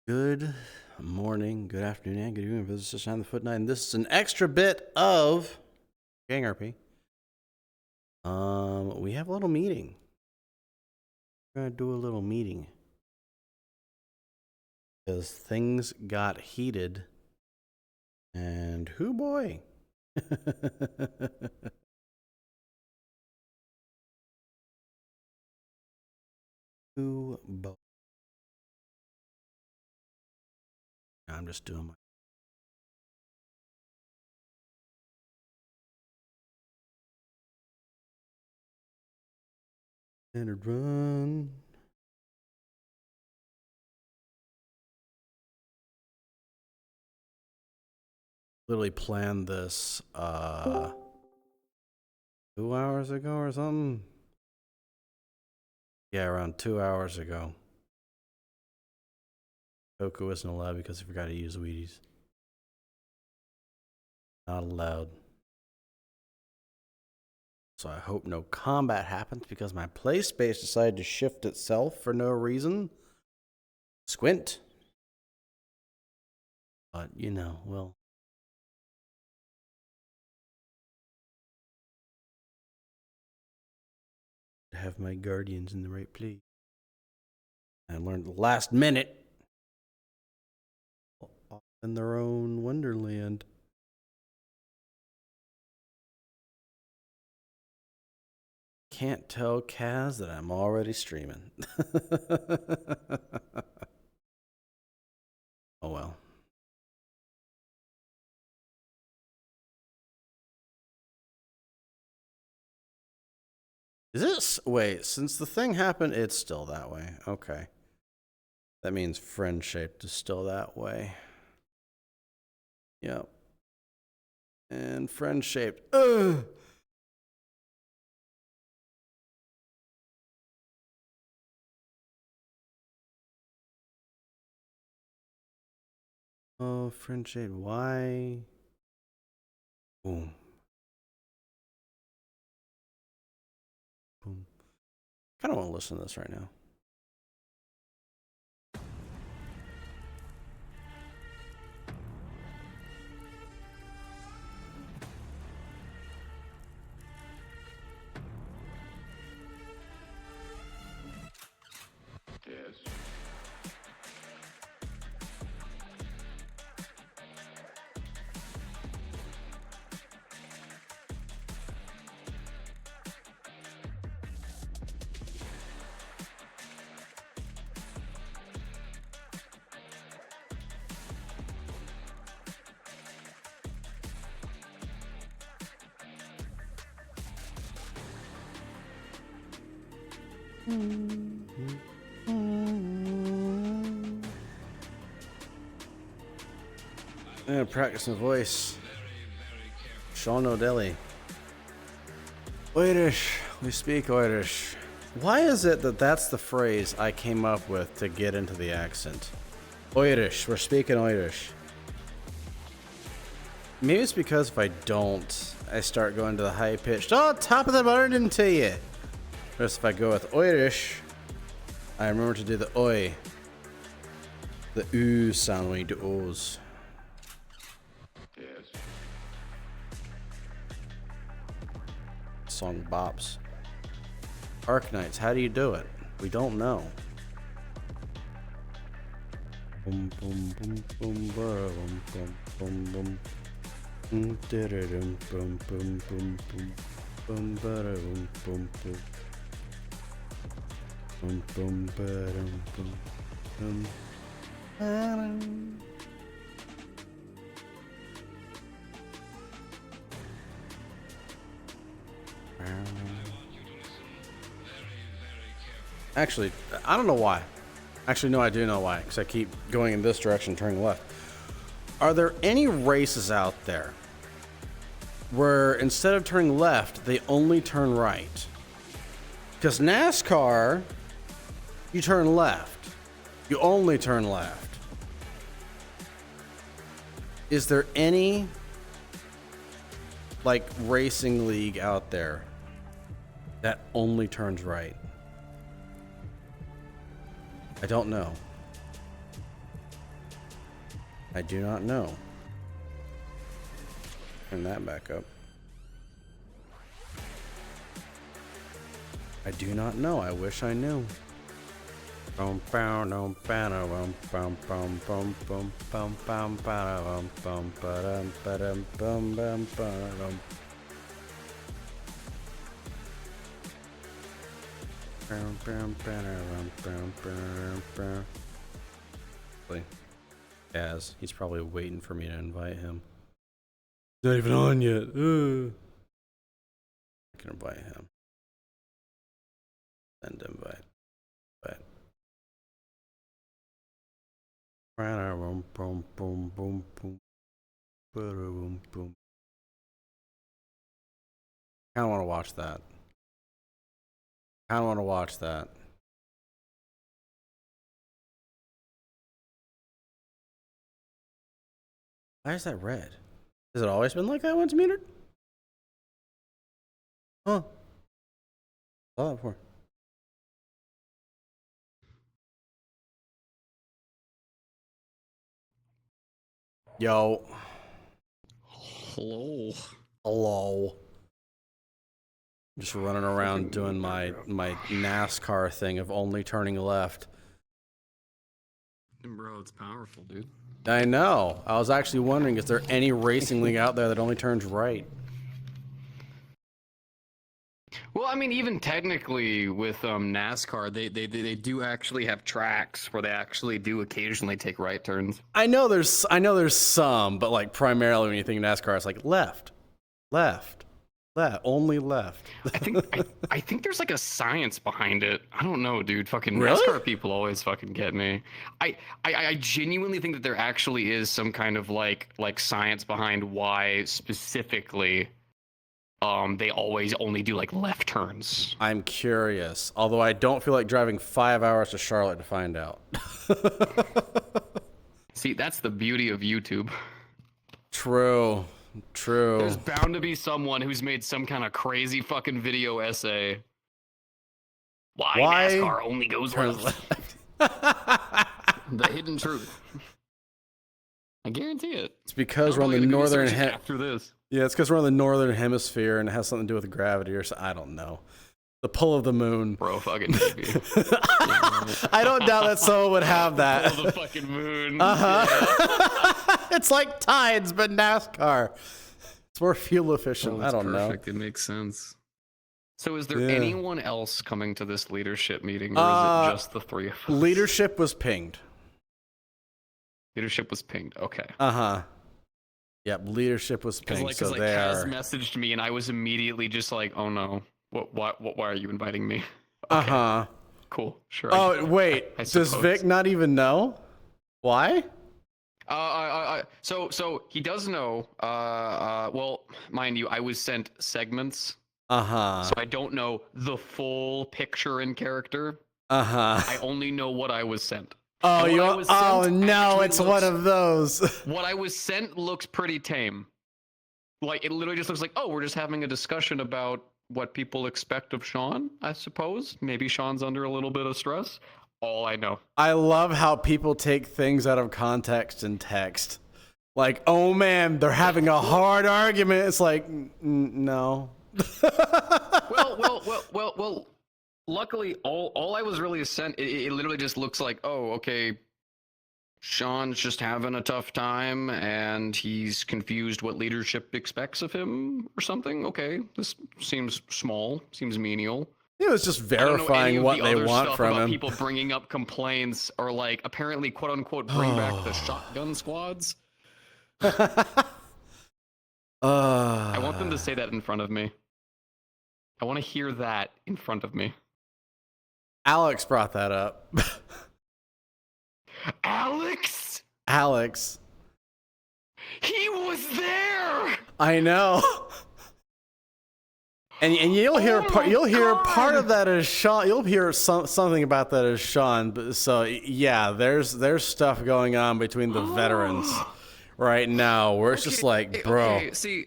Good morning, good afternoon, and good evening. This is on the Foot Nine. This is an extra bit of GangRP. We have a little meeting. We're gonna do a little meeting because things got heated, and whoo boy. Who boy. I'm just doing my. Standard run. Literally planned this 2 hours ago or something. Yeah, around 2 hours ago. Goku isn't allowed because he forgot to use Wheaties. Not allowed. So I hope no combat happens because my play space decided to shift itself for no reason. Squint. But, you know, well. Have my guardians in the right place. I learned the last minute. Off in their own wonderland. Can't tell Kaz that I'm already streaming. Oh well. Is this, wait, since the thing happened, it's still that way. Okay. That means friend shaped is still that way. Yep. And friend shaped. Ugh. Oh, friend shade, why? Boom. Boom. Kind of want to listen to this right now. Yes. I'm gonna practice my voice. Sean O'Delly. Irish. We speak Irish. Why is it that that's the phrase I came up with to get into the accent? Irish. We're speaking Irish. Maybe it's because if I don't, I start going to the high pitched, oh, top of the morning to you. Whereas if I go with Irish, I remember to do the oi. The oo sound when you do O's. Yes. Song bops. Arknights, how do you do it? We don't know. Boom boom boom boom boom boom boom boom boom boom boom boom boom boom boom boom boom boom boom boom. Actually, I don't know why. Actually, no, I do know why, because I keep going in this direction, turning left. Are there any races out there where instead of turning left, they only turn right? Because NASCAR, you turn left. You only turn left. Is there any, like, racing league out there that only turns right? I don't know. I do not know. Turn that back up. I do not know. I wish I knew. As he's probably waiting for me to invite him. He's not even on yet. I can invite him. Send invite. But I don't want to watch that. I don't want to watch that. Why is that red? Has it always been like that when it's metered? Huh. Saw that before. Yo. Hello. Hello. Just running around doing my NASCAR thing of only turning left. Bro, it's powerful, dude. I know. I was actually wondering, is there any racing league out there that only turns right? Well, I mean, even technically with NASCAR, they do actually have tracks where they actually do occasionally take right turns. I know there's some, but like primarily when you think NASCAR, it's like left, only left. I think there's like a science behind it. I don't know, dude. Fucking Really? NASCAR people always fucking get me. I genuinely think that there actually is some kind of like science behind why specifically they always only do like left turns. I'm curious, although I don't feel like driving 5 hours to Charlotte to find out. See, that's the beauty of YouTube. True. There's bound to be someone who's made some kind of crazy fucking video essay. Why NASCAR only goes left. The hidden truth. I guarantee it. It's because we're on the northern after this. Yeah, it's because we're on the northern hemisphere and it has something to do with gravity or something. I don't know. The pull of the moon. Bro, fucking maybe. I don't doubt that someone would have that. Pull of the fucking moon. Yeah. It's like tides, but NASCAR. It's more fuel efficient. I don't know. It makes sense. So is there anyone else coming to this leadership meeting, or is it just the three of us? Leadership was pinged. Leadership was pinged. Okay. Yep, leadership was pinged. Because Kaz messaged me, and I was immediately just like, "Oh no, why are you inviting me?" Okay. Cool. Sure. Oh wait, does Vic not even know? Why? So he does know. Well, mind you, I was sent segments. So I don't know the full picture in character. I only know what I was sent. Oh, it's one of those. What I was sent looks pretty tame. Like, it literally just looks like, oh, we're just having a discussion about what people expect of Sean, I suppose. Maybe Sean's under a little bit of stress. All I know. I love how people take things out of context in text. Like, oh man, they're having a hard argument. It's like, no. Well. Luckily, all I was really sent, it literally just looks like, oh, okay, Sean's just having a tough time, and he's confused what leadership expects of him, or something. Okay, this seems small, seems menial. It was just verifying what they want from him. People bringing up complaints, or like, apparently, quote unquote, bring back the shotgun squads. I want them to say that in front of me. I want to hear that in front of me. Alex brought that up. Alex? He was there. I know. And you'll hear part of that as Sean. You'll hear something about that as Sean. But so yeah, there's stuff going on between the veterans right now where it's just like, bro. Okay, see.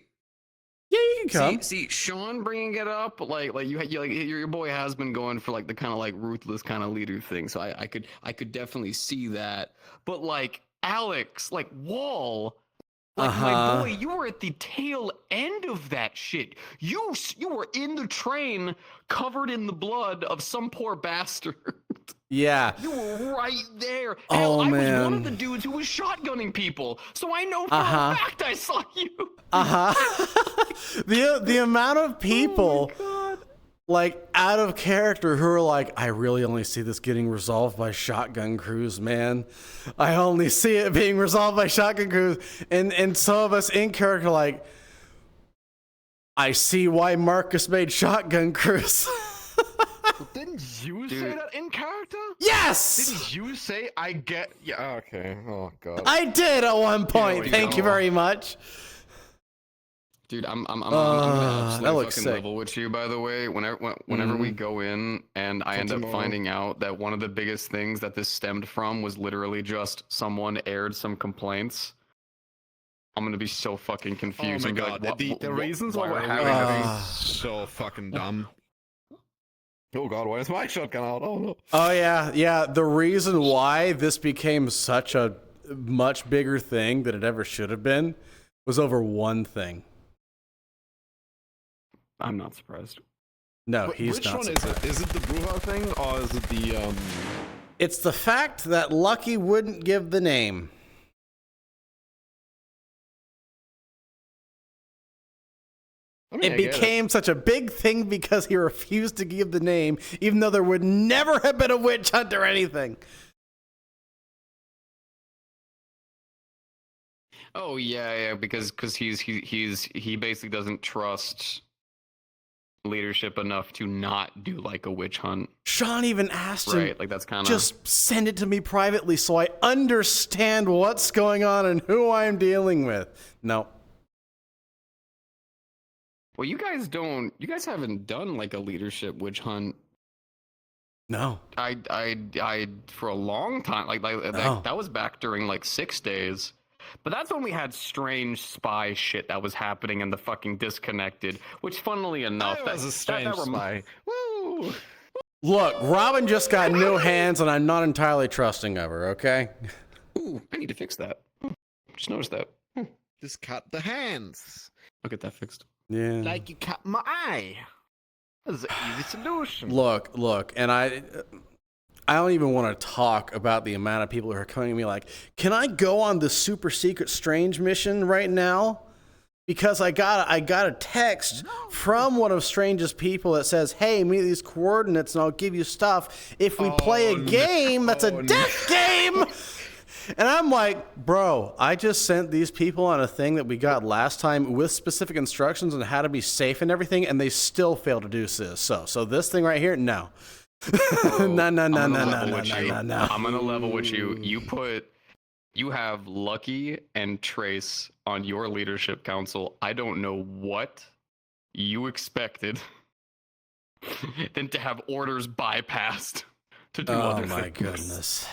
Yeah, you can come. See, Sean bringing it up, like your boy has been going for like the kind of like ruthless kind of leader thing. So I could definitely see that. But like Alex, like Wall. Like my Uh-huh. boy, you were at the tail end of that shit. You were in the train, covered in the blood of some poor bastard. Yeah. You were right there. Oh, Hell, I was one of the man. dudes who was shotgunning people, so I know for Uh-huh. a fact I saw you. Uh-huh. the amount of people like out of character who are like, I really only see this getting resolved by shotgun crews, man. I only see it being resolved by shotgun crews. And some of us in character like, I see why Marcus made shotgun crews. Didn't you say Dude. that in character? Yes! Didn't you say I get? Yeah. Okay. Oh god. I did at one point. we Thank you go. very much. Dude, I'm gonna that absolutely looks fucking sick. level with you. By the way, whenever we go in and I end up tomorrow. finding out that one of the biggest things that this stemmed from was literally just someone aired some complaints, I'm gonna be so fucking Oh confused. my and be god. like, The reasons why we're are we having having this Ah. is so fucking dumb. Oh god, why is my shotgun out? Oh no. Oh yeah. The reason why this became such a much bigger thing than it ever should have been was over one thing. I'm not surprised. No, Wh- he's Which not one surprised. is it? Is it the Bruja thing or is it the It's the fact that Lucky wouldn't give the name. I mean, It I get became such a big thing because he refused to give the name, even though there would never have been a witch hunt or anything. Oh yeah, because he basically doesn't trust leadership enough to not do like a witch hunt, Sean even asked him, right? Like that's kind of just send it to me privately so I understand what's going on and who I'm dealing with. No. Well, you guys haven't done like a leadership witch hunt. No. I for a long time, like No. that was back during like 6 days. But that's when we had strange spy shit that was happening in the fucking Disconnected, which funnily enough, that was a strange spy. Woo! Look, Robin just got new hands and I'm not entirely trusting of her, okay? Ooh, I need to fix that. Just noticed that. Just cut the hands. I'll get that fixed. Yeah. Like you cut my eye. That's an easy solution. Look, and I don't even want to talk about the amount of people who are coming to me like, can I go on the super secret strange mission right now? Because I got a text from one of Strange's people that says, hey, meet these coordinates and I'll give you stuff if we play a game that's a death game. And I'm like, bro, I just sent these people on a thing that we got last time with specific instructions on how to be safe and everything, and they still failed to do this. So this thing right here, no. No. I'm gonna level with you. You have Lucky and Trace on your leadership council. I don't know what you expected than to have orders bypassed to do other things. Oh my goodness.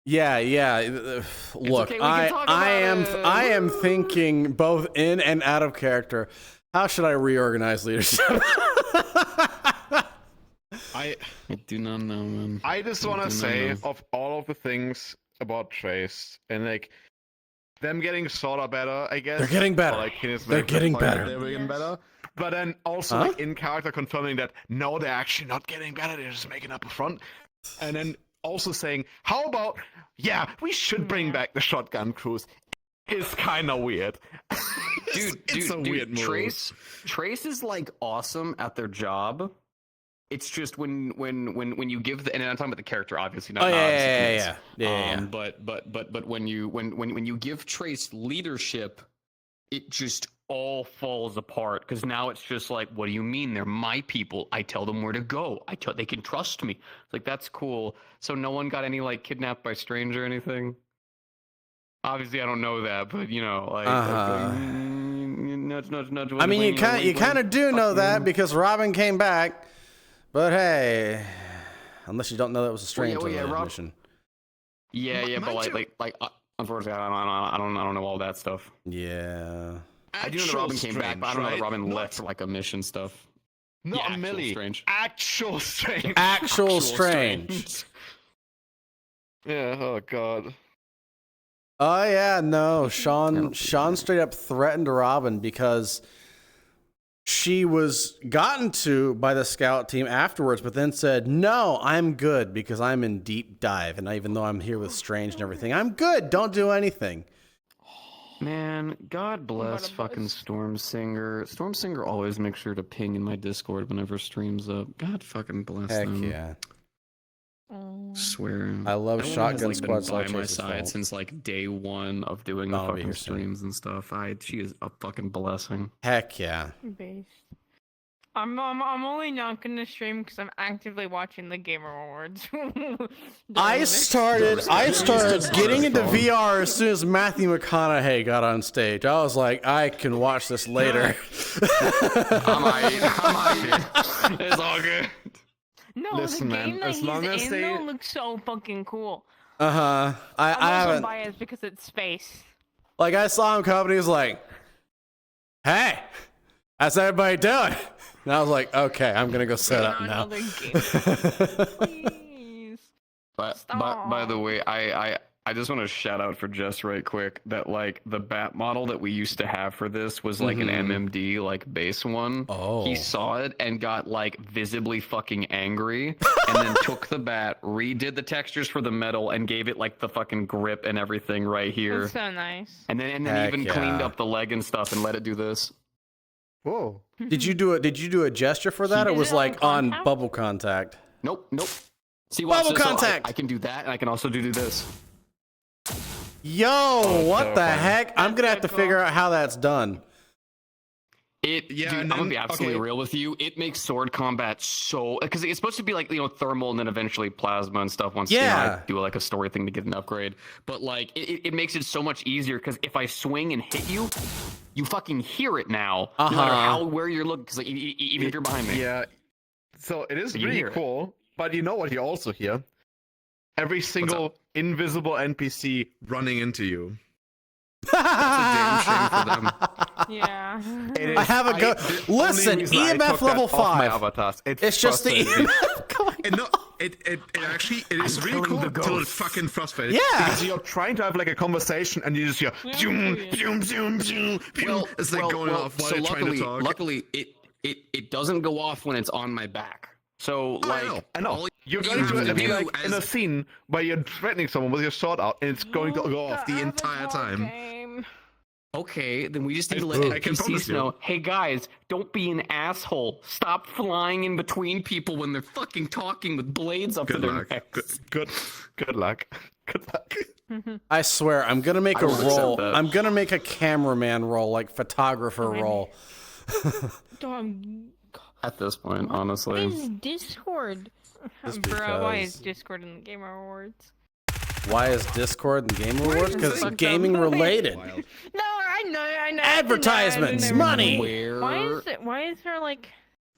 Yeah. Look, okay, we can talk about it. I am thinking both in and out of character. How should I reorganize leadership? I do not know, man. I just want to say, of all of the things about Trace and like them getting sort of better, I guess. They're getting better. or, like, his They're getting better. They're getting better. But then also like in character confirming that no, they're actually not getting better. They're just making up a front. And then also saying, how about we should bring back the shotgun crews. It's kind of weird. Dude, a weird move. Trace is like awesome at their job. It's just when you give the, and I'm talking about the character, obviously not. Yeah. But when you give Trace leadership, it just all falls apart because now it's just like, what do you mean? They're my people. I tell them where to go. They can trust me. It's like, that's cool. So no one got any like kidnapped by strange or anything. Obviously, I don't know that, but you know, like, nudge. I mean, you kind of do know that because Robin came back. But hey, unless you don't know that was a strange mission. Yeah, but like, unfortunately, I don't know all that stuff. Yeah. I do know that Robin came back, but I don't know that Robin left for like a mission stuff. Not Millie. Strange. Actual strange. Actual strange. Yeah. Oh god. Oh yeah, no. Sean straight up threatened Robin because she was gotten to by the scout team afterwards, but then said, "No, I'm good because I'm in deep dive, and even though I'm here with Strange and everything, I'm good. Don't do anything." Man, God bless fucking Stormsinger. Stormsinger always makes sure to ping in my Discord whenever streams up. God fucking bless Heck them. yeah. Swear. I love That woman Shotgun has, Squad been by my Chase's side fault. since like day one of doing the I'll be fucking here soon. streams and stuff. She is a fucking blessing. Heck yeah. Based. I'm only not gonna stream because I'm actively watching the Gamer Awards. I started getting into VR as soon as Matthew McConaughey got on stage. I was like, I can watch this later. I'm It's all good. No, Listen, the man, game that as he's long as in they- though looks so fucking cool. I I'm also haven't. biased because it's space. Like, I saw him come up and he was like, "Hey, how's everybody doing?" And I was like, "Okay, I'm gonna go set up now." Another game. Please. By the way, I just want to shout out for Jess right quick that like the bat model that we used to have for this was like an MMD like base one. Oh. He saw it and got like visibly fucking angry and then took the bat, redid the textures for the metal and gave it like the fucking grip and everything right here. That's so nice. And then Heck even yeah. cleaned up the leg and stuff and let it do this. Whoa. Did you do a gesture for that, or Is was it on like on contact? bubble contact? Nope. See, watch Bubble this. So contact! I can do that and I can also do this. Yo, what so the funny. heck? I'm gonna have to That's so figure out how that's done. Yeah, Dude, and I'm gonna then- be absolutely okay. real with you. It makes sword combat so because it's supposed to be like thermal and then eventually plasma and stuff. Once Yeah. I do like a story thing to get an upgrade, but like it makes it so much easier because if I swing and hit you, you fucking hear it now, no matter where you're looking. Because like, even if you're behind me, Yeah. So it is You really hear it. cool, but you know what you also hear? Every single invisible NPC running into you. that's a damn shame for them. Yeah. It I is- have a go. the only Listen, reason I EMF took that level off my 5. avatars. It's just the frustrated me. EMF going. And no, it actually it is really killing cool the until it ghosts. fucking frustrated. Yeah. Because you're trying to have like a conversation and you just hear zoom, zoom, zoom, zoom, zoom. It's like going off while so you're trying to talk. luckily, it doesn't go off when it's on my back. So Oh, like, I know. all You're you going have to be do like in a as- scene where you're threatening someone with your sword out and it's going to go off the entire time. Game. Okay, then we just need to let I can NPCs promise you. know, hey guys, don't be an asshole. Stop flying in between people when they're fucking talking with blades up Good to their luck. necks. Good luck. Good luck. I swear, I'm gonna make I a will accept roll. that. I'm gonna make a cameraman roll, like photographer roll. Dog. At this point, What honestly. is Discord? Just Bro, why because- is Discord in the Gamer Awards? Why is Discord and Game Awards? Because it's Fuck gaming them. related. No, I know. Advertisements, I know. money. Why is there like?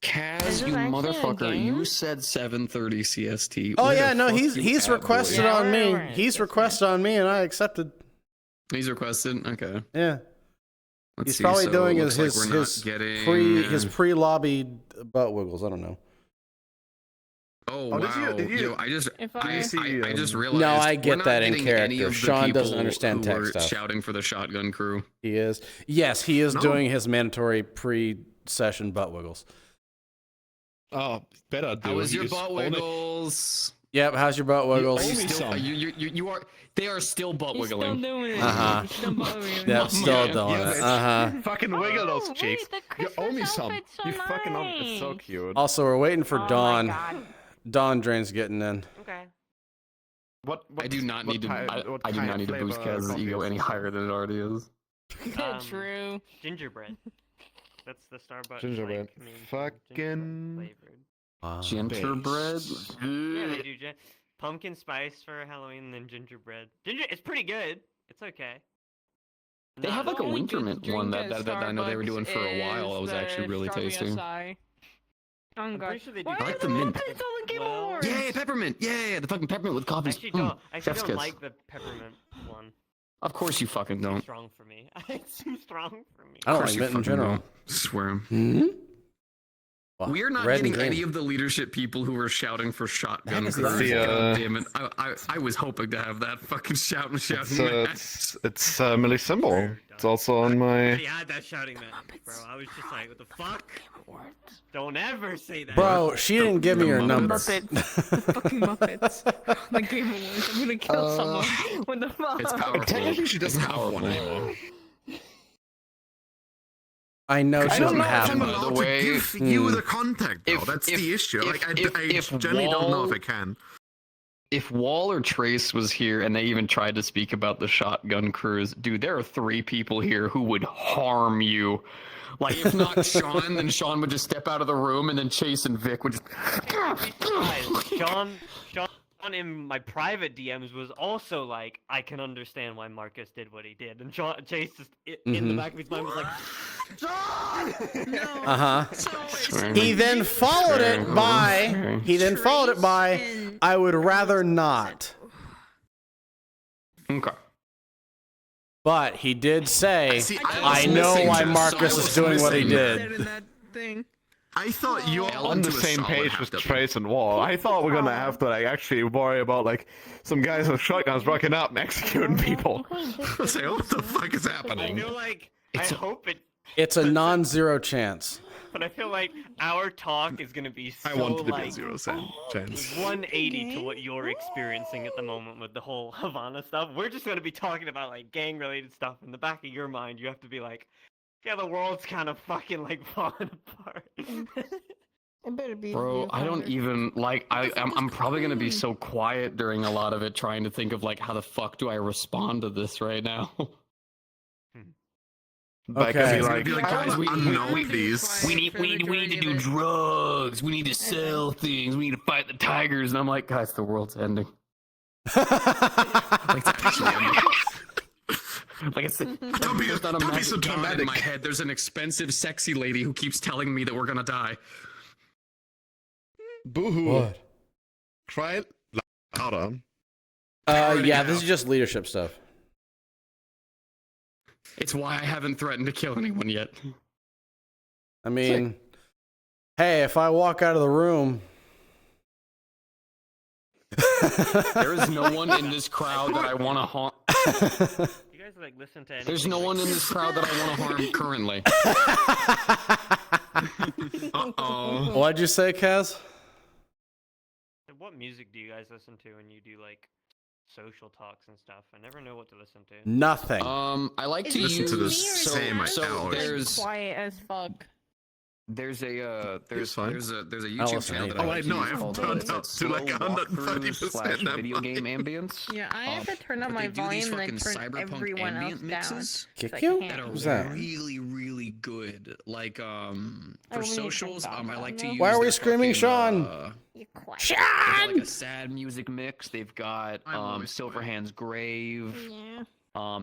Is Kaz, this you actually a motherfucker, game? you said 7:30 CST. Oh Where yeah, the no, fuck he's you at, requested boy? Yeah, on me. right, He's that's requested on me, and I accepted. He's requested. Okay. Yeah, Let's he's see, probably so doing looks his like we're not his getting, his pre-lobbied butt wiggles. I don't know. Oh, Oh, wow. did you- Yo, I just If I, I- see, I just realized No, I we're get not that in getting any character. of the Sean doesn't people understand who tech were stuff. shouting for the shotgun crew. He is. Yes, he is No. doing his mandatory pre-session butt wiggles. Oh, better do. How was You your just butt own it. wiggles? Yep. How's your butt wiggles? owe me Still, some. you are. They are still butt He's still wiggling. doing it. Uh-huh. He's still bugging Yep, still Yeah. doing Yeah, it. bitch. Uh huh. Fucking wiggle those Oh, wait, cheeks. the You owe me Christmas some. outfit's so You fucking owe me. It's so nice. cute. Also, we're waiting for Oh Dawn. My God. Dawn Drain's getting in. Okay. What I do not need to. I do not need to boost Kaz's ego any higher than it already is. True. Gingerbread. That's the Starbucks. Gingerbread. Like, main thing, Fucking- gingerbread flavored. Wow. Gingerbread. Yeah, they do pumpkin spice for Halloween and then gingerbread. It's pretty good. It's okay. They have like a The only winter good mint drink one at that I know they were doing for a while. That Starbucks was actually is really the tasty. strawberry acai. Oh I'm god. pretty sure they do Why I like are the there mint. puppets on the Game Well, Awards? Yay, peppermint! Yay, the fucking peppermint with I coffee. actually don't. Chef's kiss. Like the peppermint one. Of course you fucking It's don't. too strong for me. It's too strong for me. I don't Of course like you mint in fucking general. don't. Swear 'em. Hmm? We're not Red and getting any green. of the leadership people who were shouting for shotgun. is crews. the, God damn it! I was hoping to have that fucking shouting match. It's Millie Symbol. It's also on I my. already had that shouting match, bro. I was just like, what the fuck? Don't ever say that. Bro, she didn't give me your number. Muppets. The fucking Muppets. The Game Awards. I'm gonna kill someone. What the fuck? It's powerful. Technically, she doesn't It's have one powerful. anymore. I know she I don't doesn't know if have I'm one. allowed the way- to give you the contact, though. If- That's if- the issue. if- Like, I if generally don't know if Wall- I can. If Wall or Trace was here and they even tried to speak about the shotgun crews, dude, there are 3 people here who would harm you. Like, if not Sean, then Sean would just step out of the room, and then Chase and Vic would just. Sean in my private DMs was also like, I can understand why Marcus did what he did, and Chase just in the back of his mind was like, Sean! He then followed it by. He then followed it by. I would rather not. Okay. But he did say, See, I was know missing why just- Marcus I is was doing what he missing did. In that thing. I thought you were Ellen on the to a same solid page half with W. Trace and Wall. I thought we're gonna have to like actually worry about like some guys with shotguns rocking up and executing people. Say, what the fuck is I happening? feel like, It's I a- hope it, It's a non-zero chance. but I feel like our talk is gonna be so I wanted to be like 0% chance. 180 to what you're experiencing at the moment with the whole Havana stuff. We're just gonna be talking about like gang-related stuff. In the back of your mind, you have to be like, yeah, the world's kind of fucking like falling apart. It better be. Bro, I don't even like. I'm probably gonna be so quiet during a lot of it, trying to think of like how the fuck do I respond to this right now. Like, Okay. I'd It's be gonna be like, guys, we unknown, need- please. We need to do drugs. We need to sell things. We need to fight the tigers. And I'm like, guys, the world's ending. Like, it's actually ending. Like it's Don't be not a so magic god in dramatic. my head. There's an expensive, sexy lady who keeps telling me that we're gonna die. Boo-hoo. What? Try it louder. Yeah, this is just leadership stuff. It's why I haven't threatened to kill anyone yet. I mean, hey, if I walk out of the room. There is no one in this crowd that I want to harm. You guys like listen to anything? There's no one in this crowd that I want to harm currently. Uh-oh. What'd you say, Kaz? What music do you guys listen to when you do like social talks and stuff? I never know what to listen to. Nothing. I like to Listen use to the so, same so hours. there's quiet as fuck. there's a It's fine. there's a I'll YouTube listen channel to that it. I Oh, I know, use I've called, turned it's up to like Slow 130% Walkthroughs / that video volume. game ambience. Yeah, I have to turn up But my they do these volume and fucking then turn cyberpunk everyone else ambient down. mixes Kick I you? can't. that are Who's that? really, really good. Like I for really socials, think I like to that. use. Why are we their screaming, fucking, Sean? You quiet. They've got, like a sad music mix. They've got I'm always Silverhand's Grave. Yeah.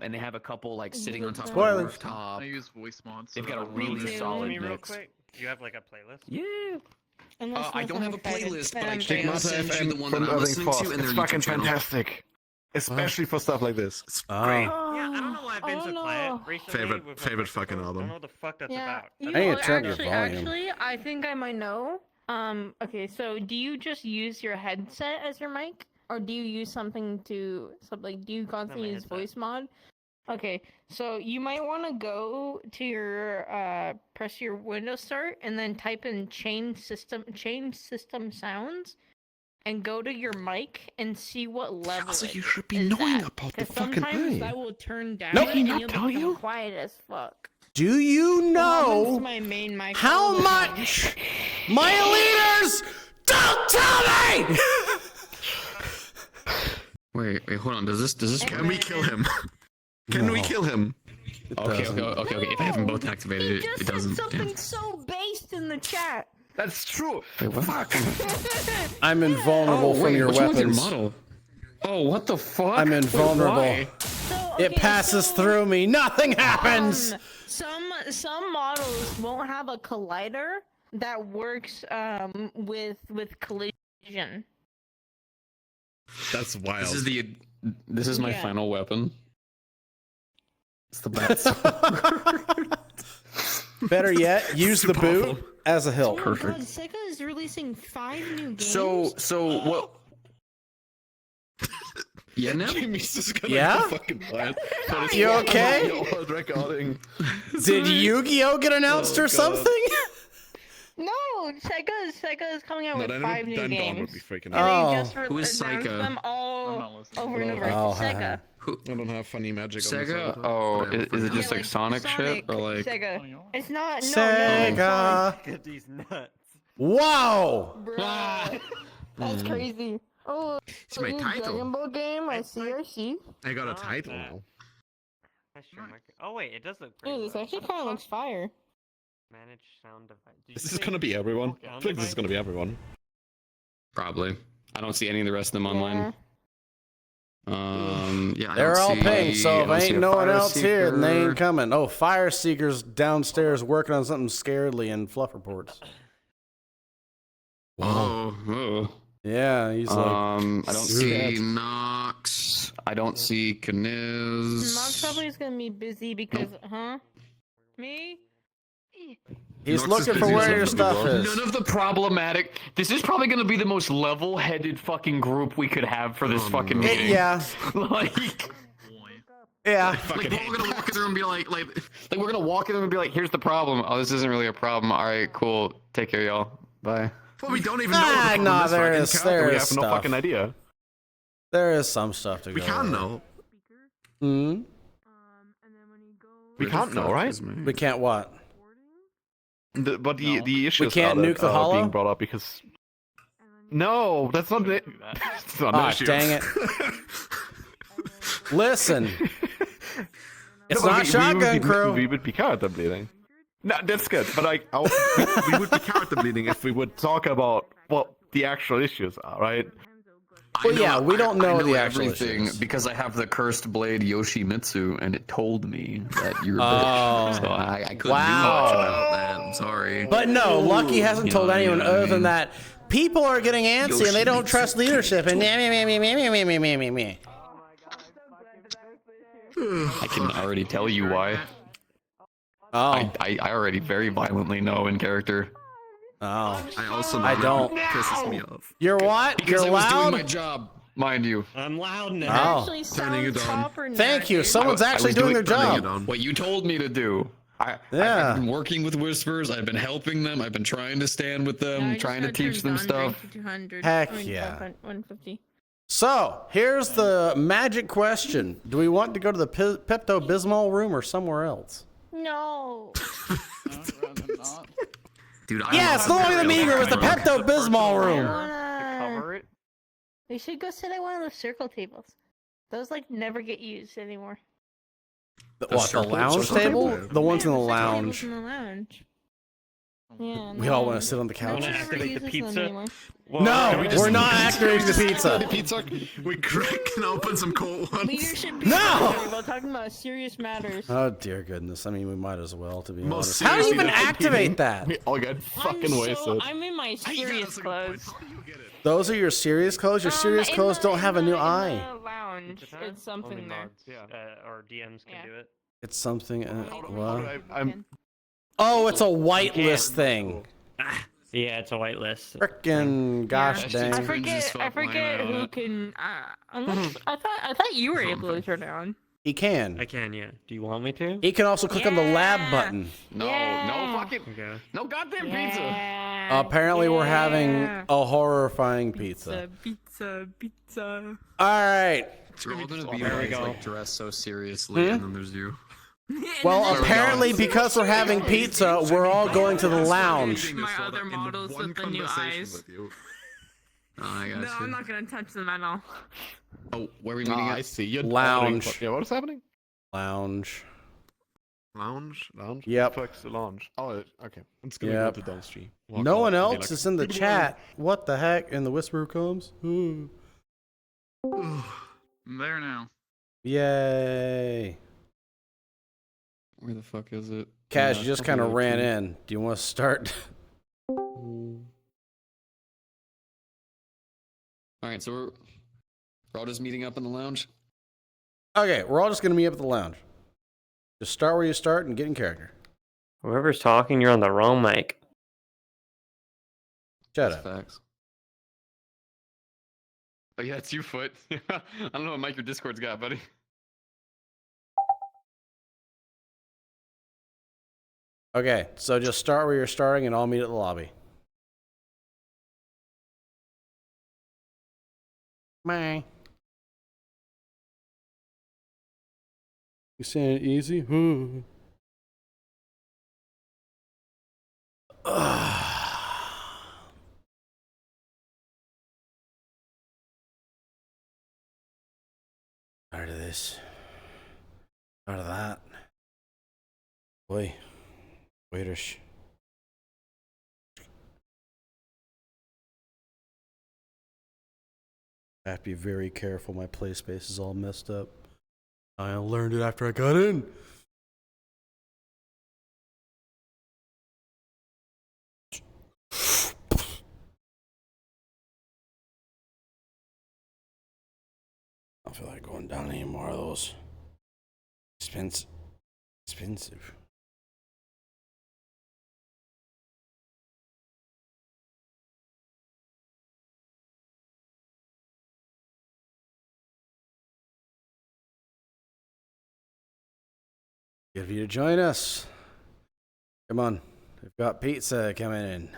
And they have a couple like sitting on top of the Spoilers. rooftop. I use voice mods. They've so got a that really too. solid Me real mix. quick. Do you have like a playlist? Yeah. Unless I don't have a excited, playlist, then but I I'm can very- Stigmata send you the FM one from that I'm Irving listening Force. to and It's their fucking YouTube channel. fantastic. Especially for stuff like this. It's Oh. great. Yeah, I don't know why I've been I so don't quiet know. recently. Favorite- with favorite my fucking I album. don't know what the fuck that's Yeah, about. you I need know, to turn your volume. actually, I think I might know. Okay, so do you just use your headset as your mic, or do you use something to like? Do you constantly use headset. voice mod? Okay, so you might want to go to your press your Windows start and then type in change system sounds, and go to your mic and see what level. Also, it you should be is knowing at, about the 'cause fucking sometimes thing. that will turn down. Nope. and Did he not you'll tell become you? quiet as fuck. Do you That happens to know my main mic how all the time. much my leaders don't tell me? Wait, hold on. Does this? Can we kill him? Can we No. kill him? Okay. If I have them both He activated, just it doesn't. said Damn. something so based in the chat. That's true. Fuck. I'm invulnerable from your what's wrong with your weapons. model? Oh, what the fuck? I'm invulnerable. Why? So, It okay, passes so, through me. Nothing happens. Some models won't have a collider that works with collision. That's wild. This is my Yeah. final weapon. It's the bat. Better yet, use the Super boot. powerful. as a hill. Oh my Perfect. God, Sega is releasing 5 new games. So what? Yeah, no. Jimmy's just gonna Yeah? go fucking wild. You okay? Old recording. Did Yu-Gi-Oh get announced or God. something? No, Sega is coming out with 5 new Don games. would be freaking And out. they Oh. just Who is announced Sega? them all over and over. Oh, Sega. I don't have funny magic. Sega? On Oh, the is it Yeah, just like Sonic shit or like? Sega? It's not. No, Sega. Get these nuts. Wow. no, bruh. That's crazy. Oh, It's my new title. Dragon Ball game. I see. I got a Not title that. now. Question mark. Oh wait, it does look pretty. Dude, this low. actually kind of looks fire. Manage sound device. Did This you is say gonna be everyone. sound I think this is gonna be everyone. Probably. I don't see any of the rest of them online. Yeah. I They're don't all see- pink, so I if don't see ain't a no one Fire else here, then they ain't Seeker. coming. Oh, Fire Seeker's downstairs working on something scaredly in Fluff Reports. Oh. Yeah, he's like, I don't Sad. see Nox. I don't see Kniz. Mox probably is gonna be busy because, Me? he's Nox is looking for busy where with your something stuff as well. is. None of the problematic. This is probably going to be the most level-headed fucking group we could have for this fucking no. meeting. Yeah, Like, yeah. like we're gonna walk in there and be like we're gonna walk in there and be like, here's the problem. Oh, this isn't really a problem. All right, cool. Take care, y'all. Bye. Well, we don't even know. Ah, what the no, problem there right? In is- character, there we is have no stuff. fucking idea. There is some stuff to We go can over. know. Hmm? We can't know, right? We can't what? But the issues can't are nuke the hollow? being brought up because. No, that's not it. It's not an Ah, issue. dang it. Listen, it's No, but not Shotgun we Crew. would be character bleeding. No, that's good. But like, we would be character bleeding if we would talk about what the actual issues are, right? Well, yeah, we don't know the actual everything issues. because I have the cursed blade Yoshimitsu, and it told me that you're a Oh. bitch. So I couldn't Wow. do much about that. I'm sorry. But no, Lucky hasn't told Yeah, anyone yeah, other I than mean- that. People are getting antsy and they don't trust leadership. And me. I can already tell you why. Oh, I already very violently know in character. oh. I also I don't. pisses me off. You're what? Because You're I was doing my loud? job, mind you. I'm loud now. Oh. Actually Turning it sounds on. proper now, Thank you. dude. Someone's actually doing their job. What you told me to do. Yeah. I've been working with Whispers. I've been helping them. I've been trying to stand with Yeah, I them, just trying to got teach them turned on, stuff. 200. Heck I mean, yeah. 150. So, here's the magic question. Do we want to go to the Pepto-Bismol room or somewhere else? No. Dude, I Yeah, it's no longer the meeting room, it's the Pepto-Bismol I room. wanna... Cover it. We should go sit at one of those circle tables. Those like never get used anymore. What, the lounge table? The ones in the Yeah, circle tables lounge. in the lounge. Yeah. We all want to sit on the Wanna couches. activate the pizza? No, we're not activating the pizza. Pizza. We cracking open some cold ones. Leadership. No! We're talking about serious matters. Oh, dear goodness. I mean, we might as well, to be Most honest. How do you even seriously, that's the activate key. that? We all get fucking wasted. I'm in my serious clothes. Those are your serious clothes? Your serious In clothes the- don't in have a the- new in eye. the lounge. It's something Only there. mods, or DMs can Yeah. do it. It's something. How do What? I'm Oh, it's a whitelist thing. Yeah, it's a whitelist. Frickin' gosh Yeah. I dang. Cringe as forget. I fuck when I forget know who that. can. Unless, I thought you were able to turn it on. He can. I can, yeah. Do you want me to? He can also click on the lab Yeah. button. No, Yeah. no fucking, Okay. no goddamn pizza. Yeah, Apparently, we're having yeah. a horrifying pizza. Pizza. All right. We're all gonna be There we like, go. dressed so seriously, and then there's you. Well, apparently, because we're having pizza, we're all going to the lounge. My other models with the new eyes. Oh, I got No, you. I'm not gonna touch them at all. Oh, where are we meeting I at? see. You're Lounge. Yeah, what is happening? Lounge. Lounge? Yep. What the fuck's the lounge? Oh, okay. I'm just gonna Yep. go to downstream. No one else is in the chat. What the heck? And the whisper comes. Ooh. I'm there now. Yay. Where the fuck is it? Cash, Yeah, you just it's kind of probably ran okay. in. Do you want to start? All right, so we're all just meeting up in the lounge. Okay, we're all just going to meet up at the lounge. Just start where you start and get in character. Whoever's talking, you're on the wrong mic. Shut That's up. facts. Oh yeah, it's you, Foot. I don't know what mic your Discord's got, buddy. Okay, so just start where you're starting and I'll meet at the lobby. Bye. You saying it easy? Tired of this. Tired of that. Boy. Waiters. I have to be very careful. My play space is all messed up. I learned it after I got in. I don't feel like going down any more of those. Expensive. Good of you to join us. Come on. We've got pizza coming in.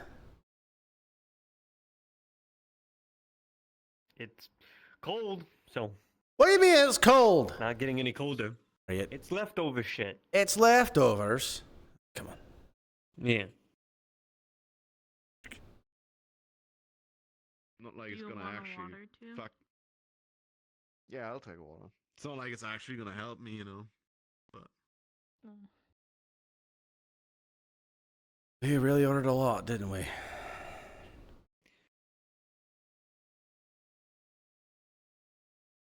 It's cold, so What do you mean it's cold? not getting any colder. It's leftover shit. It's leftovers. Come on. Yeah. Not like Do it's you gonna want a actually water too? fuck. Yeah, I'll take water. It's not like it's actually gonna help me, you know. But Mm. We really ordered a lot, didn't we?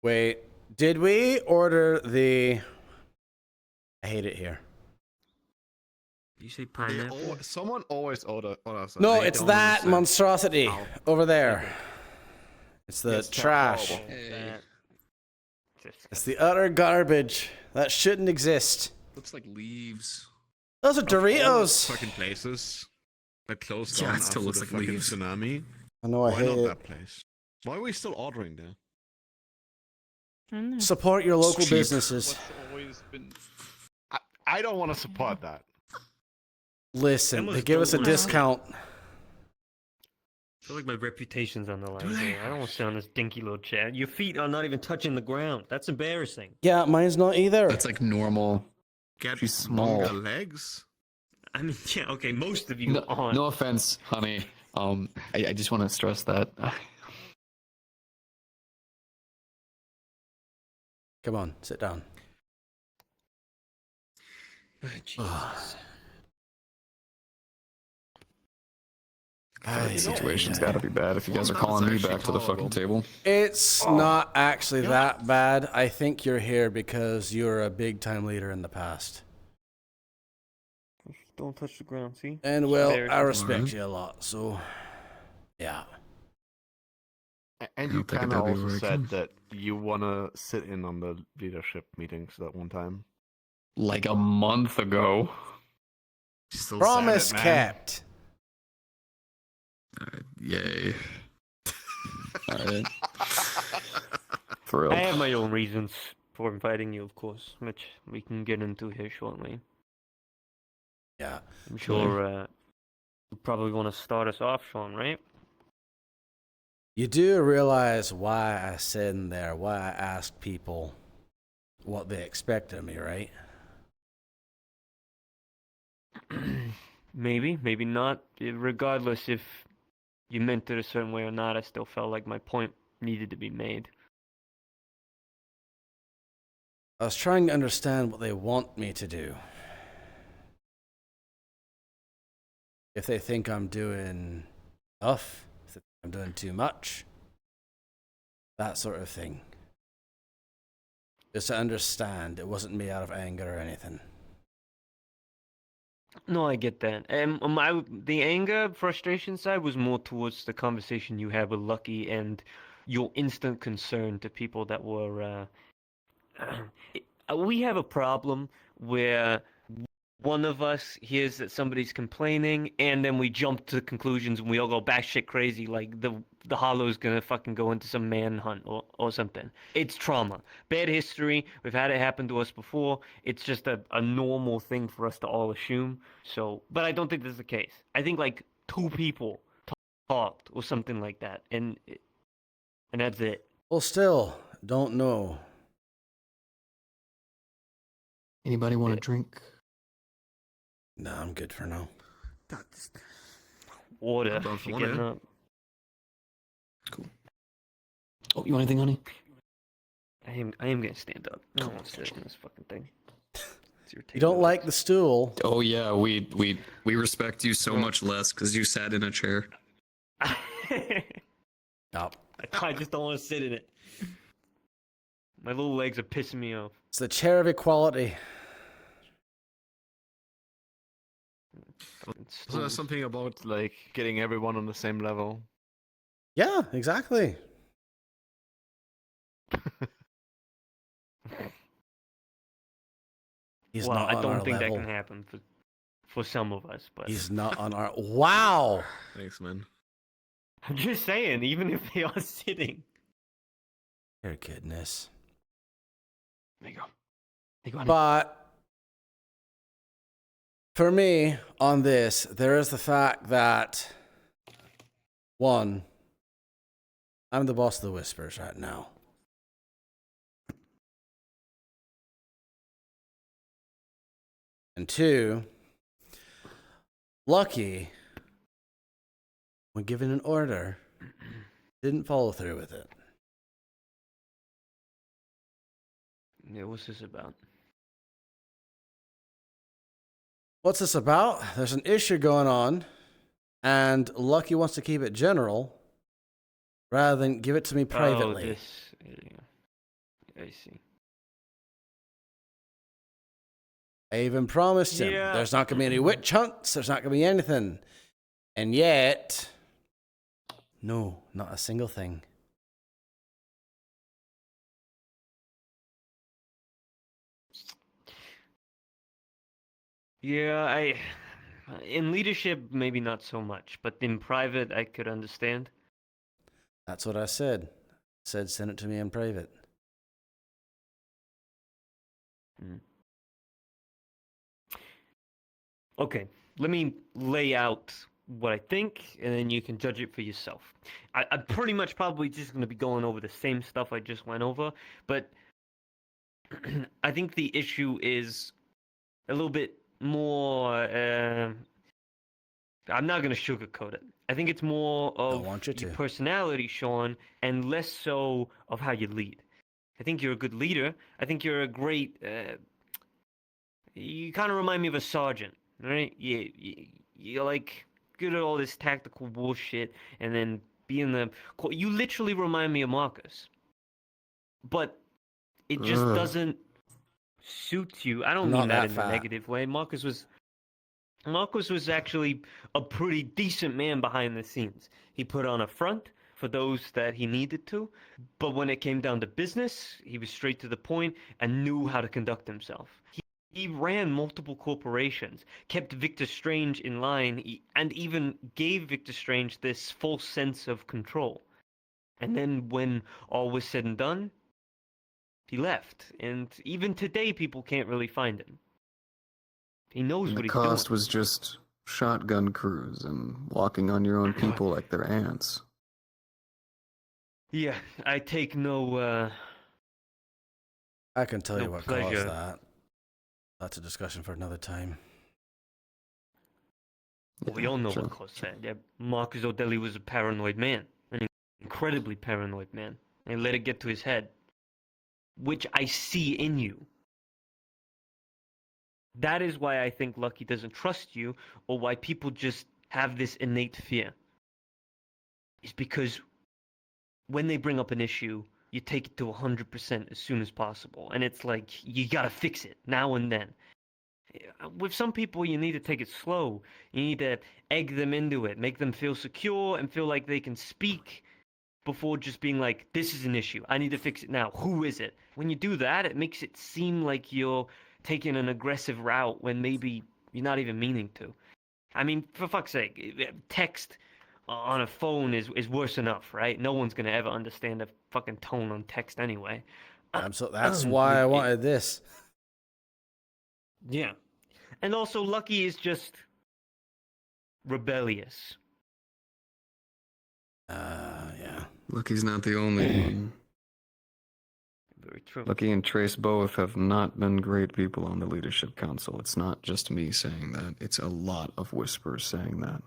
Wait, did we order the... I hate it here. You say they pineapple? someone always orders. No, They it's don't that understand. monstrosity Ow. over there. It's the It's trash. horrible. That- It's the utter garbage. That shouldn't exist. Looks like leaves. Those are Of all the Doritos. fucking places that closed Yeah, down it still after looks the like fucking leaves. tsunami. I know I Why hate not it. that place? Why are we still ordering there? I don't know. Support your local cheap. businesses. What's always been I don't want to support that. Listen, Almost they give us a don't wanna- discount. I feel like my reputation's on the line here. I don't want to sit on this dinky little chair. Your feet are not even touching the ground. That's embarrassing. Yeah, mine's not either. That's like normal. Get She's small. longer legs. I mean, yeah, okay, most of you No, aren't. no offense, honey. I just want to stress that. Come on, sit down. Jesus. Ay, Situation's ay, got to be bad if you guys are Well, calling that's me actually back to the fucking tolerable. table. It's not actually that bad. I think you're here because you're a big time leader in the past. Don't touch the ground, see? And well, I Embarrassing. respect you a lot, so yeah. And I you don't think kind of that'd be also where it said comes. that you want to sit in on the leadership meetings that one time. Like a month ago. She still Promise said it, man. kept. Yay. Alright. For real. I have my own reasons for inviting you, of course, which we can get into here shortly. Yeah. I'm sure you probably want to start us off, Sean, right? You do realize why I said in there, why I asked people what they expect of me, right? Maybe, maybe not. Regardless if you meant it a certain way or not, I still felt like my point needed to be made. I was trying to understand what they want me to do. If they think I'm doing enough, if they think I'm doing too much, that sort of thing. Just to understand, it wasn't me out of anger or anything. No, I get that. And the anger, frustration side was more towards the conversation you had with Lucky and your instant concern to people that were. We have a problem where one of us hears that somebody's complaining, and then we jump to conclusions and we all go batshit crazy, like the Hollow's gonna fucking go into some manhunt or something. It's trauma. Bad history. We've had it happen to us before. It's just a normal thing for us to all assume. So, but I don't think this is the case. I think like 2 people talked or something like that, and that's it. Well, still, don't know. Anybody want a drink? No, I'm good for now. Water. I'm down If for you're one, getting yeah. up. Cool. Oh, you want anything, honey? I am gonna stand up. I don't want to sit in this fucking thing. It's You irritating. don't like the stool. Oh yeah, we respect you so much less because you sat in a chair. No. I just don't want to sit in it. My little legs are pissing me off. It's the chair of equality. Fucking So there's stools. something about like getting everyone on the same level. Yeah, exactly. He's Well, not I on don't our think level. that can happen for some of us, but He's not on our. Wow. Thanks, man. I'm just saying, even if they are sitting. Your goodness. There you go. There you go. honey. But for me, on this, there is the fact that, one, I'm the boss of the Whispers right now. And 2, Lucky, when given an order, didn't follow through with it. Yeah, what's this about? What's this about? There's an issue going on, and Lucky wants to keep it general rather than give it to me privately. Oh, this. Yeah. I see. I even promised him Yeah. there's not going to be any witch hunts, there's not going to be anything. And yet, no, not a single thing. Yeah, in leadership maybe not so much, but in private I could understand. That's what I said. Said send it to me in private. Okay, let me lay out what I think, and then you can judge it for yourself. I'm pretty much probably just going to be going over the same stuff I just went over, but I think the issue is a little bit more. I'm not going to sugarcoat it. I think it's more of want you your to. personality, Sean, and less so of how you lead. I think you're a good leader. I think you're a great. You kind of remind me of a sergeant, right? You're like good at all this tactical bullshit, and then being the. You literally remind me of Marcus, but it just Ugh. doesn't suit you. I don't Not mean that that in fat. a negative way. Marcus was actually a pretty decent man behind the scenes. He put on a front for those that he needed to, but when it came down to business, he was straight to the point and knew how to conduct himself. He ran multiple corporations, kept Victor Strange in line, and even gave Victor Strange this false sense of control. And then when all was said and done, he left. And even today, people can't really find him. He knows And what the he's cost doing. was just shotgun crews and walking on your own people like they're ants. Yeah, I take no, I can tell you No what pleasure. caused that. That's a discussion for another time. well, we all know sure. what caused that. Yeah, Marcus O'Delly was a paranoid man, an incredibly paranoid man, and let it get to his head, which I see in you. That is why I think Lucky doesn't trust you, or why people just have this innate fear. Is because when they bring up an issue, you take it to 100% as soon as possible, and it's like you gotta fix it now and then. With some people, you need to take it slow. You need to egg them into it, make them feel secure and feel like they can speak before just being like, this is an issue. I need to fix it now. Who is it? When you do that, it makes it seem like you're taking an aggressive route when maybe you're not even meaning to. I mean, for fuck's sake, text on a phone is worse enough, right? No one's gonna ever understand the fucking tone on text anyway. That's why I wanted this. Yeah. And also, Lucky is just rebellious. Yeah. Lucky's not the only one. Very true. Lucky and Trace both have not been great people on the leadership council. It's not just me saying that. It's a lot of whispers saying that.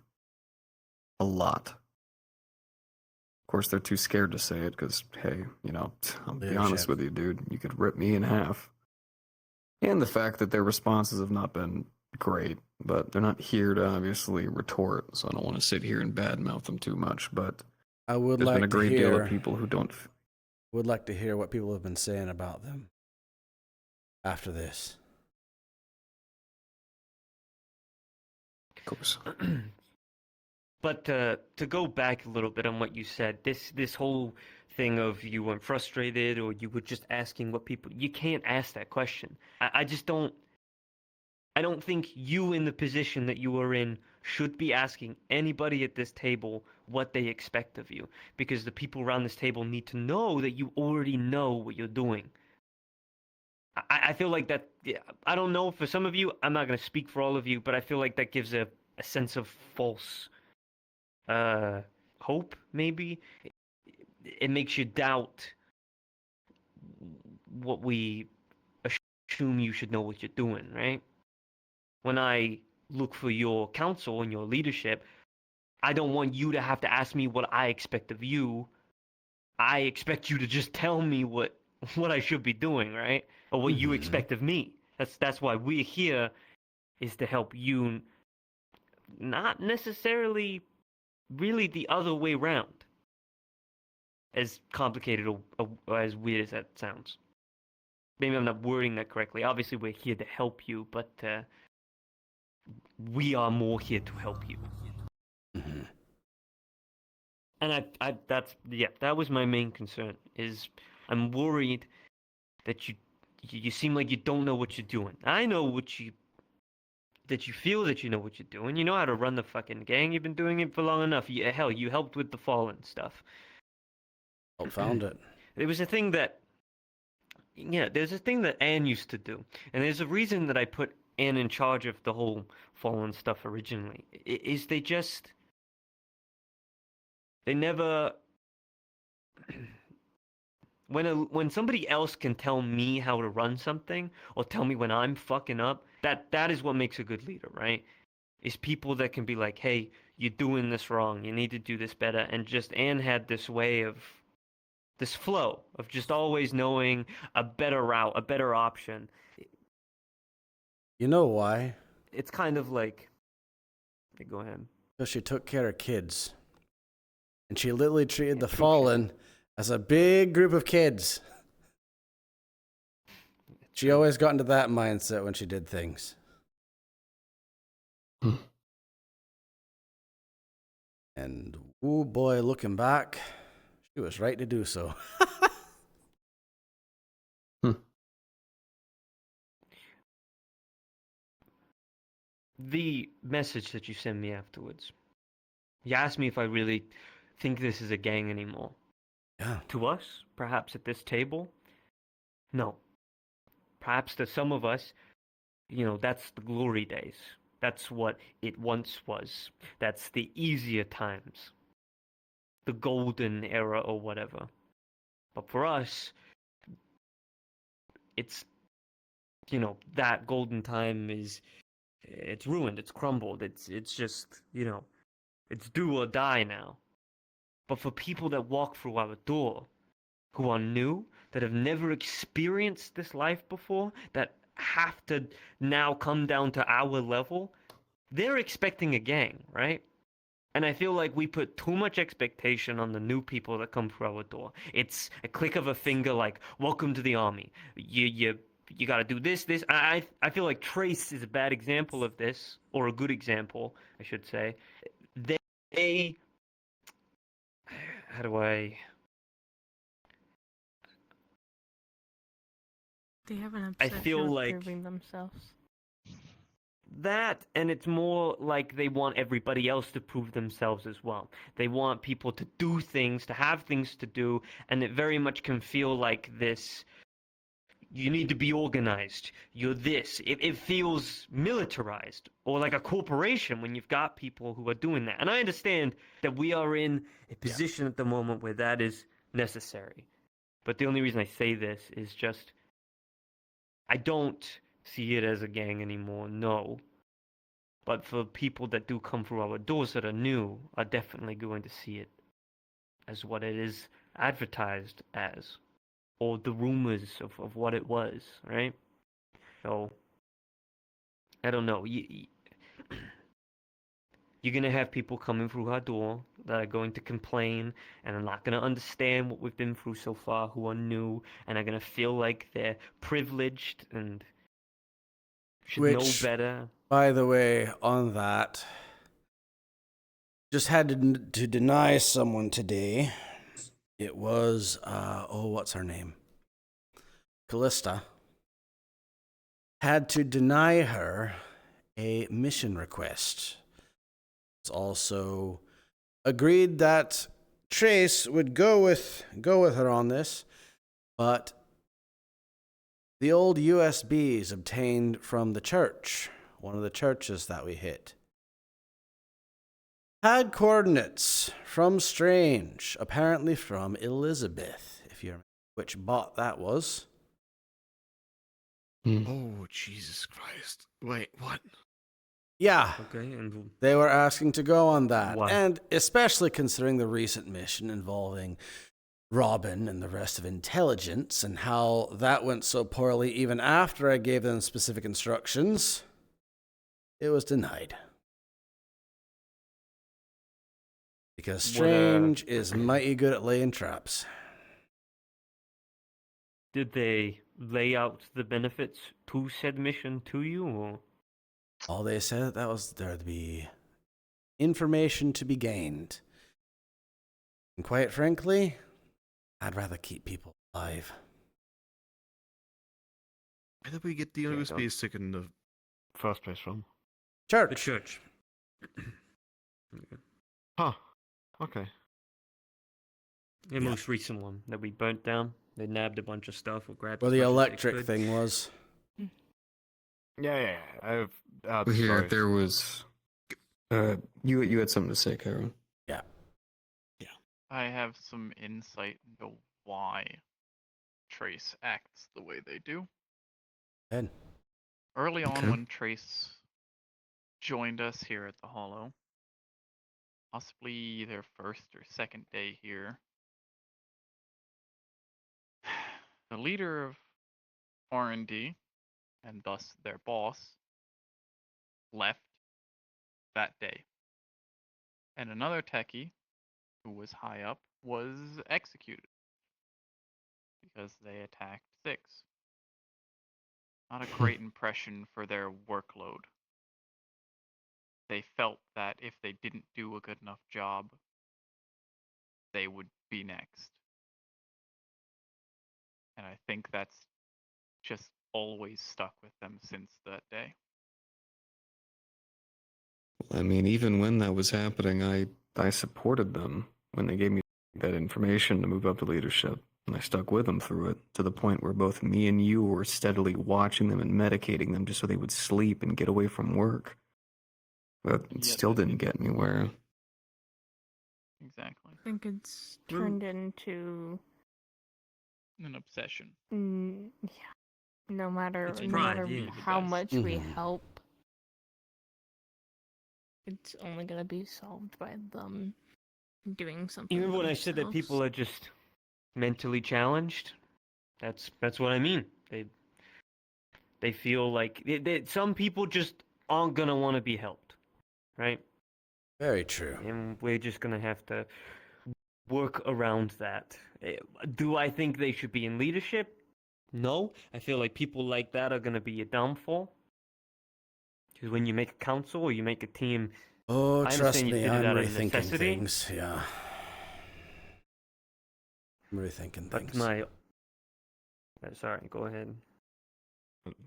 A lot. Of course, they're too scared to say it because, hey, you know, I'll be honest with you, dude. You could rip me in half. And the fact that their responses have not been great, but they're not here to obviously retort, so I don't want to sit here and badmouth them too much. But I would there's like been a to great hear, deal of people who don't. Would like to hear what people have been saying about them after this. Of course. But to go back a little bit on what you said, this whole thing of you weren't frustrated or you were just asking what people, you can't ask that question. I just don't. I don't think you in the position that you are in should be asking anybody at this table what they expect of you, because the people around this table need to know that you already know what you're doing. I feel like that, yeah, I don't know, for some of you, I'm not going to speak for all of you, but I feel like that gives a sense of false hope, maybe. It makes you doubt what we assume you should know what you're doing, right? When I look for your counsel and your leadership, I don't want you to have to ask me what I expect of you. I expect you to just tell me what I should be doing, right? Or what you expect of me. That's why we're here, is to help you, not necessarily really the other way round. As complicated or as weird as that sounds. Maybe I'm not wording that correctly. Obviously, we're here to help you, but we are more here to help you. Mm-hmm. And that was my main concern. Is I'm worried that you seem like you don't know what you're doing. I know that you feel that you know what you're doing. You know how to run the fucking gang. You've been doing it for long enough. Hell, you helped with the Fallen stuff. Found it. There was a thing that, there's a thing that Anne used to do, and there's a reason that I put Anne in charge of the whole Fallen stuff originally. Is they never. When somebody else can tell me how to run something, or tell me when I'm fucking up, that is what makes a good leader, right? Is people that can be like, hey, you're doing this wrong, you need to do this better. And just Anne had this way of, this flow of just always knowing a better route, a better option. You know why? It's kind of like, go ahead. Because she took care of kids. And she literally treated the Fallen as a big group of kids. She always got into that mindset when she did things. And, oh boy, looking back, she was right to do so. The message that you sent me afterwards, you asked me if I really think this is a gang anymore. Yeah. To us, perhaps at this table, no. Perhaps to some of us, that's the glory days. That's what it once was. That's the easier times. The golden era or whatever. But for us, it's, that golden time it's ruined, it's crumbled, it's just, it's do or die now. But for people that walk through our door, who are new, that have never experienced this life before, that have to now come down to our level, they're expecting a gang, right? And I feel like we put too much expectation on the new people that come through our door. It's a click of a finger, like, welcome to the army. You got to do this. I feel like Trace is a bad example of this, or a good example, I should say. They how do I They have an I obsession feel with like proving themselves. that, and it's more like they want everybody else to prove themselves as well. They want people to do things, to have things to do, and it very much can feel like this. You need to be organized. You're this. It feels militarized or like a corporation when you've got people who are doing that. And I understand that we are in a position at the moment where that is necessary. But the only reason I say this is just I don't see it as a gang anymore, no. But for people that do come through our doors that are new, are definitely going to see it as what it is advertised as, or the rumors of what it was, right? So, I don't know. You're going to have people coming through our door that are going to complain and are not going to understand what we've been through so far, who are new, and are going to feel like they're privileged and should know Which, better. by the way, on that, just had to deny someone today. It was, what's her name? Callista. Had to deny her a mission request. It's also agreed that Trace would go with her on this, but the old USBs obtained from the church, one of the churches that we hit, had coordinates from Strange, apparently from Elizabeth, if you remember which bot that was. Oh, Jesus Christ. Wait, what? Yeah, Okay, and they were asking to go on that. Why? And especially considering the recent mission involving Robin and the rest of intelligence and how that went so poorly even after I gave them specific instructions, it was denied. Because Strange is mighty good at laying traps. did they lay out the benefits to said mission to you, or? All they said that was there'd be information to be gained. And quite frankly, I'd rather keep people alive. Where did we get the Yeah, USB stick in the first place from? Church. The church. Huh. Okay. The most recent one that we burnt down. They nabbed a bunch of stuff or grabbed Where as the much as they electric could. thing was. Yeah. I've Here, sorry. there was. You had something to say, Karen. Yeah. I have some insight into why Trace acts the way they do. Good. Early on, Okay. when Trace joined us here at the Hollow, possibly their first or second day here, the leader of R&D, and thus their boss, left that day. And another techie, who was high up, was executed because they attacked 6. Not a great impression for their workload. They felt that if they didn't do a good enough job, they would be next. And I think that's just always stuck with them since that day. I mean, even when that was happening, I supported them when they gave me that information to move up to leadership. And I stuck with them through it to the point where both me and you were steadily watching them and medicating them just so they would sleep and get away from work. But it Yet still they didn't get anywhere. Exactly. I think it's turned into An obsession. yeah. No matter It's no pride, matter yeah. how much we Mhm. help, it's only gonna be solved by them doing something. You remember when I said that themselves. people are just mentally challenged? That's what I mean. They feel like some people just aren't gonna want to be helped, right? Very true. And we're just gonna have to work around that. Do I think they should be in leadership? No. I feel like people like that are gonna be a downfall. Because when you make a council or you make a team, Oh, I trust understand you me, did it I'm out of rethinking necessity. things. Yeah. I'm rethinking but things. my sorry, go ahead.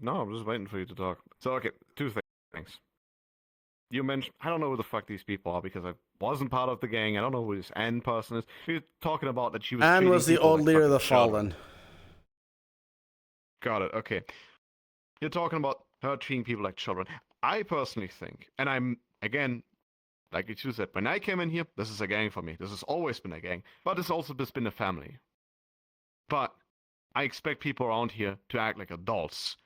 No, I'm just waiting for you to talk. So, okay, two things. You mentioned, I don't know who the fuck these people are because I wasn't part of the gang. I don't know who this Anne person is. You're talking about that she was Anne treating was the people old like leader of the fucking children. Fallen. Got it, okay. You're talking about her treating people like children. I personally think, and I'm, again, like you said, when I came in here, this is a gang for me. This has always been a gang, but it's also just been a family. But I expect people around here to act like adults.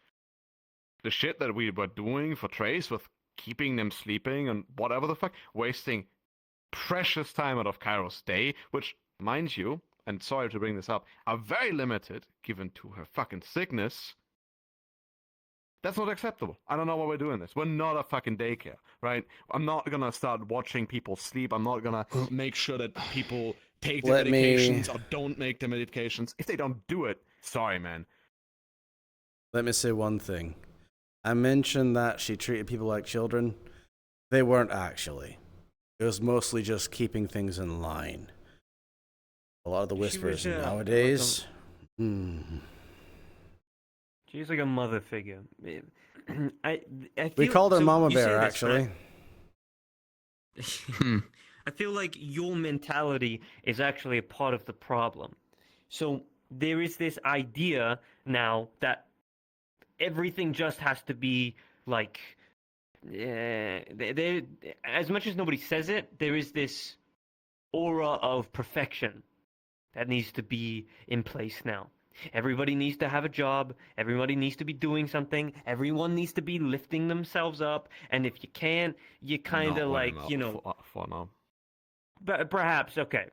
The shit that we were doing for Trace with keeping them sleeping and whatever the fuck, wasting precious time out of Kairo's day, which, mind you, and sorry to bring this up, are very limited given to her fucking sickness. That's not acceptable. I don't know why we're doing this. We're not a fucking daycare, right? I'm not gonna start watching people sleep. I'm not gonna make sure that people take their medications or don't make their medications. If they don't do it, sorry, man. Let me say one thing. I mentioned that she treated people like children. They weren't actually. It was mostly just keeping things in line. A lot of the whispers nowadays. She's like a mother figure. I We feel, called her so Mama you say Bear, this, actually. right? I feel like your mentality is actually a part of the problem. So there is this idea now that everything just has to be like, as much as nobody says it, there is this aura of perfection that needs to be in place now. Everybody needs to have a job. Everybody needs to be doing something. Everyone needs to be lifting themselves up. And if you can't, you kind of like, you know. For now. But perhaps, okay.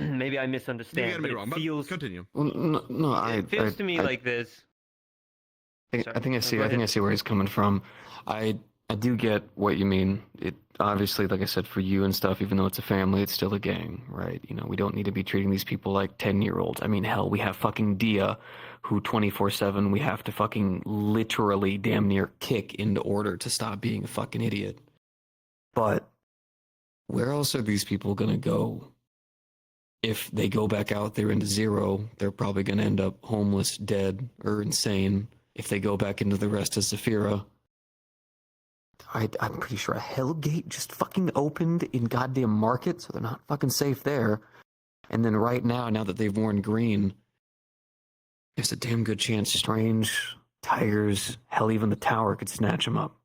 Maybe I misunderstand. You get me but wrong, it feels, but continue. Well, no, it feels to me like this. I think I see. I think I see where he's coming from. I do get what you mean. It obviously, like I said, for you and stuff, even though it's a family, it's still a gang, right? You know, we don't need to be treating these people like 10-year-olds. I mean, hell, we have fucking Dia, who 24/7 we have to fucking literally damn near kick into order to stop being a fucking idiot. But where else are these people gonna go? If they go back out there into zero, they're probably gonna end up homeless, dead, or insane. If they go back into the rest of Zafira, I'm pretty sure a Hellgate just fucking opened in goddamn Market, so they're not fucking safe there. And then right now that they've worn green, there's a damn good chance Strange, Tigers, hell, even the Tower could snatch them up.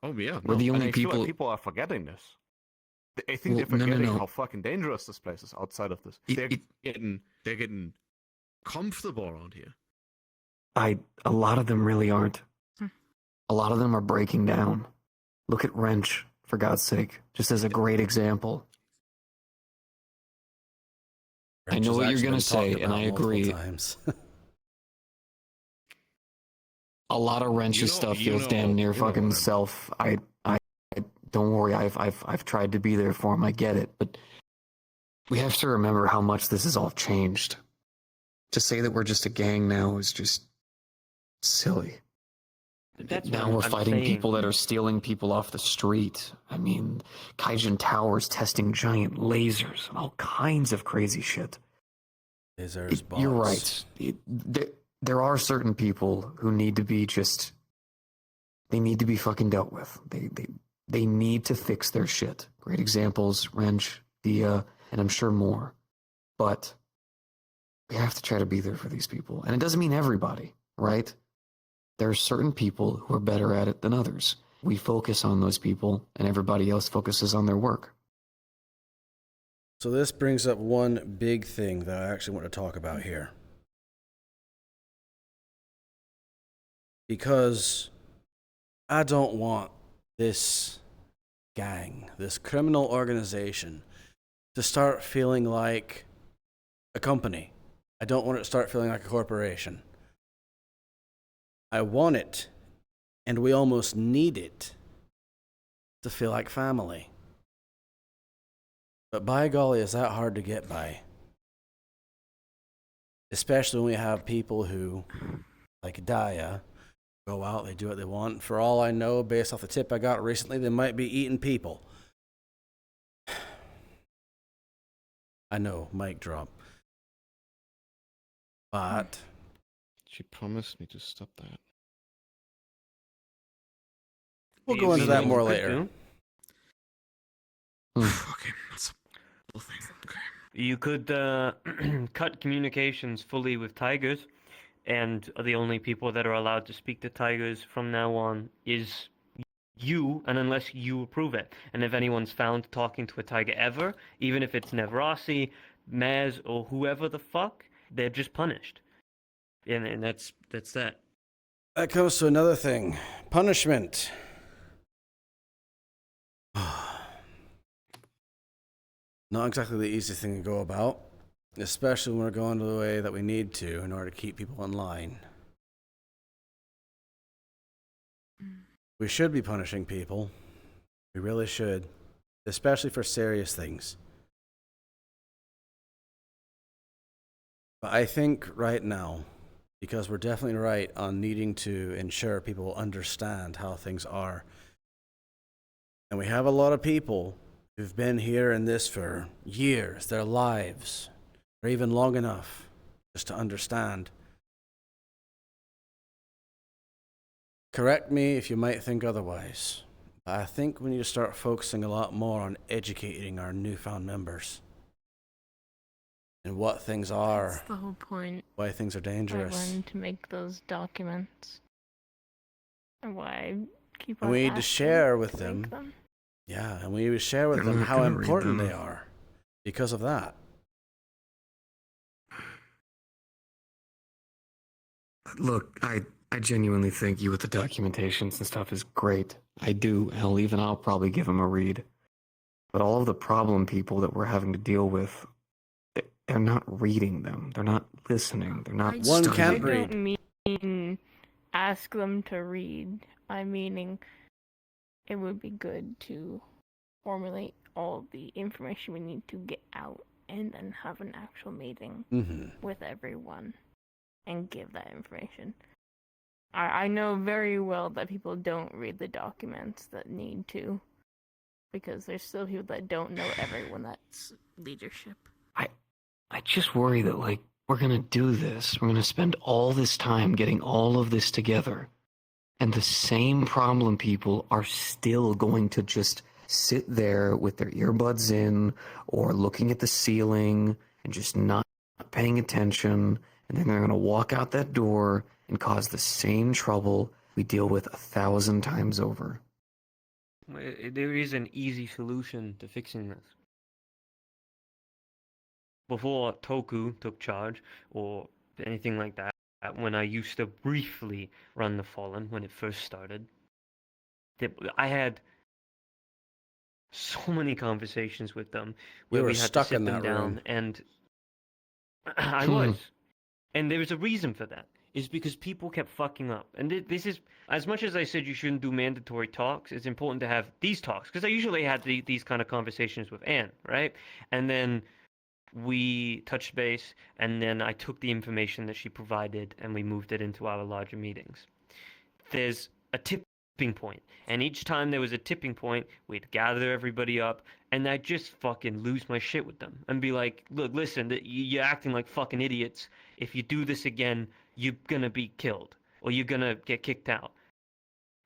Oh yeah, We're the only and I feel people. like people are forgetting this. I think they're forgetting no. how fucking dangerous this place is outside of this. They're getting comfortable around here. A lot of them really aren't. A lot of them are breaking down. Look at Wrench, for God's sake, just as a great example. I know what you're going to say, and I agree. A lot of Wrench's stuff feels damn near fucking self. I don't worry. I've tried to be there for him. I get it, but we have to remember how much this has all changed. To say that we're just a gang now is just silly. Now we're fighting people that are stealing people off the street. I mean, Kaijin Towers testing giant lasers and all kinds of crazy shit. You're right. There are certain people who need to be just... They need to be fucking dealt with. They need to fix their shit. Great examples, Wrench, Dia, and I'm sure more. But we have to try to be there for these people. And it doesn't mean everybody, right? There are certain people who are better at it than others. We focus on those people, and everybody else focuses on their work. So this brings up one big thing that I actually want to talk about here. Because I don't want this gang, this criminal organization, to start feeling like a company. I don't want it to start feeling like a corporation. I want it, and we almost need it, to feel like family. But by golly, is that hard to get by? Especially when we have people who, like Daya, go out, they do what they want. For all I know, based off the tip I got recently, they might be eating people. I know, mic drop. But She promised me to stop that. We'll go into that You more could later. do. Okay, that's a whole thing. Okay. You could cut communications fully with tigers, and the only people that are allowed to speak to tigers from now on is you, and unless you approve it. And if anyone's found talking to a tiger ever, even if it's Nevrasi, Maz, or whoever the fuck, they're just punished. And that's that. That comes to another thing. Punishment. Not exactly the easiest thing to go about, especially when we're going the way that we need to in order to keep people in line. We should be punishing people. We really should, especially for serious things. But I think right now, because we're definitely right on needing to ensure people understand how things are, and we have a lot of people who've been here in this for years, their lives, or even long enough just to understand. Correct me if you might think otherwise, but I think we need to start focusing a lot more on educating our newfound members and what things are, That's the whole point. why things are I dangerous. wanted to make those documents. And why I keep And on we need to asking share with to make them. Yeah, and we need to share with They're them not how gonna read important them. they are because of that. Look, I genuinely think you with the documentations and stuff is great. I do. Hell, even I'll probably give them a read. But all of the problem people that we're having to deal with, they're not reading them. They're not listening. They're not One studying. can't I read. don't mean ask them to read. I'm meaning it would be good to formulate all the information we need to get out and then have an actual meeting with everyone and give that information. I know very well that people don't read the documents that need to, because there's still people that don't know everyone that's leadership. I just worry that, like, we're gonna do this. We're gonna spend all this time getting all of this together, and the same problem people are still going to just sit there with their earbuds in or looking at the ceiling and just not paying attention, and then they're gonna walk out that door and cause the same trouble we deal with 1,000 times over. There is an easy solution to fixing this. Before Toku took charge, or anything like that, when I used to briefly run the Fallen when it first started, I had so many conversations with them where were we had to stuck sit in them that down, room. and I was. And there was a reason for that. Is because people kept fucking up. And this is, as much as I said you shouldn't do mandatory talks, it's important to have these talks. Because I usually had these kind of conversations with Anne, right? And then we touched base, and then I took the information that she provided and we moved it into our larger meetings. There's a tipping point, and each time there was a tipping point, we'd gather everybody up, and I'd just fucking lose my shit with them and be like, look, listen, you're acting like fucking idiots. If you do this again, you're gonna be killed, or you're gonna get kicked out.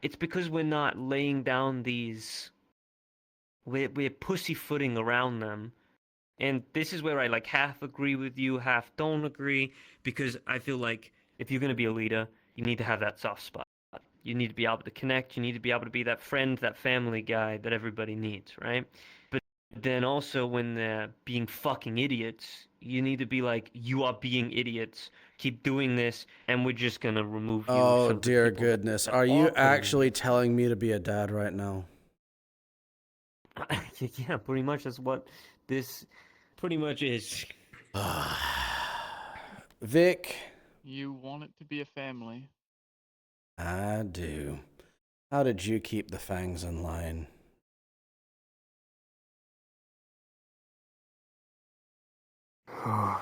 It's because we're not laying down these... We're pussyfooting around them. And this is where I like half agree with you, half don't agree, because I feel like if you're going to be a leader, you need to have that soft spot. You need to be able to connect. You need to be able to be that friend, that family guy that everybody needs, right? But then also when they're being fucking idiots, you need to be like, you are being idiots. Keep doing this, and we're just going to remove you. Oh, so the dear people goodness. that Are you putting in actually the- telling me to be a dad right now? Yeah, pretty much that's what this pretty much is. Vic, You want it to be a family. I do. How did you keep the fangs in line? A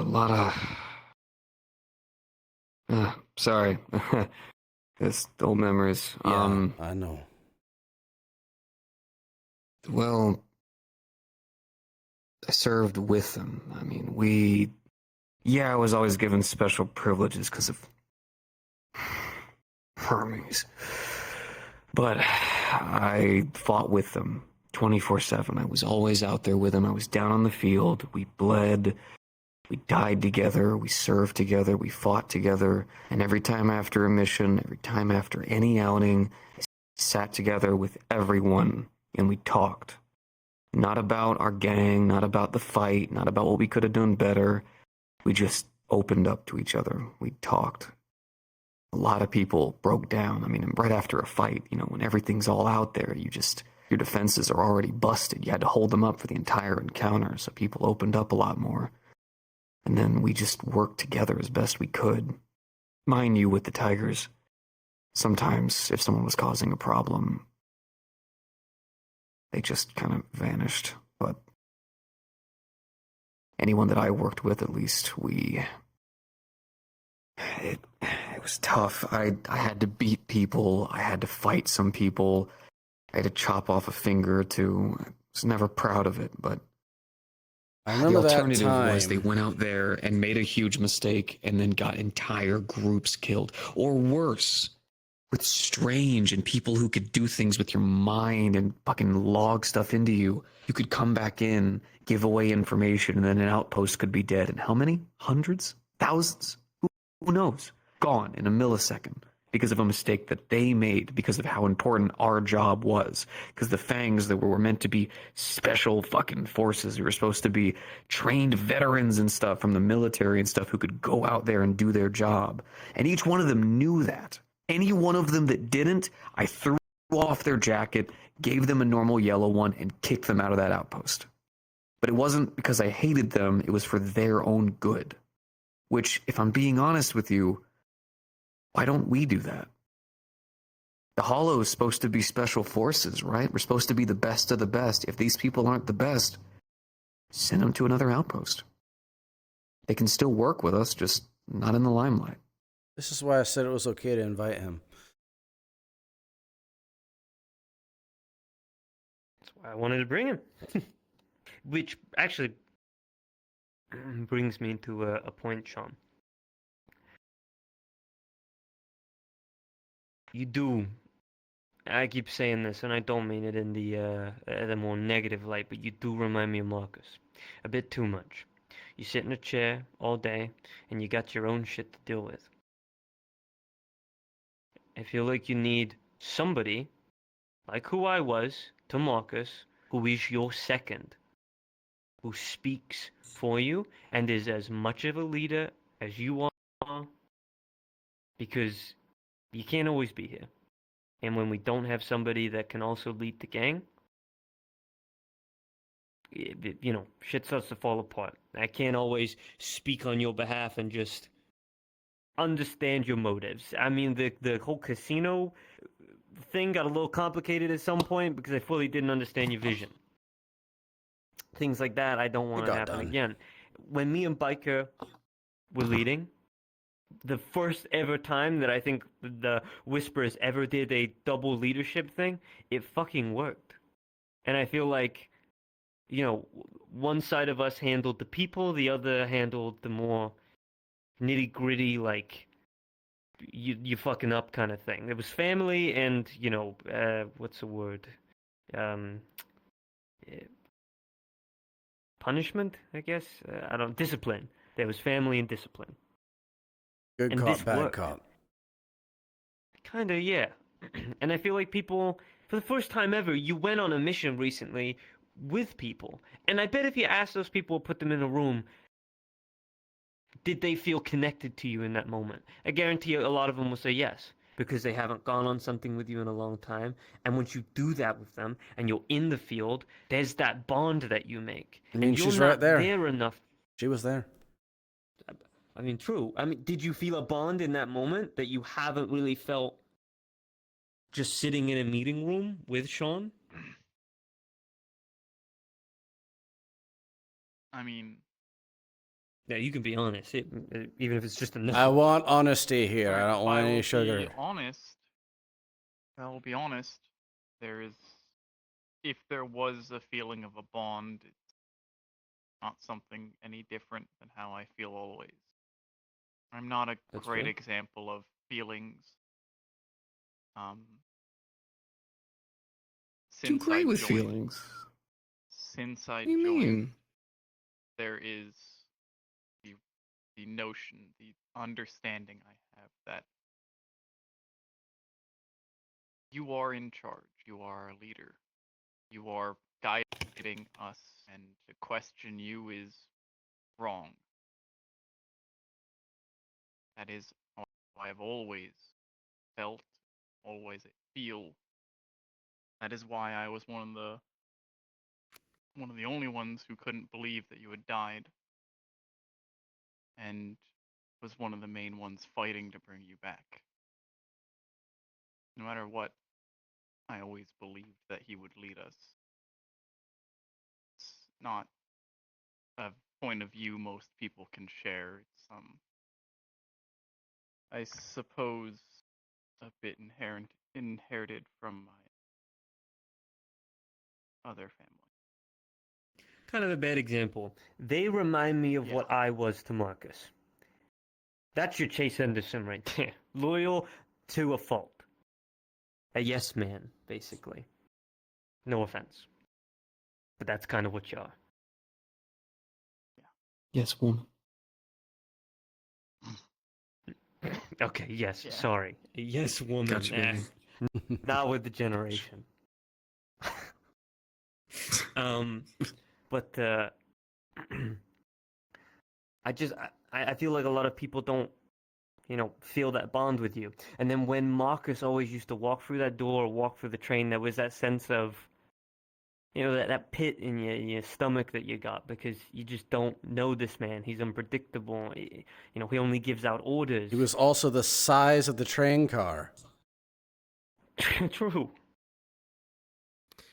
lot of... sorry. It's old memories. Yeah, I know. Well, I served with them. I mean, yeah, I was always given special privileges because of Hermes. But I fought with them 24/7. I was always out there with them. I was down on the field. We bled. We died together. We served together. We fought together. And every time after a mission, every time after any outing, I sat together with everyone and we talked. Not about our gang, not about the fight, not about what we could have done better. We just opened up to each other. We talked. A lot of people broke down. I mean, right after a fight, when everything's all out there, your defenses are already busted. You had to hold them up for the entire encounter, so people opened up a lot more. And then we just worked together as best we could. Mind you, with the Tigers, sometimes if someone was causing a problem, they just kind of vanished. But anyone that I worked with, at least, it was tough. I had to beat people. I had to fight some people. I had to chop off a finger or two. I was never proud of it, but I remember the that alternative was they time. went out there and made a huge mistake and then got entire groups killed. Or worse, with strange and people who could do things with your mind and fucking log stuff into you. You could come back in, give away information, and then an outpost could be dead. And how many? Hundreds? Thousands? Who knows? Gone in a millisecond because of a mistake that they made, because of how important our job was. Because the Fangs that were meant to be special fucking forces, we were supposed to be trained veterans and stuff from the military and stuff who could go out there and do their job. And each one of them knew that. Any one of them that didn't, I threw off their jacket, gave them a normal yellow one, and kicked them out of that outpost. But it wasn't because I hated them, it was for their own good. Which, if I'm being honest with you, why don't we do that? The Hollow is supposed to be special forces, right? We're supposed to be the best of the best. If these people aren't the best, send them to another outpost. They can still work with us, just not in the limelight. This is why I said it was okay to invite him. That's why I wanted to bring him. Which actually brings me to a point, Sean. You do. I keep saying this, and I don't mean it in the more negative light, but you do remind me of Marcus. A bit too much. You sit in a chair all day, and you got your own shit to deal with. I feel like you need somebody, like who I was, to Marcus, who is your second, who speaks for you, and is as much of a leader as you are, because you can't always be here. And when we don't have somebody that can also lead the gang, shit starts to fall apart. I can't always speak on your behalf and just understand your motives. I mean, the whole casino thing got a little complicated at some point because I fully didn't understand your vision. Things like that I don't want to happen again. When me and Biker were leading, the first ever time that I think the Whispers ever did a double leadership thing, it fucking worked. And I feel like, one side of us handled the people, the other handled the more nitty-gritty, like, you fucking up kind of thing. It was family and, what's the word? Punishment, I guess? Discipline. There was family and discipline. Good And cop, this bad worked. cop. Kinda, yeah. And I feel like people, for the first time ever, you went on a mission recently with people. And I bet if you asked those people, put them in a room, did they feel connected to you in that moment? I guarantee you a lot of them will say yes, because they haven't gone on something with you in a long time. And once you do that with them, and you're in the field, there's that bond that you make. I mean, and you're she's not right there. there enough. She was there. I mean, true. I mean, did you feel a bond in that moment that you haven't really felt just sitting in a meeting room with Sean? I mean, Yeah, you can be honest, even if it's just a no. I want honesty here. I alright, don't want any Be sugar. honest. I will be honest. If there was a feeling of a bond, not something any different than how I feel always. I'm not a That's great fair. example of feelings. Too Since I great with joined, feelings. since I What do you joined, mean? there is the notion, the understanding I have that you are in charge, you are a leader, you are guiding us, and to question you is wrong. That is how I've always felt, always feel. That is why I was one of the only ones who couldn't believe that you had died, and was one of the main ones fighting to bring you back. No matter what, I always believed that he would lead us. It's not a point of view most people can share. It's I suppose a bit inherited from my other family. Kind of a bad example. They remind me of Yeah. what I was to Marcus. That's your Chase Henderson right there. Loyal to a fault. A yes man, basically. No offense. But that's kind of what you are. Yes, woman. Okay, yes, Yeah. sorry. Yes, woman. Gotcha, baby. Not with the generation. But I feel like a lot of people don't, feel that bond with you. And then when Marcus always used to walk through that door or walk through the train, there was that sense of, that pit in your stomach that you got because you just don't know this man. He's unpredictable. He only gives out orders. He was also the size of the train car. True.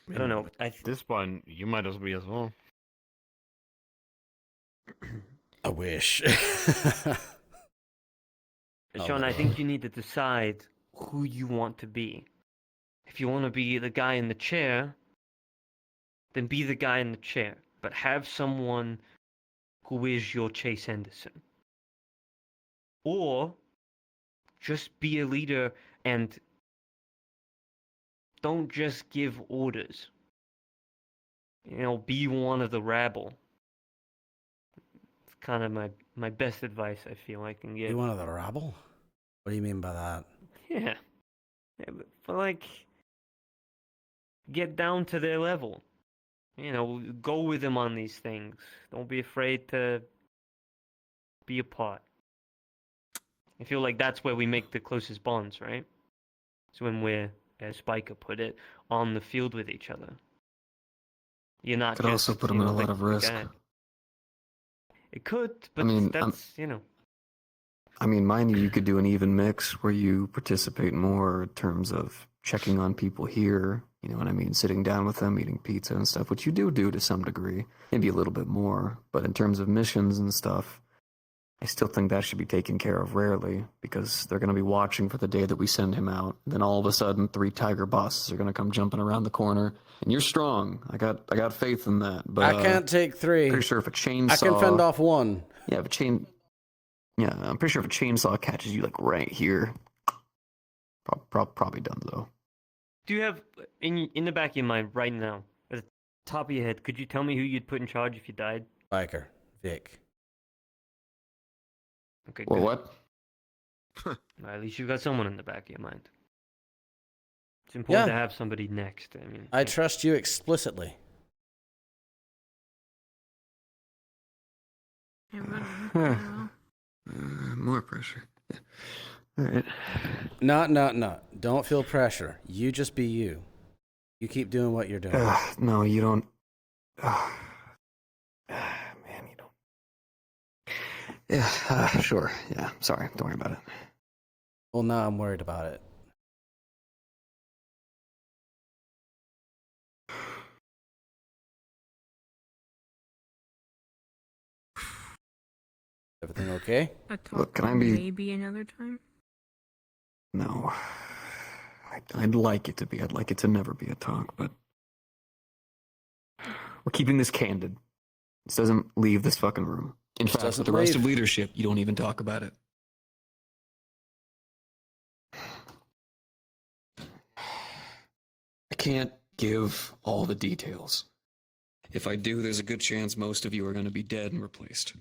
I don't know. At this point, you might as be as well. I wish. Sean, I think you need to decide who you want to be. If you want to be the guy in the chair, then be the guy in the chair. But have someone who is your Chase Henderson. Or just be a leader and don't just give orders. Be one of the rabble. It's kind of my best advice I feel I can give. You one of the rabble? What do you mean by that? Yeah, but get down to their level. Go with them on these things. Don't be afraid to be a part. I feel like that's where we make the closest bonds, right? It's when we're, as Spiker put it, on the field with each other. You're not Could just, also put him at a lot like, of the risk. guy. It could, but mean, that's, I mean, mind you could do an even mix where you participate more in terms of checking on people here, you know what I mean? Sitting down with them, eating pizza and stuff, which you do to some degree, maybe a little bit more. But in terms of missions and stuff, I still think that should be taken care of rarely because they're going to be watching for the day that we send him out. Then all of a sudden, 3 tiger bosses are going to come jumping around the corner, and you're strong. I got faith in that. But I can't take 3. pretty sure if a chainsaw, I can fend off 1. Yeah, yeah, I'm pretty sure if a chainsaw catches you like right here, probably done though. do you have, in the back of your mind right now, at the top of your head, could you tell me who you'd put in charge if you died? Biker. Vic. Okay, Well, good. what? Well, at least you've got someone in the back of your mind. It's important Yeah. to have somebody next. I mean, I trust you explicitly. More pressure. Yeah. All right. Not. Don't feel pressure. You just be you. You keep doing what you're doing. No, you don't. Man, you don't. Yeah, sure. Yeah, sorry. Don't worry about it. Well, now I'm worried about it. Everything okay? A talk Look, can I be- maybe another time? No. I'd like it to be. I'd like it to never be a talk, but we're keeping this candid. This doesn't leave this fucking room. In This fact, doesn't with the rest leave. of leadership, you don't even talk about it. I can't give all the details. If I do, there's a good chance most of you are going to be dead and replaced.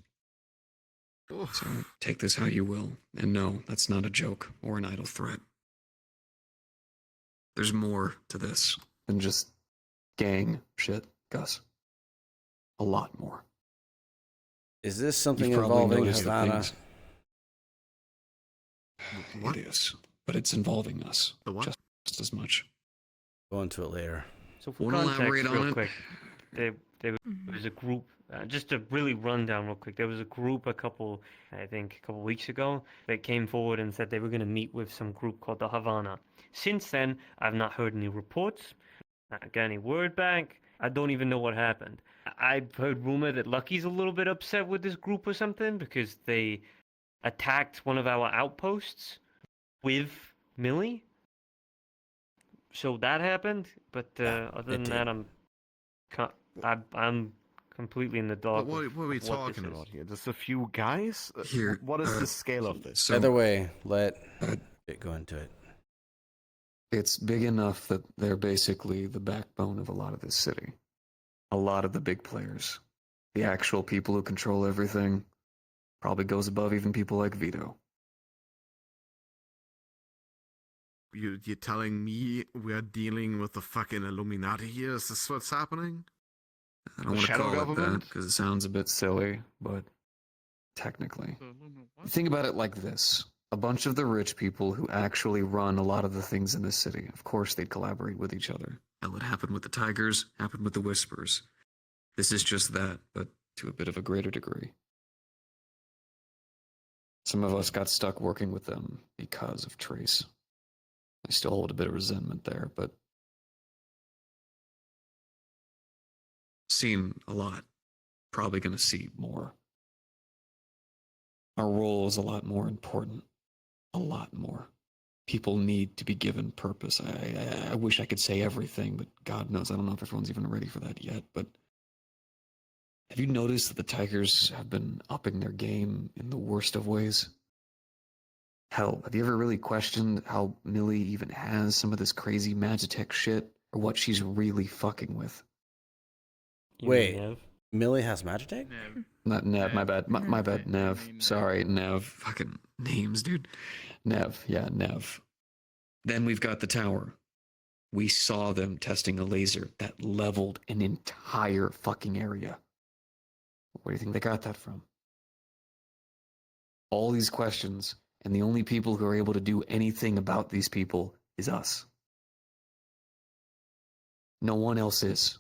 So take this how you will. And no, that's not a joke or an idle threat. There's more to this than just gang shit, Gus. A lot more. Is this something You've probably involving noticed the Havana? things. What? It is, but it's involving us The what? just as much. Go into it later. So for Wanna context, elaborate on real it? quick, there was a group. Just to really run down real quick, there was a group I think a couple weeks ago, that came forward and said they were going to meet with some group called the Havana. Since then, I've not heard any reports, not got any word back. I don't even know what happened. I've heard rumor that Lucky's a little bit upset with this group or something because they attacked one of our outposts with Millie. So that happened, but other than it that, did. I'm completely in the dark. What of are we what this talking is. about here? Just a few guys? Here, What is the scale of this? So Either way, let uh, it go into it. it's big enough that they're basically the backbone of a lot of this city. A lot of the big players. The actual people who control everything probably goes above even people like Vito. You're telling me we're dealing with the fucking Illuminati here? Is this what's happening? I don't The want to shadow call it government? that because it sounds a bit silly, but technically. Think about it like this. A bunch of the rich people who actually run a lot of the things in this city, of course they'd collaborate with each other. Hell, it happened with the Tigers, happened with the Whispers. This is just that, but to a bit of a greater degree. Some of us got stuck working with them because of Trace. I still hold a bit of resentment there, but seen a lot. Probably going to see more. Our role is a lot more important. A lot more. People need to be given purpose. I wish I could say everything, but God knows I don't know if everyone's even ready for that yet. But have you noticed that the Tigers have been upping their game in the worst of ways? Hell, have you ever really questioned how Millie even has some of this crazy Magitech shit, or what she's really fucking with? You Wait. mean Nev? Millie has Magitech? Nev. Not Nev, my bad. My bad, I Nev. mean, Sorry, Nev. Fucking names, dude. Nev, yeah, Nev. Then we've got the tower. We saw them testing a laser that leveled an entire fucking area. Where do you think they got that from? All these questions, and the only people who are able to do anything about these people is us. No one else is.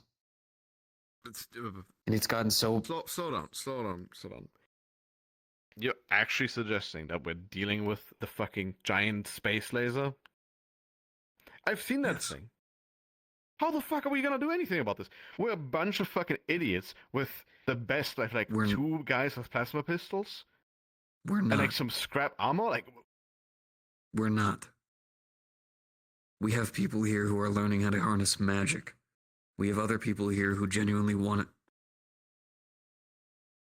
And it's gotten so... Slow down. You're actually suggesting that we're dealing with the fucking giant space laser? I've seen that Yes. thing. How the fuck are we gonna do anything about this? We're a bunch of fucking idiots with the best, like We're- two guys with plasma pistols We're and not. like some scrap armor. Like, We're not. We have people here who are learning how to harness magic. We have other people here who genuinely want it.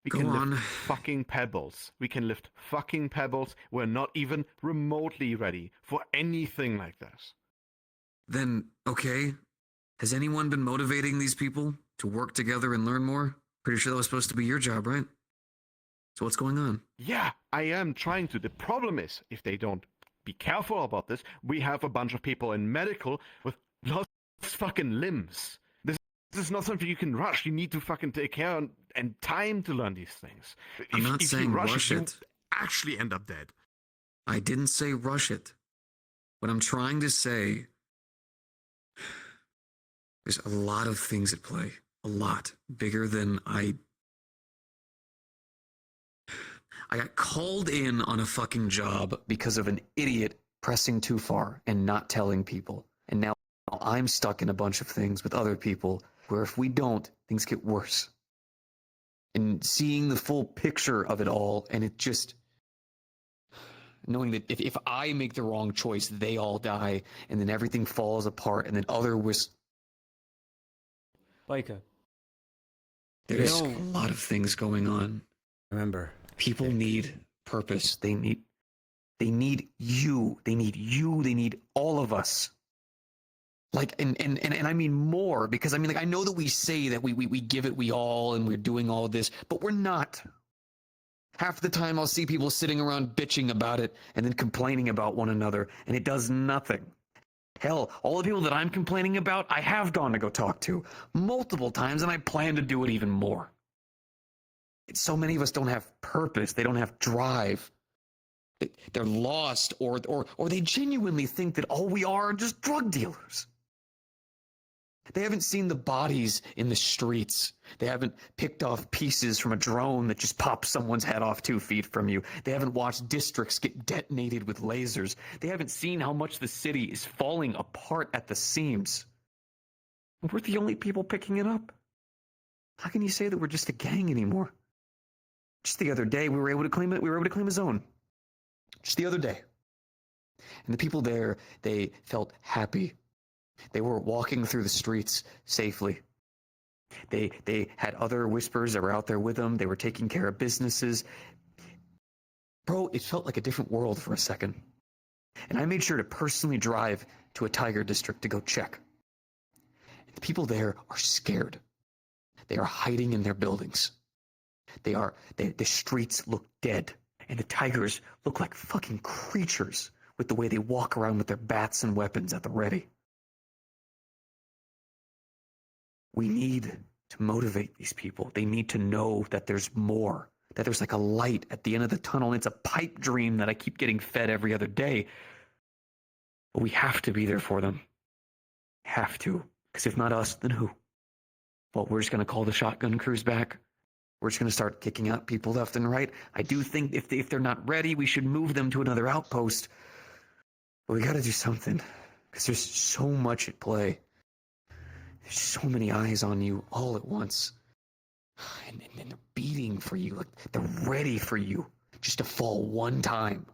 we Go can on. lift fucking pebbles. We can lift fucking pebbles. We're not even remotely ready for anything like this. Then, okay. Has anyone been motivating these people to work together and learn more? Pretty sure that was supposed to be your job, right? So what's going on? Yeah, I am trying to. The problem is, if they don't be careful about this, we have a bunch of people in medical with lost fucking limbs. This is not something you can rush. You need to fucking take care and time to learn these things. I'm not you saying rush you it. Actually end up dead. I didn't say rush it. What I'm trying to say, there's a lot of things at play. A lot. Bigger than I got called in on a fucking job because of an idiot pressing too far and not telling people. And now I'm stuck in a bunch of things with other people where if we don't, things get worse. And seeing the full picture of it all, and it just... knowing that if I make the wrong choice, they all die, and then everything falls apart, and then other Biker. There's No. a lot of things going on. Remember, People need purpose. They need you. They need you. They need all of us. Like, and I mean more, because I mean, like, I know that we say that we give it we all and we're doing all of this, but we're not. Half the time I'll see people sitting around bitching about it and then complaining about one another, and it does nothing. Hell, all the people that I'm complaining about, I have gone to go talk to multiple times, and I plan to do it even more. So many of us don't have purpose. They don't have drive. They're lost, or they genuinely think that all we are just drug dealers. They haven't seen the bodies in the streets. They haven't picked off pieces from a drone that just pops someone's head off 2 feet from you. They haven't watched districts get detonated with lasers. They haven't seen how much the city is falling apart at the seams. We're the only people picking it up. How can you say that we're just a gang anymore? Just the other day, we were able to claim it. We were able to claim a zone. Just the other day. And the people there, they felt happy. They were walking through the streets safely. They had other whispers that were out there with them. They were taking care of businesses. Bro, it felt like a different world for a second. And I made sure to personally drive to a tiger district to go check. The people there are scared. They are hiding in their buildings. The streets look dead. And the tigers look like fucking creatures with the way they walk around with their bats and weapons at the ready. We need to motivate these people. They need to know that there's more, that there's like a light at the end of the tunnel. And it's a pipe dream that I keep getting fed every other day. But we have to be there for them. Have to. Because if not us, then who? Well, we're just going to call the shotgun crews back. We're just going to start kicking out people left and right. I do think if they're not ready, we should move them to another outpost. But we got to do something. Because there's so much at play. There's so many eyes on you all at once. And they're beating for you. Like they're ready for you just to fall one time.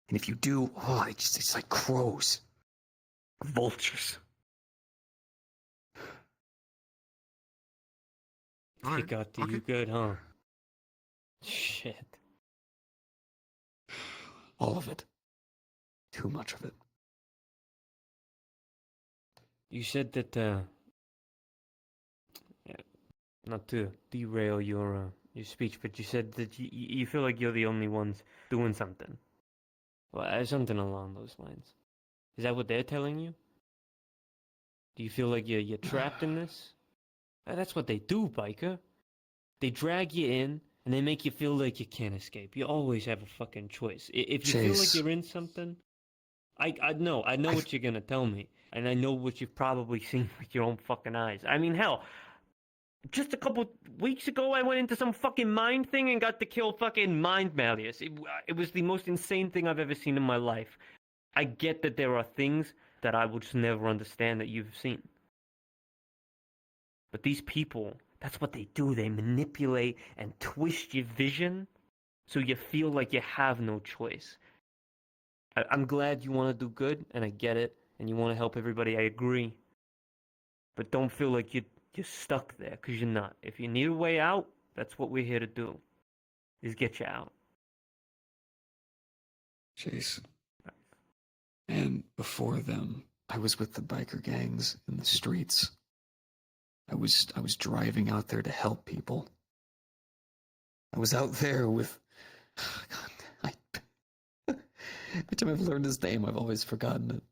And if you do, it's like crows. Vultures. They got to you good, huh? Shit. All of it. Too much of it. You said that, not to derail your speech, but you said that you feel like you're the only ones doing something. Well, something along those lines. Is that what they're telling you? Do you feel like you're trapped in this? That's what they do, biker. They drag you in, and they make you feel like you can't escape. You always have a fucking choice. If you feel like you're in something, I know what you're gonna tell me, and I know what you've probably seen with your own fucking eyes. I mean, hell, just a couple weeks ago, I went into some fucking mind thing and got to kill fucking Mind Malleus. It was the most insane thing I've ever seen in my life. I get that there are things that I will just never understand that you've seen. But these people, that's what they do. They manipulate and twist your vision so you feel like you have no choice. I'm glad you want to do good, and I get it, and you want to help everybody. I agree. But don't feel like you're stuck there, because you're not. If you need a way out, that's what we're here to do, is get you out. Chase. And before them, I was with the biker gangs in the streets. I was driving out there to help people. I was out there with... God, every time I've learned his name, I've always forgotten it.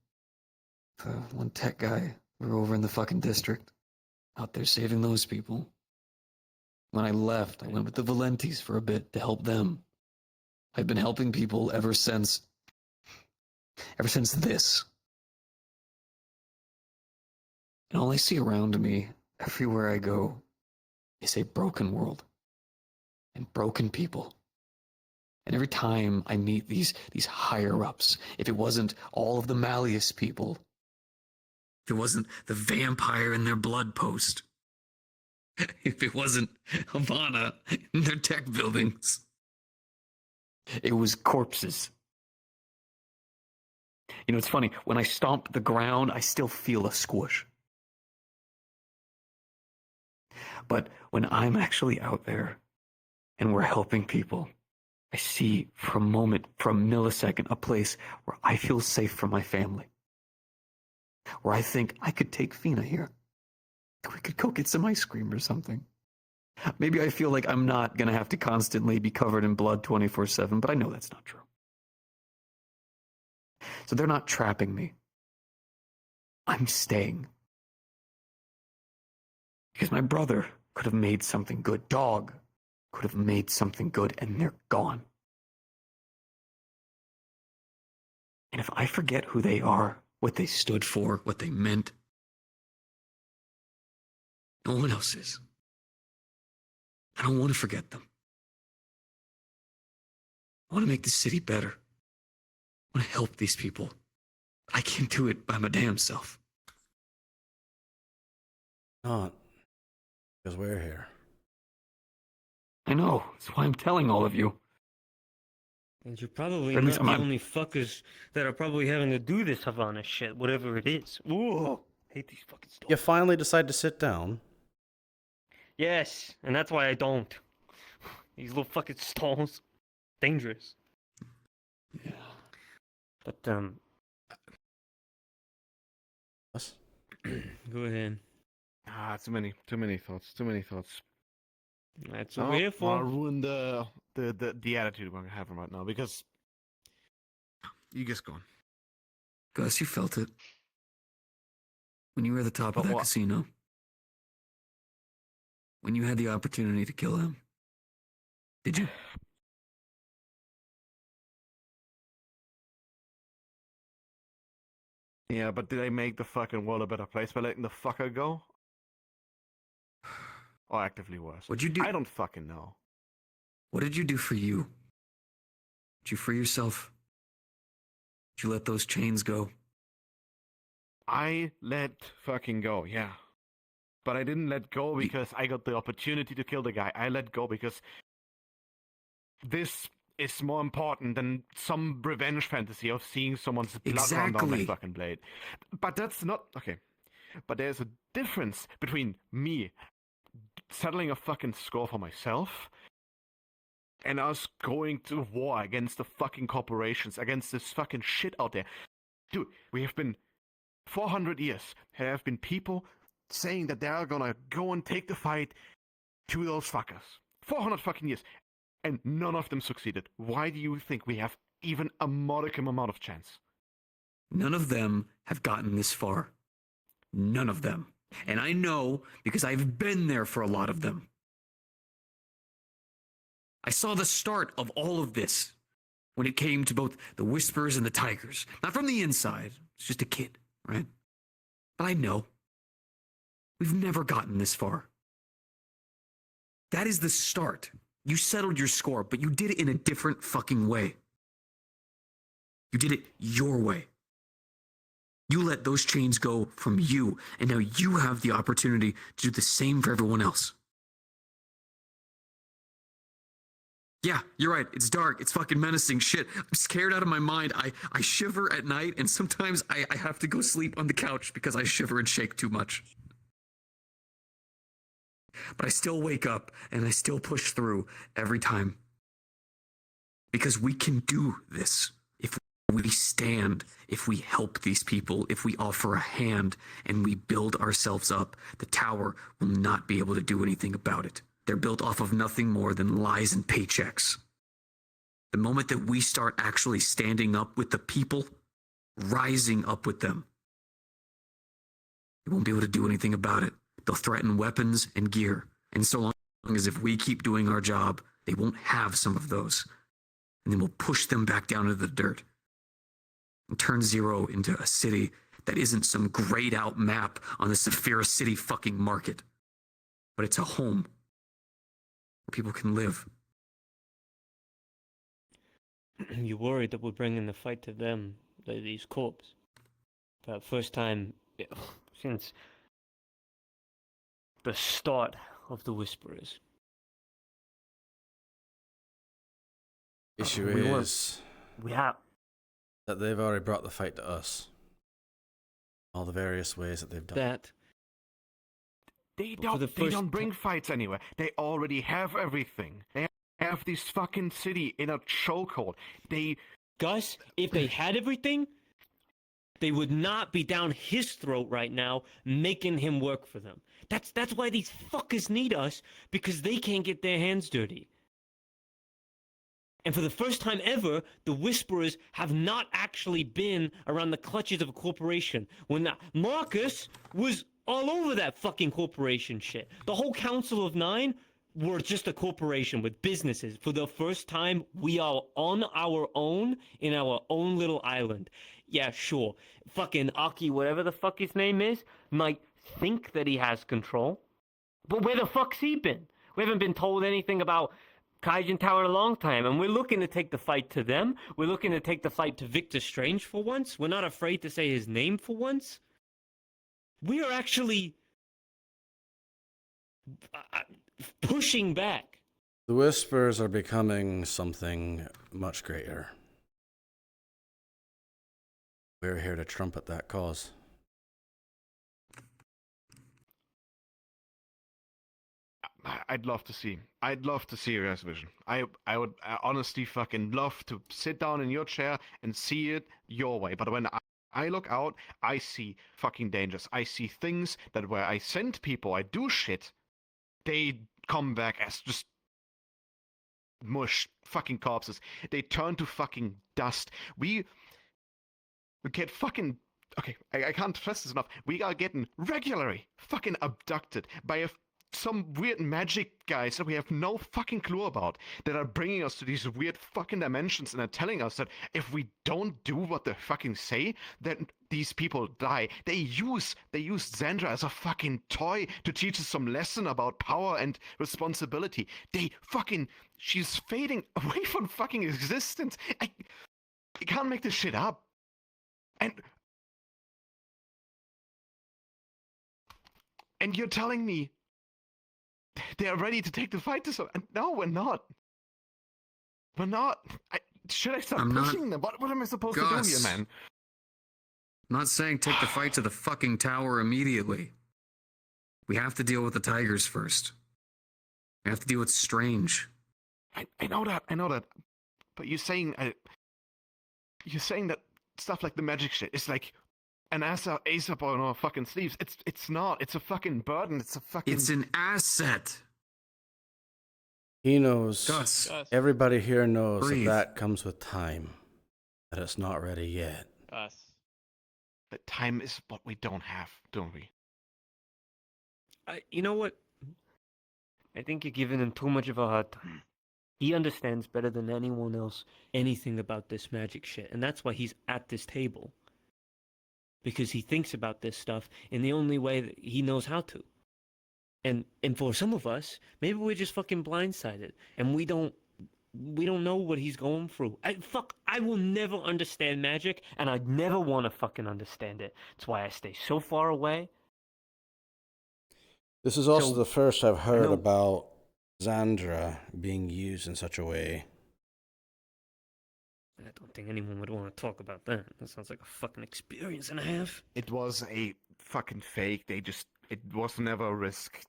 The one tech guy. We were over in the fucking district. Out there saving those people. When I left, I went with the Valentis for a bit to help them. I've been helping people ever since this. And all I see around me, everywhere I go, is a broken world. And broken people. And every time I meet these higher-ups, if it wasn't all of the Malleus people, if it wasn't the vampire in their blood post, if it wasn't Havana in their tech buildings, it was corpses. You know, it's funny, when I stomp the ground, I still feel a squish. But when I'm actually out there and we're helping people, I see for a moment, for a millisecond, a place where I feel safe for my family. Where I think I could take Fina here. We could go get some ice cream or something. Maybe I feel like I'm not going to have to constantly be covered in blood 24/7, but I know that's not true. So they're not trapping me. I'm staying. Because my brother could have made something good. Dog could have made something good, and they're gone. And if I forget who they are, what they stood for, what they meant, no one else is. I don't want to forget them. I want to make the city better. I want to help these people. I can't do it by my damn self. Not because we're here. I know. That's why I'm telling all of you. And you're probably At not least the I'm- only fuckers that are probably having to do this Havana shit, whatever it is. Ooh, hate these fucking stores. You finally decide to sit down. Yes, and that's why I don't. These little fucking stalls, dangerous. Yeah. But Us? go ahead. Too many thoughts. That's what we're here for. I'll ruin the attitude we're gonna have right now because You just go on. Gus, you felt it. When you were at the top of But that what? casino. When you had the opportunity to kill him. Did you? yeah, but did I make the fucking world a better place by letting the fucker go? Or actively worse? What'd you do? I don't fucking know. What did you do for you? Did you free yourself? Did you let those chains go? I let fucking go, yeah. But I didn't let go because I got the opportunity to kill the guy. I let go because this is more important than some revenge fantasy of seeing someone's blood run down my Exactly. fucking blade. But that's not okay. But there's a difference between me settling a fucking score for myself and us going to war against the fucking corporations, against this fucking shit out there. Dude, we have been 400 years. There have been people saying that they are gonna go and take the fight to those fuckers. 400 fucking years. And none of them succeeded. Why do you think we have even a modicum amount of chance? None of them have gotten this far. None of them. And I know because I've been there for a lot of them. I saw the start of all of this when it came to both the Whispers and the Tigers. Not from the inside. It's just a kid, right? But I know. We've never gotten this far. That is the start. You settled your score, but you did it in a different fucking way. You did it your way. You let those chains go from you, and now you have the opportunity to do the same for everyone else. Yeah, you're right. It's dark. It's fucking menacing. Shit. I'm scared out of my mind. I shiver at night, and sometimes I have to go sleep on the couch because I shiver and shake too much. But I still wake up, and I still push through every time. Because we can do this. If we stand, if we help these people, if we offer a hand, and we build ourselves up, the tower will not be able to do anything about it. They're built off of nothing more than lies and paychecks. The moment that we start actually standing up with the people, rising up with them, they won't be able to do anything about it. They'll threaten weapons and gear. And so long as if we keep doing our job, they won't have some of those. And then we'll push them back down into the dirt and turn Zero into a city that isn't some grayed out map on the Saphira City fucking market. But it's a home where people can live. You worried that we're bringing the fight to them, these corps. But first time since the start of the Whisperers. Issue We want- is We have. that they've already brought the fight to us. All the various ways that they've done. That They But for the they first don't ti- bring fights anywhere. They already have everything. They have this fucking city in a chokehold. They Gus, if they had everything, they would not be down his throat right now, making him work for them. That's why these fuckers need us, because they can't get their hands dirty. And for the first time ever, the Whisperers have not actually been around the clutches of a corporation. When Marcus was all over that fucking corporation shit. The whole Council of Nine were just a corporation with businesses. For the first time, we are on our own in our own little island. Yeah, sure. Fucking Aki, whatever the fuck his name is, might think that he has control. But where the fuck's he been? We haven't been told anything about Kaijin Tower in a long time, and we're looking to take the fight to them. We're looking to take the fight to Victor Strange for once. We're not afraid to say his name for once. We are actually pushing back. The Whispers are becoming something much greater. We're here to trumpet that cause. I'd love to see. I'd love to see your vision. I would honestly fucking love to sit down in your chair and see it your way. But when I look out, I see fucking dangers. I see things that where I send people, I do shit, they come back as just mush, fucking corpses. They turn to fucking dust. We get fucking... Okay, I can't stress this enough. We are getting regularly fucking abducted by some weird magic guys that we have no fucking clue about, that are bringing us to these weird fucking dimensions and are telling us that if we don't do what they fucking say, then these people die. They use Xandra as a fucking toy to teach us some lesson about power and responsibility. She's fading away from fucking existence. I can't make this shit up. And you're telling me they're ready to take the fight to someone? No, we're not. We're not. Should I start pushing them? What am I supposed to do here, man? I'm not saying take the fight to the fucking tower immediately. We have to deal with the tigers first. We have to deal with Strange. I know that. But you're saying that stuff like the magic shit is like an ace up on our fucking sleeves. It's not. It's a fucking burden. It's an asset. He knows. Gus. Everybody here knows Breathe. that comes with time. That it's not ready yet. Gus. But time is what we don't have, don't we? You know what? I think you're giving him too much of a hard time. He understands better than anyone else anything about this magic shit, and that's why he's at this table. Because he thinks about this stuff in the only way that he knows how to. And for some of us, maybe we're just fucking blindsided, and we don't know what he's going through. I will never understand magic, and I never want to fucking understand it. That's why I stay so far away. This is also So, the first I've heard know- about Xandra being used in such a way. I don't think anyone would want to talk about that. That sounds like a fucking experience and a half. It was a fucking fake. It was never a risk.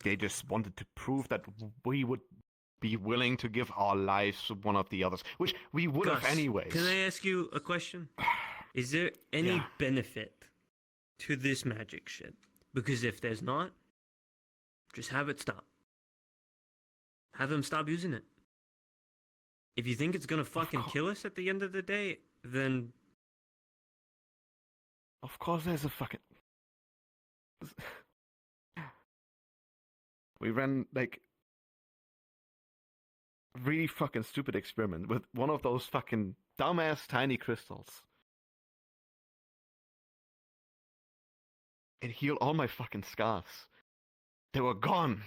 They just wanted to prove that we would be willing to give our lives to one of the others, which we would have Gus, anyways. Can I ask you a question? Is there any Yeah. benefit to this magic shit? Because if there's not, just have it stop. Have them stop using it. If you think it's gonna fucking kill us at the end of the day, then Of course there's a fucking... We ran, like, really fucking stupid experiment with one of those fucking dumbass tiny crystals. It healed all my fucking scars. They were gone.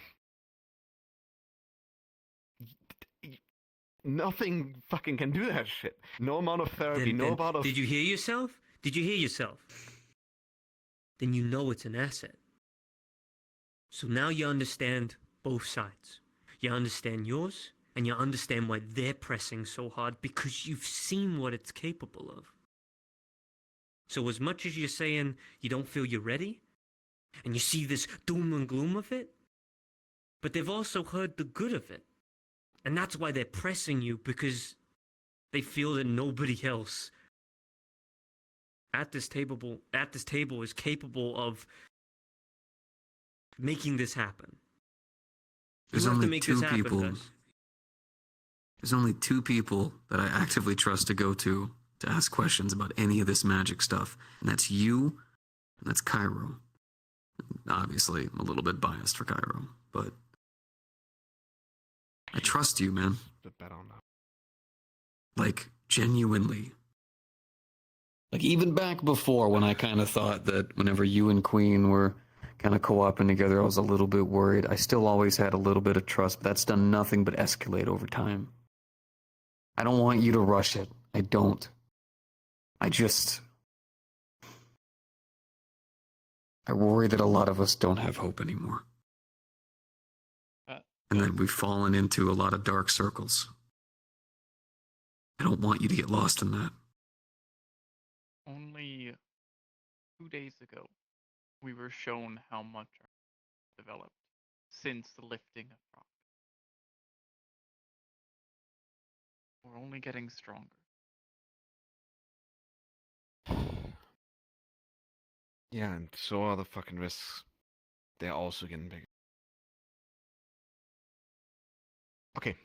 Nothing fucking can do that shit. No amount of therapy, no amount of... Did you hear yourself? Did you hear yourself? Then you know it's an asset. So now you understand both sides. You understand yours, and you understand why they're pressing so hard, because you've seen what it's capable of. So as much as you're saying you don't feel you're ready, and you see this doom and gloom of it, but they've also heard the good of it. And that's why they're pressing you, because they feel that nobody else at this table is capable of making this happen. There's You have to only make two this happen, people. Gus. There's only two people that I actively trust to go to ask questions about any of this magic stuff, and that's you, and that's Cairo. Obviously, I'm a little bit biased for Cairo, but I trust you, man. The bet on that. Like, genuinely. Like, even back before when I kind of thought that whenever you and Queen were kind of co-oping together, I was a little bit worried. I still always had a little bit of trust, but that's done nothing but escalate over time. I don't want you to rush it. I don't. I worry that a lot of us don't have hope anymore. And that we've fallen into a lot of dark circles. I don't want you to get lost in that. Only 2 days ago, we were shown how much our developed since the lifting of rock. We're only getting stronger. Yeah, and so are the fucking risks. They're also getting bigger. Okay.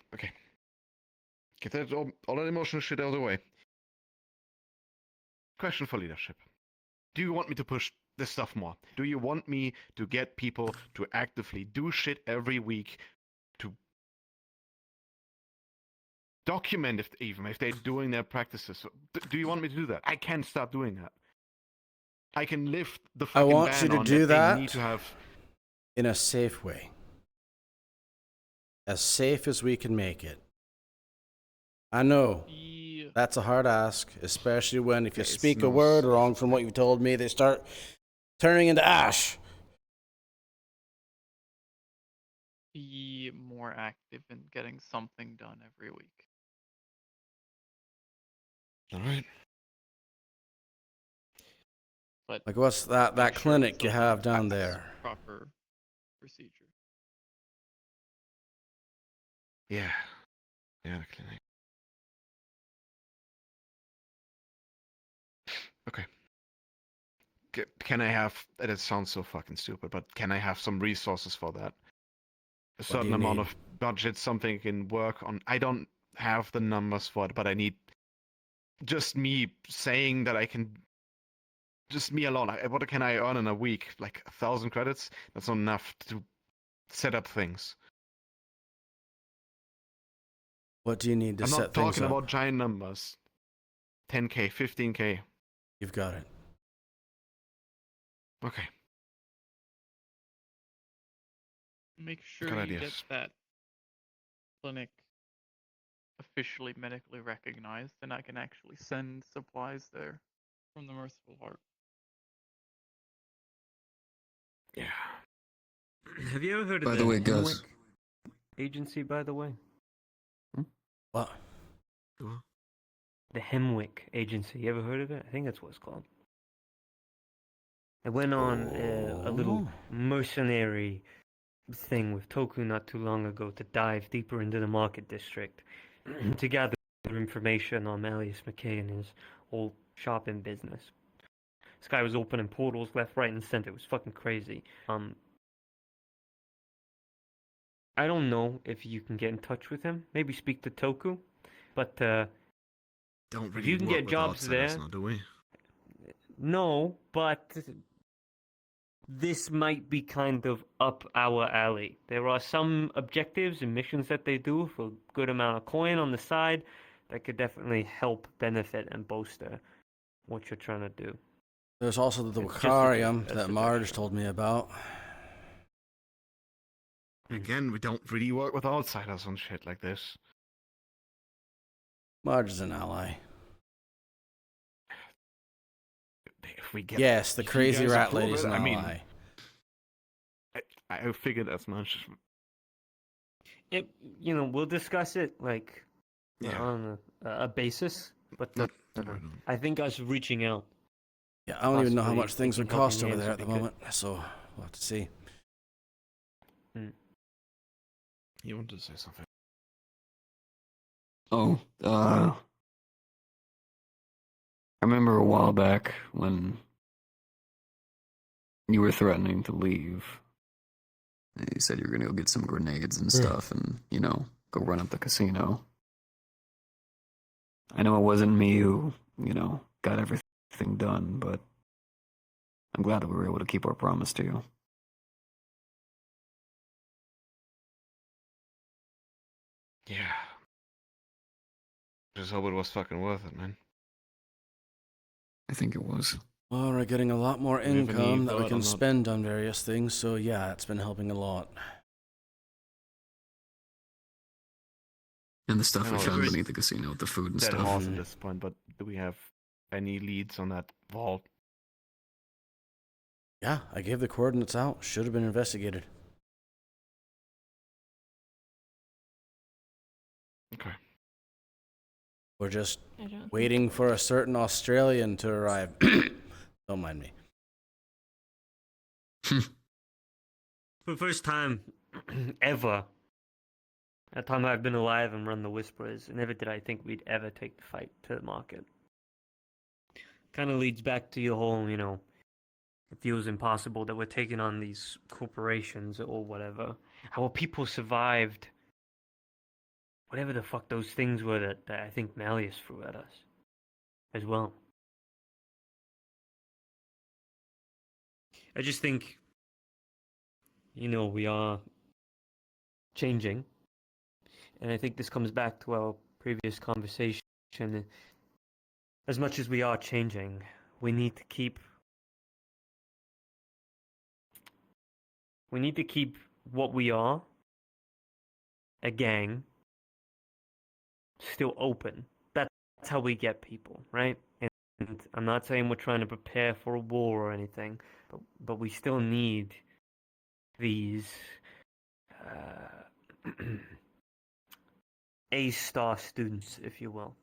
Get that all that emotional shit out of the way. Question for leadership. Do you want me to push this stuff more? Do you want me to get people to actively do shit every week to document if they're doing their practices? Do you want me to do that? I can start doing that. I can lift the fucking want ban you to on do that. that They need to have in a safe way. As safe as we can make it. I know that's a hard ask, especially when if you speak a word wrong from what you've told me, they start turning into ash. Be more active in getting something done every week. all right. But Like what's that make sure clinic it's you also have down has there? proper procedure. Yeah, the clinic. Okay. Can I have? It sounds so fucking stupid, but can I have some resources for that? A do certain you amount need? of budget, something I can work on. I don't have the numbers for it, but I need just me saying that I can. Just me alone. What can I earn in a week? Like 1,000 credits? That's not enough to set up things. What do you need to I'm set not things talking up? about giant numbers. 10k, 15k. You've got it. Okay. Make sure Good you ideas. get that clinic officially medically recognized, and I can actually send supplies there from the Merciful Heart. Yeah. Have you ever heard of By the way, Gus. Hemwick agency, by the way? What? The Hemwick agency. You ever heard of it? I think that's what it's called. I went on a little mercenary thing with Toku not too long ago to dive deeper into the market district to gather information on Malleus McKay and his whole shopping business. This guy was opening portals left, right, and center. It was fucking crazy. I don't know if you can get in touch with him. Maybe speak to Toku, but Don't if really you can work get with jobs outsiders there, now, do we? no, but this might be kind of up our alley. There are some objectives and missions that they do for a good amount of coin on the side that could definitely help benefit and bolster what you're trying to do. There's also the It's just a Wakarium that suggestion. Marge told me about. Again, we don't really work with outsiders on shit like this. Marge is an ally. If we get Yes, the if you crazy guys rat approve lady's it, an I mean, ally. I figured as much. We'll discuss it like Yeah. on a basis, but No, I think us reaching out. Yeah, I don't even know how possibly much things would taking helping cost over hands there would at the be good. moment, so We'll have to see. You wanted to say something? Oh, I remember a while back when you were threatening to leave. You said you were gonna go get some grenades and stuff and, go run up the casino. I know it wasn't me who, got everything done, but I'm glad that we were able to keep our promise to you. Yeah. Just hope it was fucking worth it, man. I think it was. Well, we're getting a lot more Do you have any income that we thought can on that? spend on various things, so yeah, it's been helping a lot. And the stuff I we know found it's beneath the casino with the food and dead stuff. horse at this point, but do we have any leads on that vault? Yeah, I gave the coordinates out. Should have been investigated. Okay. We're just I don't think waiting it for a was. certain Australian to arrive. Don't mind me. For the first time ever, at the time I've been alive and run the Whisperers, never did I think we'd ever take the fight to the market. Kind of leads back to your whole, it feels impossible that we're taking on these corporations or whatever. How people survived whatever the fuck those things were that I think Malleus threw at us as well. I just think, we are changing. And I think this comes back to our previous conversation. As much as we are changing, we need to keep what we are, a gang, still open. That's how we get people, right? And I'm not saying we're trying to prepare for a war or anything, but we still need these A-star students, if you will.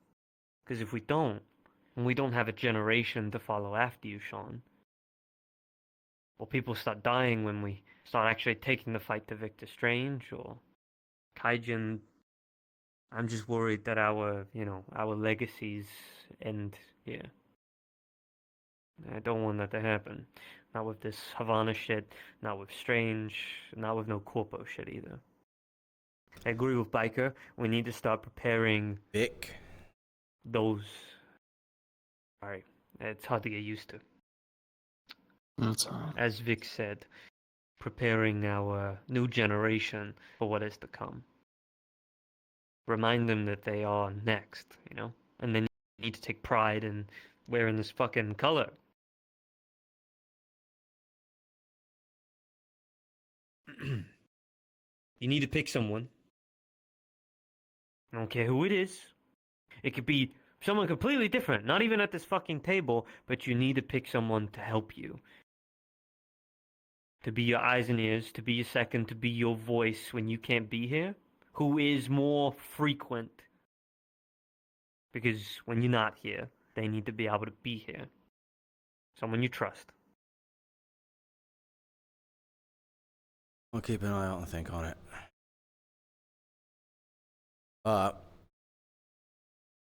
Because if we don't, and we don't have a generation to follow after you, Sean, well, people start dying when we start actually taking the fight to Victor Strange or Kaijin. I'm just worried that our legacies end here. I don't want that to happen. Not with this Havana shit, not with Strange, not with no Corpo shit either. I agree with Biker. We need to start preparing Vic. those. Alright, it's hard to get used to. That's alright. As Vic said, preparing our new generation for what is to come. Remind them that they are next, and then you need to take pride in wearing this fucking color. You need to pick someone. I don't care who it is. It could be someone completely different, not even at this fucking table, but you need to pick someone to help you. To be your eyes and ears, to be your second, to be your voice when you can't be here, who is more frequent. Because when you're not here, they need to be able to be here. Someone you trust. I'll keep an eye out and think on it.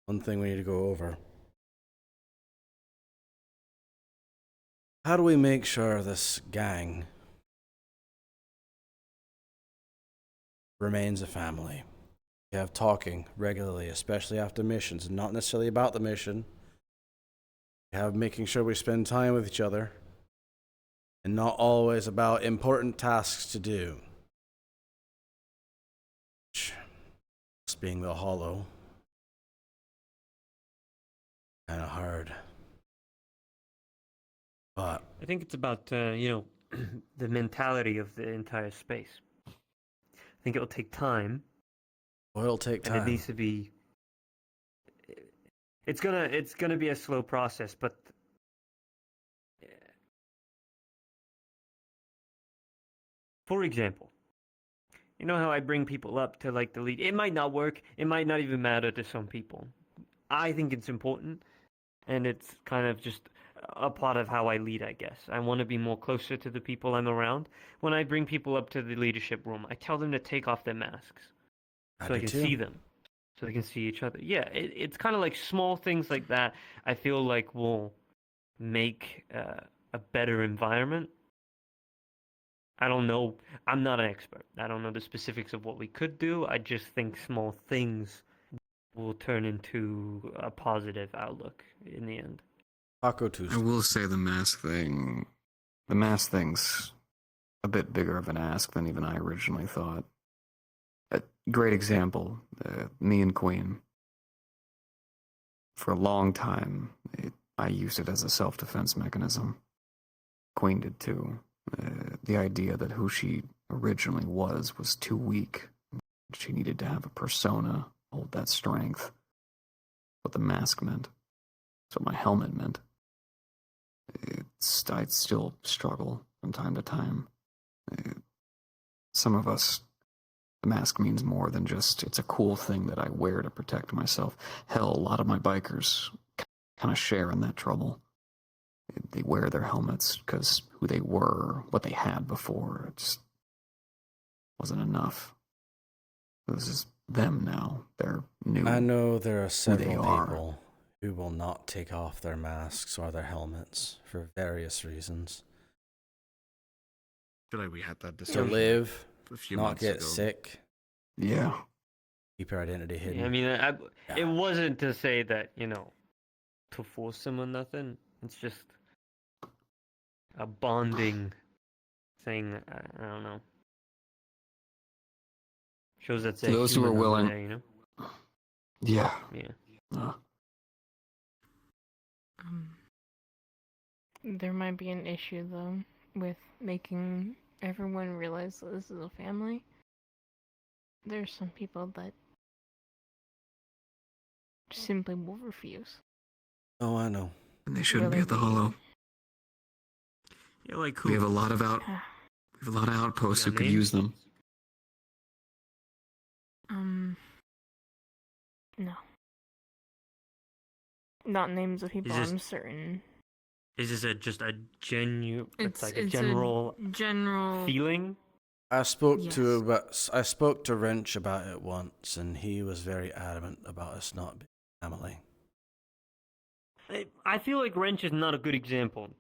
One thing we need to go over. How do we make sure this gang remains a family? We have talking regularly, especially after missions, not necessarily about the mission. We have making sure we spend time with each other, and not always about important tasks to do. Us being the hollow, kind of hard. But I think it's about, the mentality of the entire space. I think it'll take time. it'll take And time. it needs to be. It's gonna be a slow process, but for example, you know how I bring people up to like the lead. It might not work. It might not even matter to some people. I think it's important, and it's kind of just a part of how I lead, I guess. I want to be more closer to the people I'm around. When I bring people up to the leadership room, I tell them to take off their masks so I can see them, so they can see each other. Yeah, it's kind of like small things like that. I feel like will make a better environment. I don't know. I'm not an expert. I don't know the specifics of what we could do. I just think small things will turn into a positive outlook in the end. Taco I Tuesday. will say the mask thing's a bit bigger of an ask than even I originally thought. A great example, me and Queen. For a long time, I used it as a self-defense mechanism. Queen did too. The idea that who she originally was too weak. She needed to have a persona, hold that strength. What the mask meant. That's what my helmet meant. I'd still struggle from time to time. Some of us, the mask means more than just, it's a cool thing that I wear to protect myself. Hell, a lot of my bikers kind of share in that trouble. They wear their helmets because who they were, what they had before, it just wasn't enough. This is them now. They're new. I know there are several are. people who will not take off their masks or their helmets for various reasons. I feel like we had that To discussion live, a few not months get ago. sick, Yeah. keep your identity hidden. Yeah, I mean, it wasn't to say that, to force them or nothing. It's just a bonding thing. I don't know. Shows that they're Those who are human over willing. there, Yeah. Yeah. There might be an issue though with making everyone realize that this is a family. There's some people that simply will refuse. Oh, I know. And they shouldn't be at the Hollow. Yeah, like We have a lot of outposts who could use them. No. Not names of people, this- I'm certain. Is this just a genuine? It's like a it's general general feeling. I spoke Yes. to Wrench about it once, and he was very adamant about us not being family. I feel like Wrench is not a good example.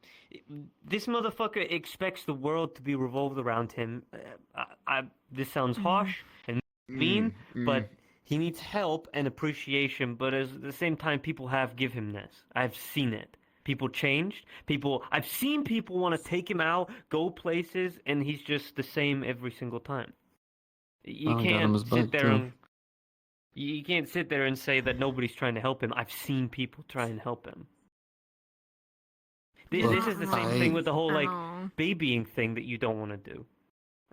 This motherfucker expects the world to be revolved around him. This sounds harsh and mean, but he needs help and appreciation. But at the same time, people have give him this. I've seen it. People changed. I've seen people want to take him out, go places, and he's just the same every single time. You can't sit there and you can't sit there and say that nobody's trying to help him. I've seen people try and help him. This is the same thing with the whole babying thing that you don't want to do.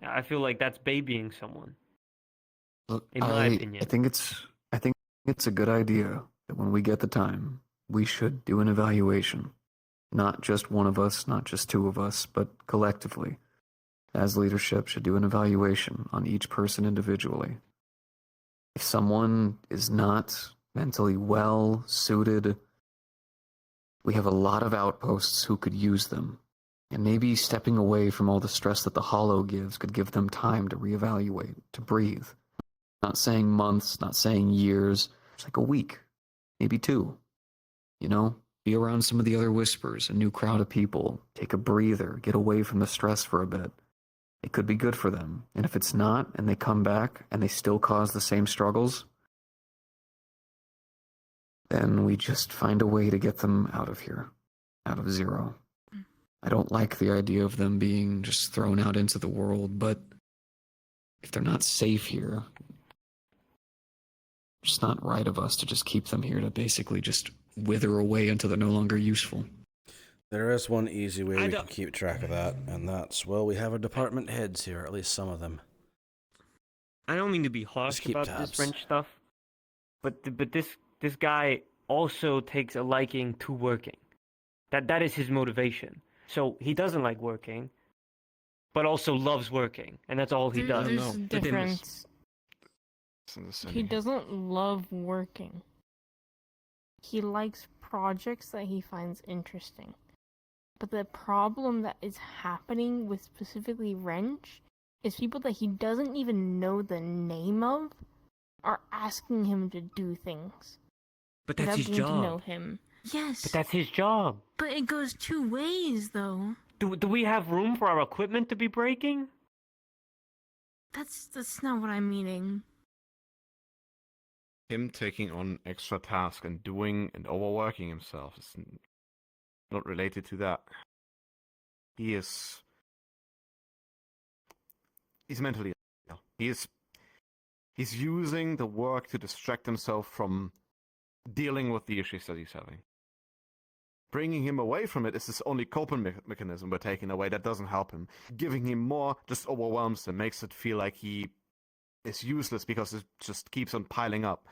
I feel like that's babying someone. Look, in my opinion. I think it's a good idea that when we get the time, we should do an evaluation. Not just one of us, not just two of us, but collectively. As leadership should do an evaluation on each person individually. If someone is not mentally well suited, we have a lot of outposts who could use them. And maybe stepping away from all the stress that the Hollow gives could give them time to reevaluate, to breathe. Not saying months, not saying years, just like a week, maybe 2. Be around some of the other Whispers, a new crowd of people, take a breather, get away from the stress for a bit. It could be good for them. And if it's not, and they come back, and they still cause the same struggles, then we just find a way to get them out of here, out of Zero. I don't like the idea of them being just thrown out into the world, but if they're not safe here, it's just not right of us to just keep them here to basically just wither away until they're no longer useful. There is one easy way we can keep track of that, and that's, we have our department heads here, at least some of them. I don't mean to be harsh about this Wrench stuff, but this guy also takes a liking to working. That is his motivation. So he doesn't like working, but also loves working, and that's all he does. There's a difference. He doesn't love working. He likes projects that he finds interesting. But the problem that is happening with specifically Wrench is people that he doesn't even know the name of are asking him to do things. But that's without his getting to know job. him. Yes. But that's his job. But it goes 2 ways, though. Do we have room for our equipment to be breaking? That's not what I'm meaning. Him taking on extra tasks and doing and overworking himself is not related to that. He's mentally ill. He's using the work to distract himself from dealing with the issues that he's having. Bringing him away from it is his only coping mechanism we're taking away. That doesn't help him. Giving him more just overwhelms him, makes it feel like he is useless because it just keeps on piling up.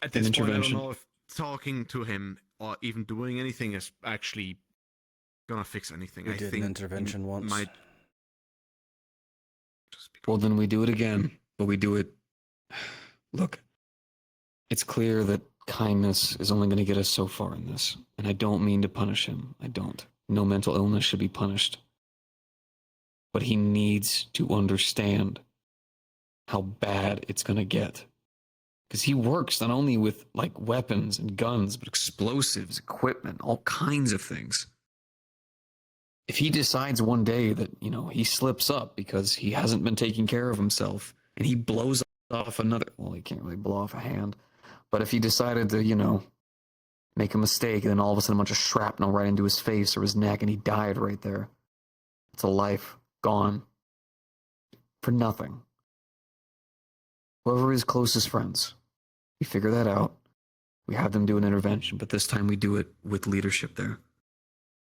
At this point, I don't know if talking to him or even doing anything is actually gonna fix anything. We I did think an intervention once. Well, then we do it again, but we do it. Look, it's clear that kindness is only going to get us so far in this, and I don't mean to punish him. I don't. No mental illness should be punished. But he needs to understand how bad it's going to get. Because he works not only with, like, weapons and guns, but explosives, equipment, all kinds of things. If he decides one day that, you know, he slips up because he hasn't been taking care of himself and he blows off another, well, he can't really blow off a hand, but if he decided to, you know, make a mistake and then all of a sudden a bunch of shrapnel right into his face or his neck and he died right there, it's a life gone for nothing. Whoever his closest friends, we figure that out. We have them do an intervention, but this time we do it with leadership there.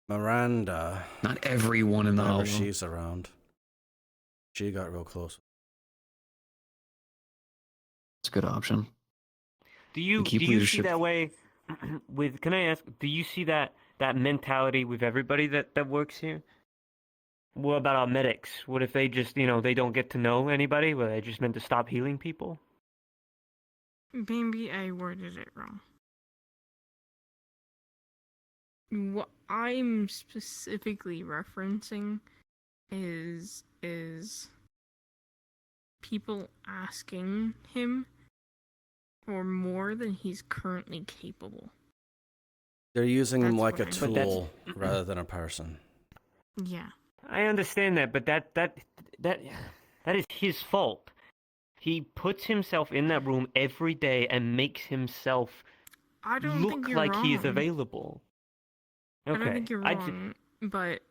Miranda. Not everyone in the whenever hollow. she's around. She got real close. It's a good option. Do you keep see leadership. that way with? Can I ask? Do you see that mentality with everybody that works here? What about our medics? What if they just, you know, they don't get to know anybody? Were they just meant to stop healing people? Maybe I worded it wrong. What I'm specifically referencing is people asking him for more than he's currently capable. They're using him That's like a what I meant. tool rather than a person. Yeah. I understand that, but that is his fault. He puts himself in that room every day and makes himself I don't think look you're like wrong. he is available. I Okay. don't think you're wrong, but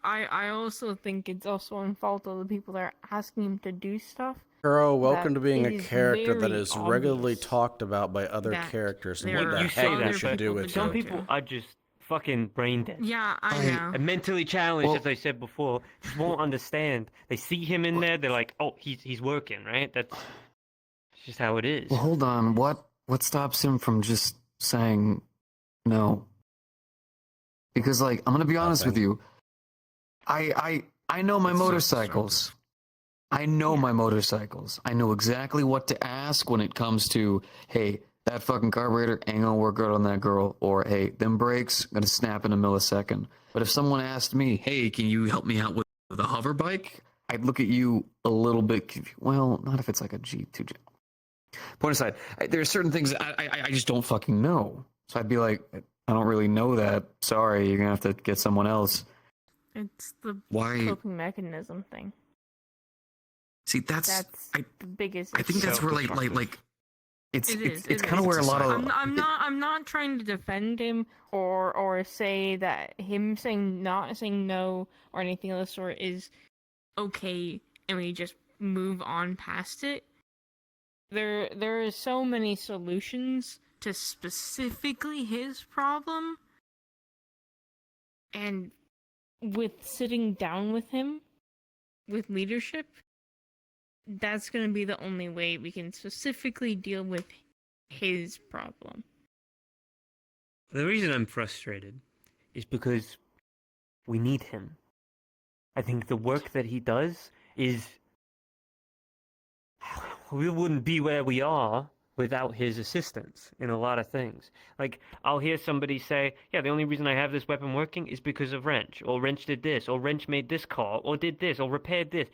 I also think it's also on fault of the people that are asking him to do stuff. Kuro, welcome that to being it a is character that very is regularly obvious talked about by other that characters and there what the are You say heck other we that, should but do with some you. people are just fucking brain dead. Yeah, I know. And mentally challenged, Well- as I said before, just won't understand. They see him in there, they're like, "Oh, he's working, right?" That's just how it is. Well, hold on. What stops him from just saying no? Because, like, I'm gonna be honest with Nothing. you. I know my It's motorcycles. I know my motorcycles. I know exactly what to ask when it comes to, hey, that fucking carburetor ain't gonna work out on that girl, or hey, them brakes gonna snap in a millisecond. But if someone asked me, hey, can you help me out with a hover bike? I'd look at you a little bit confused. Well, not if it's like a G2. Point aside, there are certain things I just don't fucking know. So I'd be like, I don't really know that. Sorry, you're gonna have to get someone else. It's the Why? coping mechanism thing. See, that's The biggest I think issue. that's where like it's It is, it's it kind of is. where a lot of I'm not trying to defend him or say that him not saying no or anything of the sort is okay and we just move on past it. There are so many solutions to specifically his problem, and with sitting down with him with leadership, that's going to be the only way we can specifically deal with his problem. The reason I'm frustrated is because we need him. I think the work that he does is... We wouldn't be where we are without his assistance in a lot of things. Like, I'll hear somebody say, yeah, the only reason I have this weapon working is because of Wrench, or Wrench did this, or Wrench made this call, or did this, or repaired this.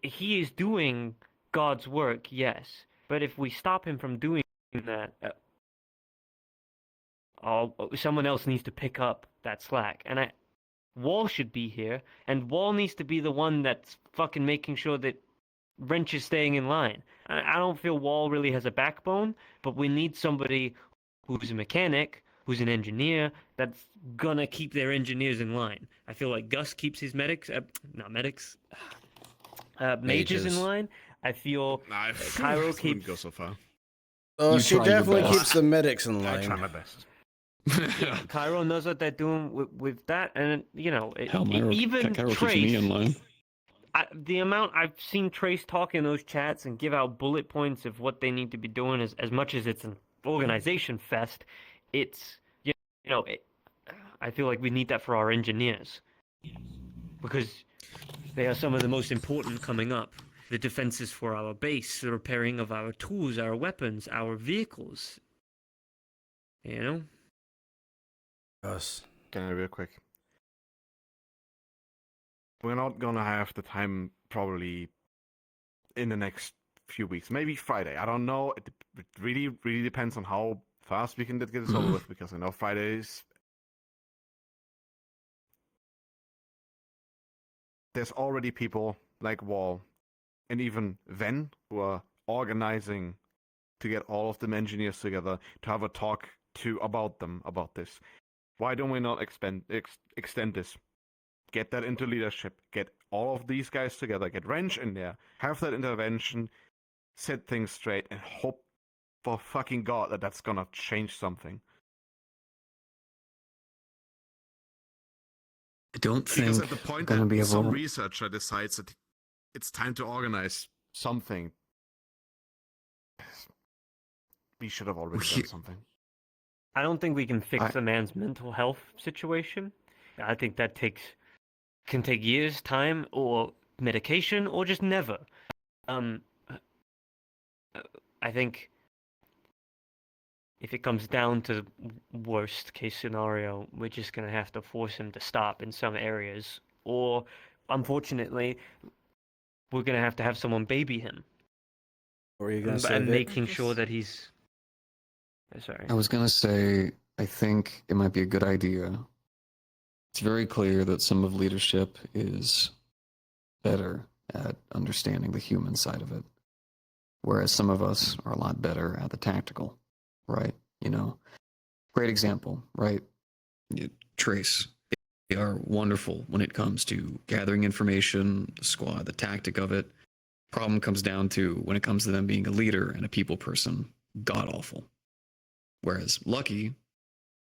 He is doing God's work, yes, but if we stop him from doing that, someone else needs to pick up that slack. And Wall should be here, and Wall needs to be the one that's fucking making sure that Wrench is staying in line. I don't feel Wall really has a backbone, but we need somebody who's a mechanic, who's an engineer, that's gonna keep their engineers in line. I feel like Gus keeps his mages in line. I feel Cairo wouldn't keeps. go so far. Oh, You she try your definitely best. keeps the medics in I try line. my best. Cairo knows what they're doing with that, and Hell, even Cairo keeps me in Trace. line. The amount I've seen Trace talk in those chats and give out bullet points of what they need to be doing, as much as it's an organization fest, it's I feel like we need that for our engineers, because they are some of the most important coming up. The defenses for our base, the repairing of our tools, our weapons, our vehicles. Us. Can I real quick? We're not gonna have the time probably in the next few weeks. Maybe Friday. I don't know. It really depends on how fast we can get this over with, because I know Fridays. There's already people like Wall and even Ven who are organizing to get all of them engineers together to have a talk about this. Why don't we not extend this? Get that into leadership. Get all of these guys together. Get Wrench in there. Have that intervention. Set things straight and hope for fucking God that that's gonna change something. I don't Because think at the point gonna be that some able. researcher decides that it's time to organize, Something. We should have already done something. I don't think we can fix I- a man's mental health situation. I think that can take years, time, or medication, or just never. I think if it comes down to worst case scenario, we're just gonna have to force him to stop in some areas, or unfortunately, we're gonna have to have someone baby him. What were you gonna say, And Vic? making sure that he's. Sorry. I was gonna say, I think it might be a good idea. It's very clear that some of leadership is better at understanding the human side of it, whereas some of us are a lot better at the tactical, right? Great example, right? Trace. They are wonderful when it comes to gathering information, the squad, the tactic of it. Problem comes down to when it comes to them being a leader and a people person, god awful. Whereas Lucky,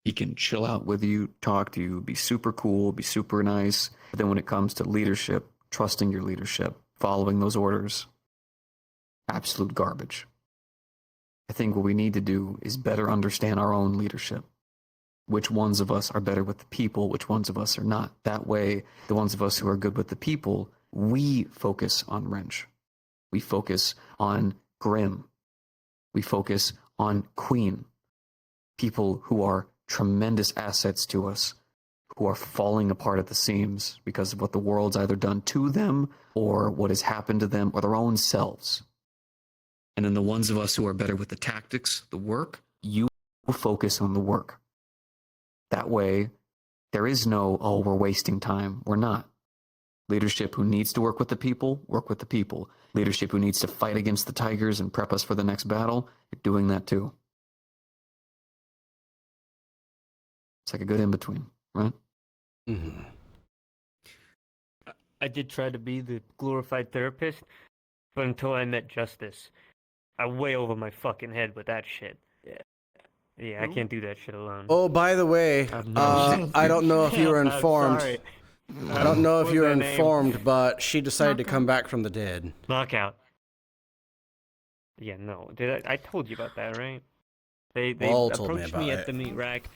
he can chill out with you, talk to you, be super cool, be super nice. But then when it comes to leadership, trusting your leadership, following those orders, absolute garbage. I think what we need to do is better understand our own leadership. Which ones of us are better with the people, which ones of us are not. That way, the ones of us who are good with the people, we focus on Wrench. We focus on Grim. We focus on Queen. People who are tremendous assets to us, who are falling apart at the seams because of what the world's either done to them or what has happened to them or their own selves. And then the ones of us who are better with the tactics, the work, you focus on the work. That way, there is no, oh, we're wasting time. We're not. Leadership who needs to work with the people, work with the people. Leadership who needs to fight against the tigers and prep us for the next battle, you're doing that too. It's like a good in-between, right? Mm-hmm. I did try to be the glorified therapist, but until I met Justice, I way over my fucking head with that shit. Yeah, I can't do that shit alone. Oh, by the way, I don't know if you were informed. Sorry. I don't know if What you was were their name? informed, but she decided to come back from the dead. Knockout. Yeah, no. Did I told you about that, right? They Wall told me approached about me it. at the meat rack,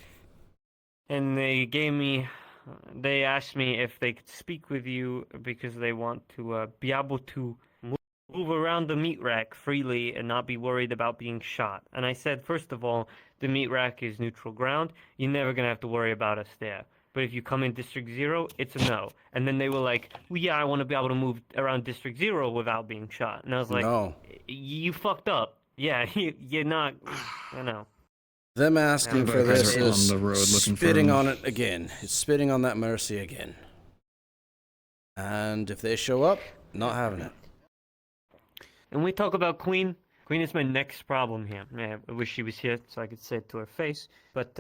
and they asked me if they could speak with you because they want to be able to move move around the meat rack freely and not be worried about being shot. And I said, first of all, the meat rack is neutral ground. You're never going to have to worry about us there. But if you come in District 0, it's a no. And then they were like, well, yeah, I want to be able to move around District 0 without being shot. And I was like, No. You fucked up. Yeah, you're not, I know. Them asking for Guys this are on is the road looking for spitting him. on it again. It's spitting on that mercy again. And if they show up, not having it. And we talk about Queen. Queen is my next problem here. I wish she was here so I could say it to her face. But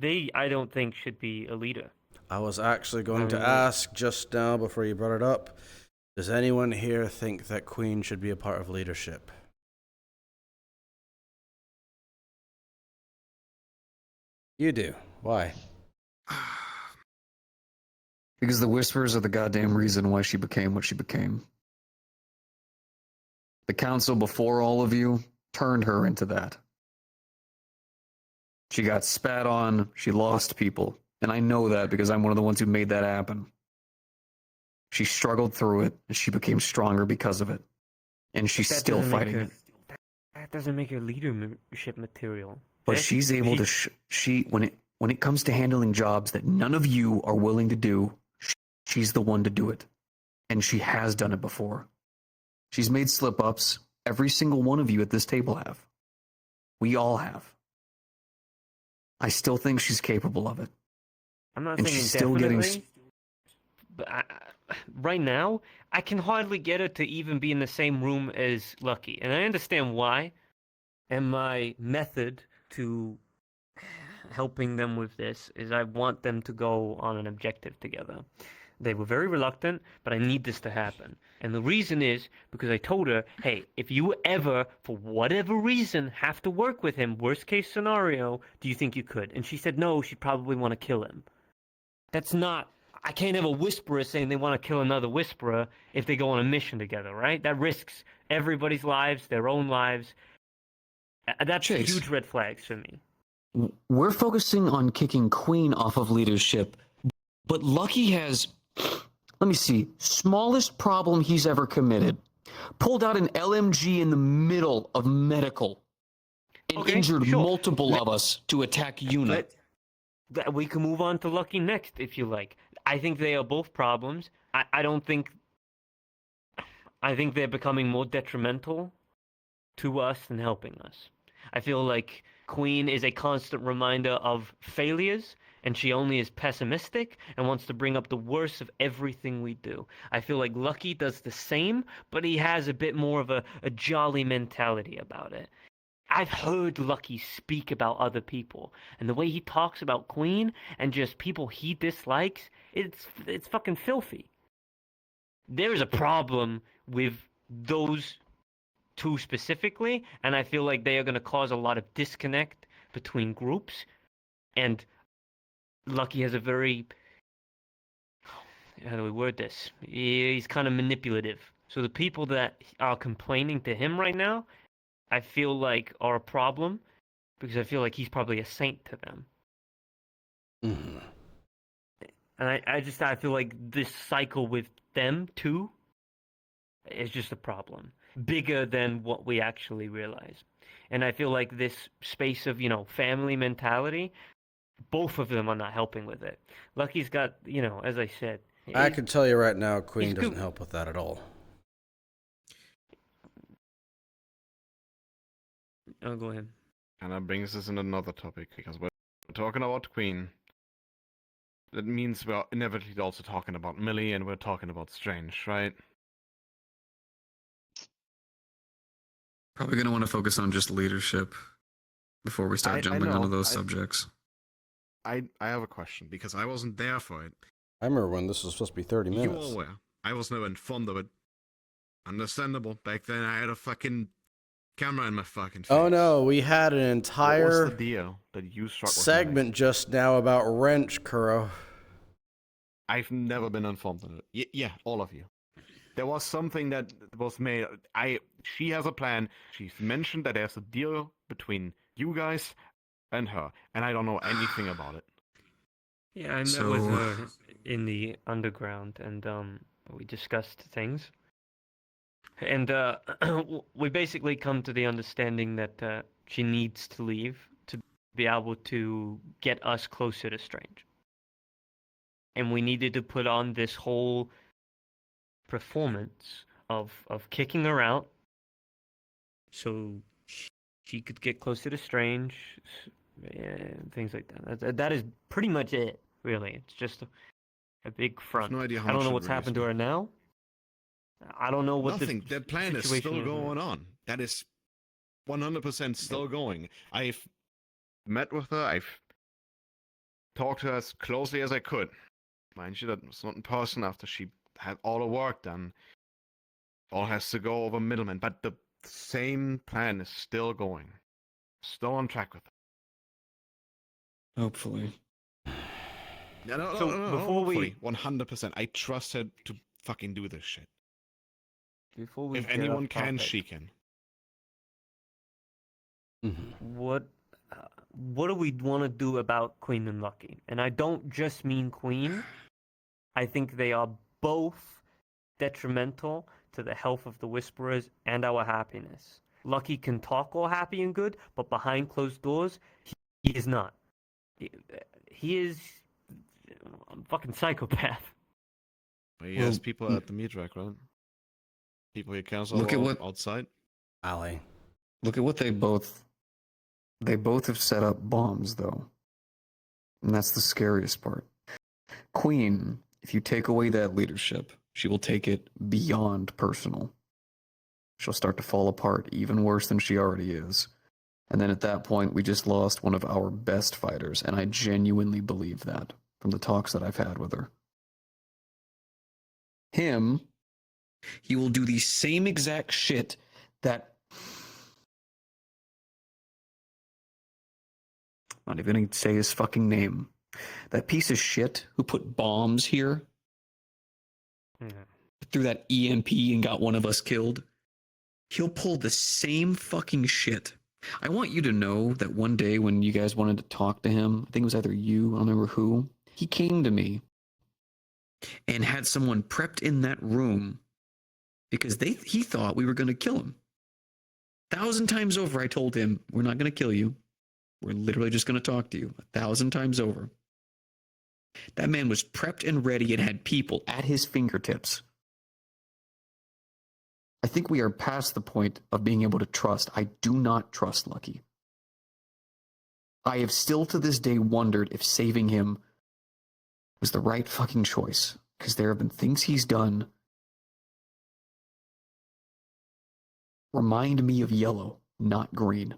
they, I don't think, should be a leader. I was actually going to ask just now before you brought it up, does anyone here think that Queen should be a part of leadership? You do. Why? Because the whispers are the goddamn reason why she became what she became. The council before all of you turned her into that. She got spat on, she lost people, and I know that because I'm one of the ones who made that happen. She struggled through it, and she became stronger because of it. And she's still fighting it. That doesn't make her leadership material. But she's able to, when it comes to handling jobs that none of you are willing to do, she's the one to do it. And she has done it before. She's made slip-ups. Every single one of you at this table have. We all have. I still think she's capable of it. I'm not And saying she's still getting but right now, I can hardly get her to even be in the same room as Lucky. And I understand why. And my method to helping them with this is I want them to go on an objective together. They were very reluctant, but I need this to happen. And the reason is because I told her, hey, if you ever, for whatever reason, have to work with him, worst case scenario, do you think you could? And she said no, she'd probably want to kill him. That's not, I can't have a whisperer saying they want to kill another whisperer if they go on a mission together, right? That risks everybody's lives, their own lives. That's Chase. huge red flags for me. We're focusing on kicking Queen off of leadership, but Lucky has, let me see, smallest problem he's ever committed. Pulled out an LMG in the middle of medical and injured multiple of us to attack unit. We can move on to Lucky next, if you like. I think they are both problems. I think they're becoming more detrimental to us than helping us. I feel like Queen is a constant reminder of failures, and she only is pessimistic and wants to bring up the worst of everything we do. I feel like Lucky does the same, but he has a bit more of a jolly mentality about it. I've heard Lucky speak about other people, and the way he talks about Queen and just people he dislikes, it's fucking filthy. There is a problem with those two specifically, and I feel like they are going to cause a lot of disconnect between groups, and Lucky has a very, how do we word this? He's kind of manipulative. So the people that are complaining to him right now, I feel like are a problem, because I feel like he's probably a saint to them. Mm-hmm. And I feel like this cycle with them too is just a problem. Bigger than what we actually realize. And I feel like this space of, family mentality, both of them are not helping with it. Lucky's got, as I said. I can tell you right now, Queen doesn't help with that at all. Oh, go ahead. And that brings us in another topic, because we're talking about Queen. That means we're inevitably also talking about Millie, and we're talking about Strange, right? Probably going to want to focus on just leadership before we start jumping onto those subjects. I have a question, because I wasn't there for it. I remember when this was supposed to be 30 minutes. You all were. I was never informed of it. Understandable. Back then I had a fucking camera in my fucking face. Oh no, we had an entire what was the deal that you struck with segment just now about Wrench, Kuro. I've never been informed of it. Yeah, all of you. There was something that was made. She has a plan. She's mentioned that there's a deal between you guys and her, and I don't know anything about it. Yeah, I met with her in the underground, and we discussed things. And we basically come to the understanding that she needs to leave to be able to get us closer to Strange. And we needed to put on this whole performance of kicking her out so she could get closer to Strange, and things like that. That is pretty much it, really. It's just a big I have front. no idea how I don't much know it what's really happened to is. her now. I don't know what Nothing. the That plan is situation still is now. going on. That is 100% still going. I've met with her. I've talked to her as closely as I could. Mind you, that was not in person after she had all the work done. All has to go over middlemen. But the same plan is still going. Still on track with it. Hopefully. No, So before hopefully. 100%. I trust her to fucking do this shit. Before we If get anyone off can, topic, she can. what do we want to do about Queen and Lucky? And I don't just mean Queen. I think they are both detrimental to the health of the Whisperers and our happiness. Lucky can talk all happy and good, but behind closed doors, he is not. He is a fucking psychopath. He Well, has people at the meat rack, right? People he cancels look at what outside. Ali. look at what they both have set up bombs though. And that's the scariest part. Queen, if you take away that leadership, she will take it beyond personal. She'll start to fall apart even worse than she already is. And then at that point, we just lost one of our best fighters, and I genuinely believe that from the talks that I've had with her. He will do the same exact shit that... I'm not even going to say his fucking name. That piece of shit who put bombs here, threw that EMP and got one of us killed. He'll pull the same fucking shit. I want you to know that one day when you guys wanted to talk to him, I think it was either you, I don't remember who, he came to me and had someone prepped in that room because he thought we were going to kill him. 1,000 times over, I told him, we're not going to kill you. We're literally just going to talk to you. 1,000 times over. That man was prepped and ready and had people at his fingertips. I think we are past the point of being able to trust. I do not trust Lucky. I have still to this day wondered if saving him was the right fucking choice. Because there have been things he's done remind me of yellow, not green.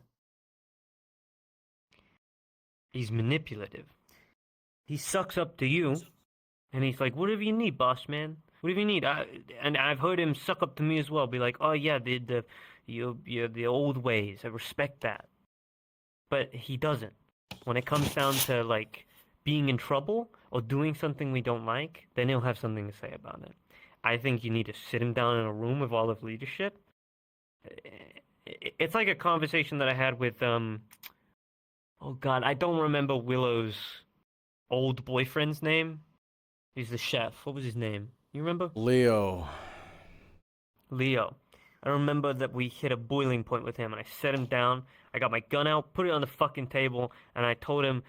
He's manipulative. He sucks up to you, and he's like, "Whatever you need, boss man. Whatever you need." And I've heard him suck up to me as well. Be like, "Oh yeah, the old ways. I respect that." But he doesn't. When it comes down to like being in trouble or doing something we don't like, then he'll have something to say about it. I think you need to sit him down in a room with all of leadership. It's like a conversation that I had with oh god, I don't remember Willow's old boyfriend's name. He's the chef. What was his name? You remember? Leo. Leo. I remember that we hit a boiling point with him, and I set him down. I got my gun out, put it on the fucking table, and I told him,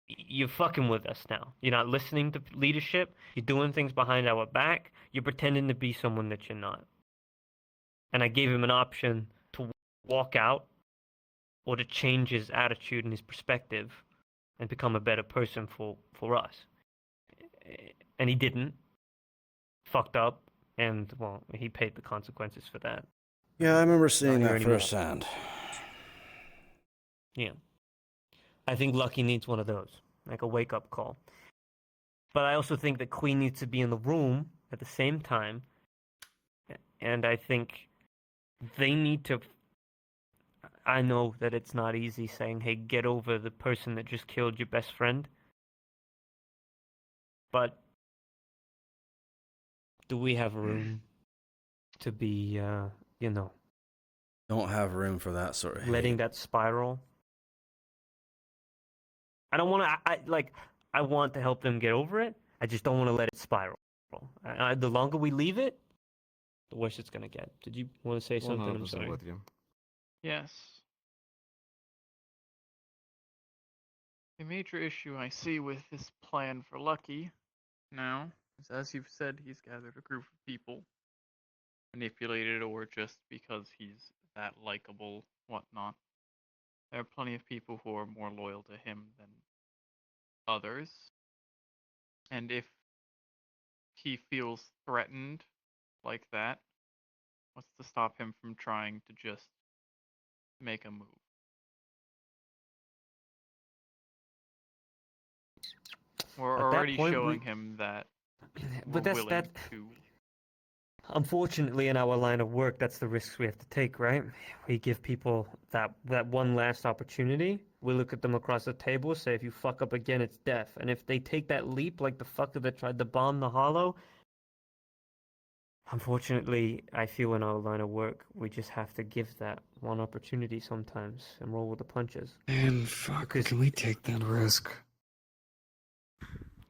"You're fucking with us now. You're not listening to leadership. You're doing things behind our back. You're pretending to be someone that you're not." And I gave him an option to walk out or to change his attitude and his perspective and become a better person for us. And he didn't. Fucked up. And, well, he paid the consequences for that. Yeah, I remember seeing Not that here anymore. firsthand. Yeah. I think Lucky needs one of those, like a wake-up call. But I also think that Queen needs to be in the room at the same time. And I think they need to... I know that it's not easy saying, hey, get over the person that just killed your best friend. But do we have room to be, Don't have room for that sort of letting hate. that spiral? I don't want to, I want to help them get over it. I just don't want to let it spiral. The longer we leave it, the worse it's gonna get. Did you want to say something? I'm 100% sorry. with you. Yes. The major issue I see with this plan for Lucky now is, as you've said, he's gathered a group of people, manipulated or just because he's that likable, whatnot. There are plenty of people who are more loyal to him than others. And if he feels threatened like that, what's to stop him from trying to just make a move? We're At that already point, showing him that we're But that's willing that. to. Unfortunately, in our line of work, that's the risks we have to take, right? We give people that one last opportunity. We look at them across the table, say, if you fuck up again, it's death. And if they take that leap, like the fucker that tried to bomb the Hollow, unfortunately, I feel in our line of work, we just have to give that one opportunity sometimes and roll with the punches. And fuck, can we take that risk?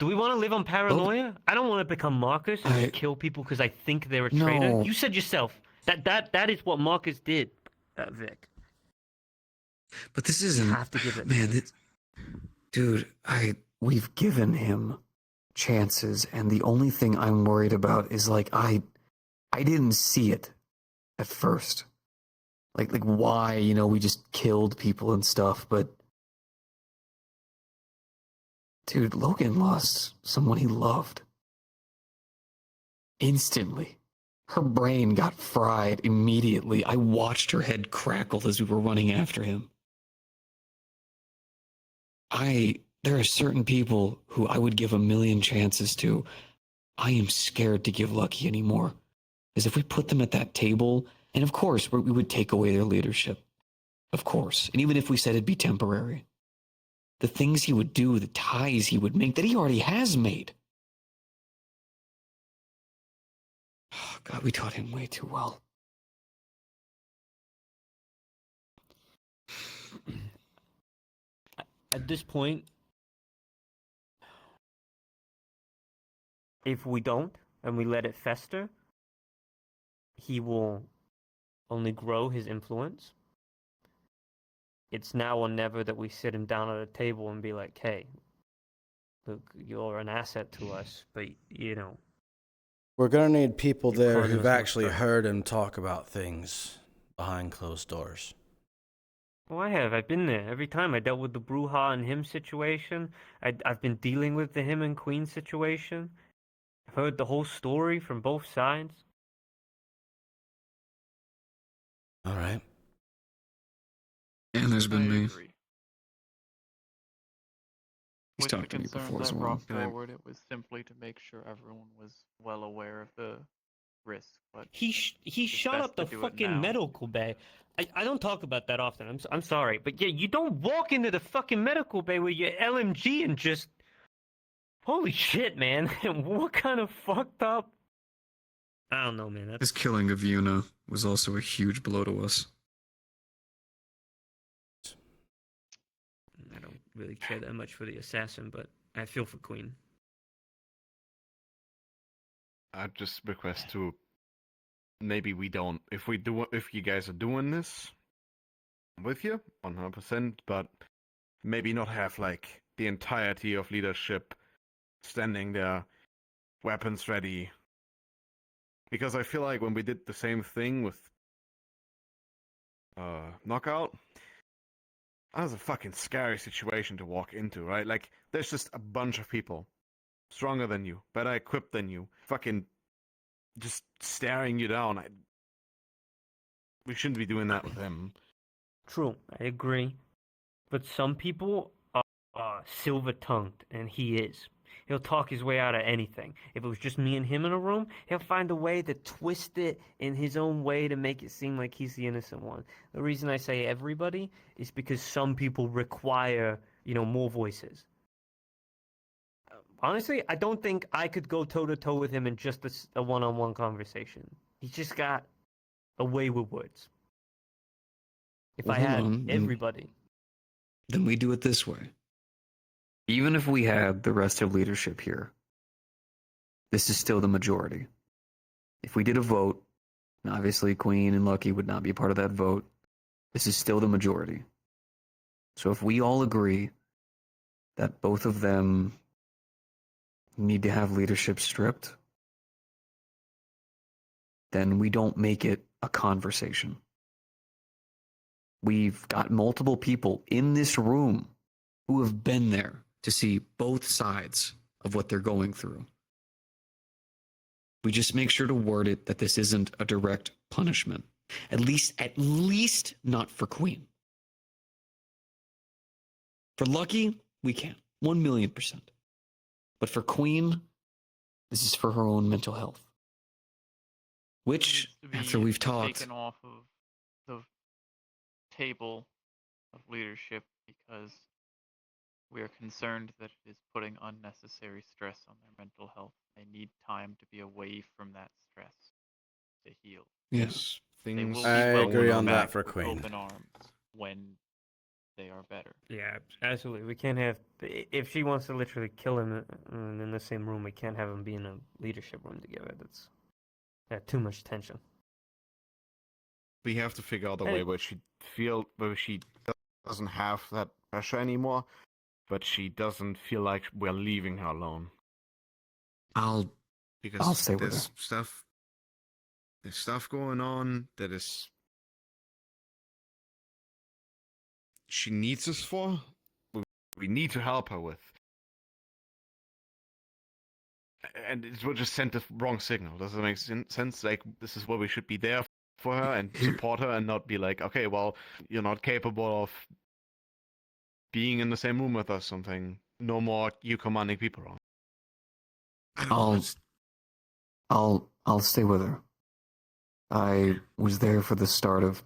Do we want to live on paranoia? I don't want to become Marcus and just kill people because I think they're a traitor. No. You said yourself that is what Marcus did, Vic. But this isn't. You have to give it. Man, dude, we've given him chances, and the only thing I'm worried about is like I didn't see it at first, like why we just killed people and stuff, but. Dude, Logan lost someone he loved. Instantly. Her brain got fried immediately. I watched her head crackle as we were running after him. There are certain people who I would give a million chances to. I am scared to give Lucky anymore. Because if we put them at that table, and of course, we would take away their leadership. Of course. And even if we said it'd be temporary. The things he would do, the ties he would make that he already has made. Oh, God, we taught him way too well. At this point, if we don't and we let it fester, he will only grow his influence. It's now or never that we sit him down at a table and be like, hey, look, you're an asset to us, but, We're going to need people You're there causing who've us much actually stress. heard him talk about things behind closed doors. Well, I have. I've been there. Every time I dealt with the Bruja and him situation, I've been dealing with the him and Queen situation. I've heard the whole story from both sides. All right. And there's been I me. agree. He's With the talked to me concerns before as I well. brought forward, it was simply to make sure everyone was well aware of the risk. But He shot best up the to do it fucking now. medical bay. I don't talk about that often. I'm sorry, but yeah, you don't walk into the fucking medical bay with your LMG and just holy shit, man. What kind of fucked up? I don't know, man. His killing of Yuna was also a huge blow to us. I don't really care that much for the assassin, but I feel for Queen. I just request to maybe we don't. If you guys are doing this, I'm with you 100%, but maybe not have like the entirety of leadership standing there, weapons ready. Because I feel like when we did the same thing with Knockout, that was a fucking scary situation to walk into, right? Like, there's just a bunch of people stronger than you, better equipped than you, fucking just staring you down. We shouldn't be doing that with him. True, I agree. But some people are silver-tongued, and he is. He'll talk his way out of anything. If it was just me and him in a room, he'll find a way to twist it in his own way to make it seem like he's the innocent one. The reason I say everybody is because some people require, more voices. Honestly, I don't think I could go toe-to-toe with him in just a one-on-one conversation. He's just got a way with words. If Well, I hold had on. everybody... Then we do it this way. Even if we had the rest of leadership here, this is still the majority. If we did a vote, And obviously, Queen and Lucky would not be part of that vote. This is still the majority. So if we all agree that both of them need to have leadership stripped, then we don't make it a conversation. We've got multiple people in this room who have been there to see both sides of what they're going through. We just make sure to word it that this isn't a direct punishment. At least not for Queen. For Lucky, we can. 1,000,000%. But for Queen, this is for her own mental health. Which, Needs to after be we've talked, taken off of the table of leadership because we are concerned that it is putting unnecessary stress on their mental health. They need time to be away from that stress to heal. Yes, They things. will be I agree welcomed on that back for with Queen. open arms when they are better. Yeah, absolutely. We can't have if she wants to literally kill him in the same room. We can't have them be in a leadership room together. That's too much tension. We have to figure out a Hey. way where she doesn't have that pressure anymore, but she doesn't feel like we're leaving her alone. I'll Because stay with there's stuff going on that is she needs us for. We need to help her with. And it will just send the wrong signal. Does it make sense? Like, this is where we should be there for her and support her and not be like, okay, well, you're not capable of being in the same room with us, something. No more you commanding people around. I'll stay with her. I was there for the start of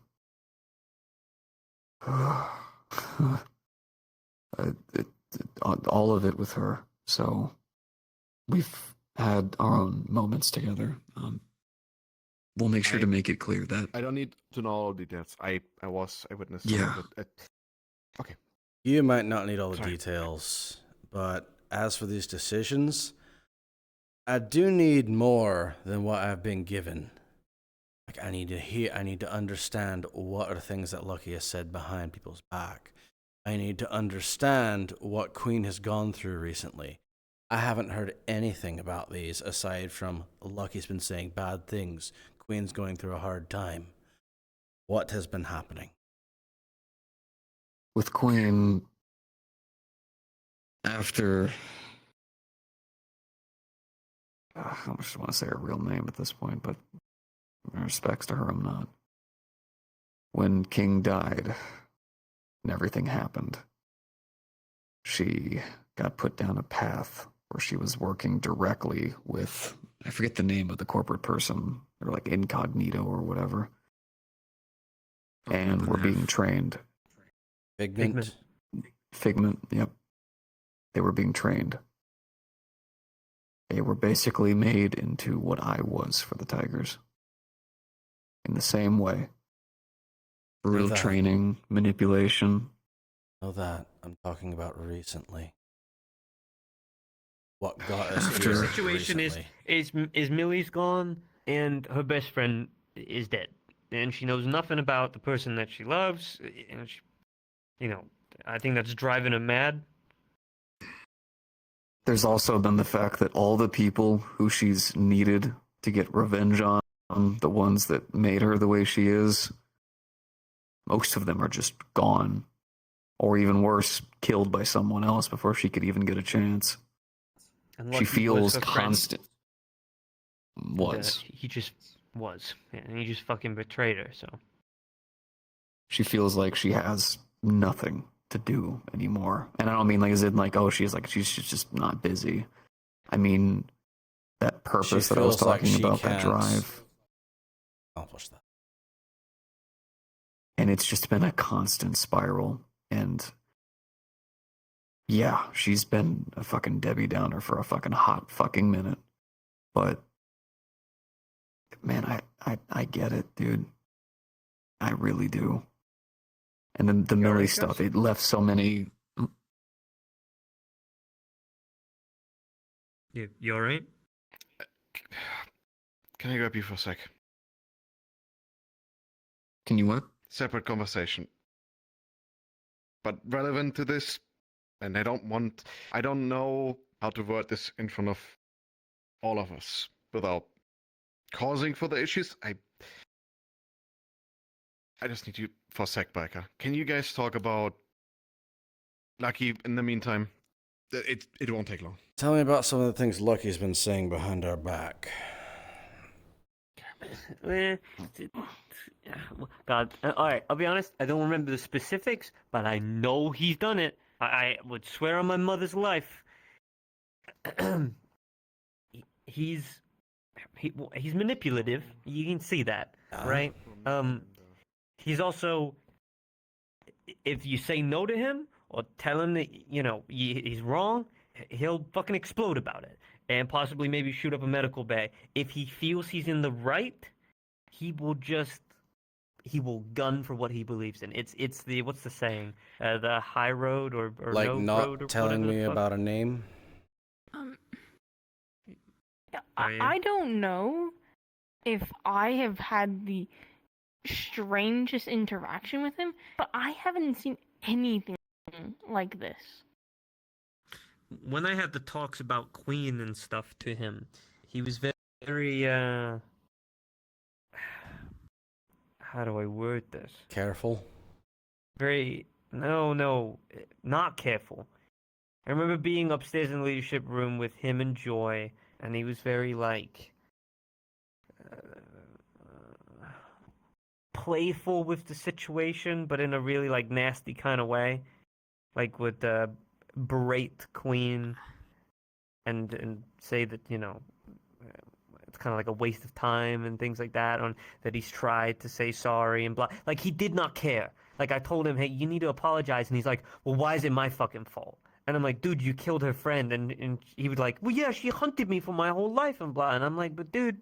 all of it with her. So we've had our own moments together. We'll make sure to make it clear that I don't need to know all the details. I was a witness. Yeah. Okay. You might not need all the Sorry. details, but as for these decisions, I do need more than what I've been given. Like, I need to understand what are the things that Lucky has said behind people's back. I need to understand what Queen has gone through recently. I haven't heard anything about these aside from Lucky's been saying bad things. Queen's going through a hard time. What has been happening? with Queen, after I just want to say her real name at this point, but in respects to her, I'm not. When King died and everything happened, she got put down a path where she was working directly with, I forget the name of the corporate person, or like Incognito or whatever, and were being trained. Figment. Figment, yep. They were being trained. They were basically made into what I was for the Tigers. In the same way. Brutal that. training, manipulation. Know that. I'm talking about recently. What got us After- here The situation recently. is Millie's gone and her best friend is dead, and she knows nothing about the person that she loves, and she, I think that's driving her mad. There's also been the fact that all the people who she's needed to get revenge on, the ones that made her the way she is, most of them are just gone. Or even worse, killed by someone else before she could even get a chance. And She Lucky feels was her friend. constant. Was. He just was, and he just fucking betrayed her. So She feels like she has nothing to do anymore. And I don't mean like as in like, oh, she's just not busy. I mean that purpose She that I was feels like talking she about, that can't drive. accomplish that. And it's just been a constant spiral. And yeah, she's been a fucking Debbie Downer for a fucking hot fucking minute. But man, I get it, dude. I really do. And then the You Millie alright, stuff, Gus? it left so many. you all right? Can I grab you for a sec? Can you what? Separate conversation. But relevant to this, and I don't know how to word this in front of all of us without causing further issues. I just need you for a sec, Biker. Can you guys talk about Lucky in the meantime? It won't take long. Tell me about some of the things Lucky's been saying behind our back. God, all right. I'll be honest. I don't remember the specifics, but I know he's done it. I would swear on my mother's life. he's manipulative. You can see that, right? He's also, if you say no to him or tell him that he's wrong, he'll fucking explode about it and possibly maybe shoot up a medical bay. If he feels he's in the right, he will gun for what he believes in. It's the, what's the saying? The high road or like no not road or telling whatever me the fuck. about a name. I don't know if I have had the strangest interaction with him, but I haven't seen anything like this. When I had the talks about Queen and stuff to him, he was very how do I word this? Careful. No, not careful. I remember being upstairs in the leadership room with him and Joy, and he was very like playful with the situation, but in a really like nasty kind of way, like would berate Queen and say that it's kind of like a waste of time and things like that, on that he's tried to say sorry and blah. Like, he did not care. Like, I told him, hey, you need to apologize, and he's like, well, why is it my fucking fault? And I'm like, dude, you killed her friend. And he was like, well, yeah, she hunted me for my whole life and blah. And I'm like, but dude,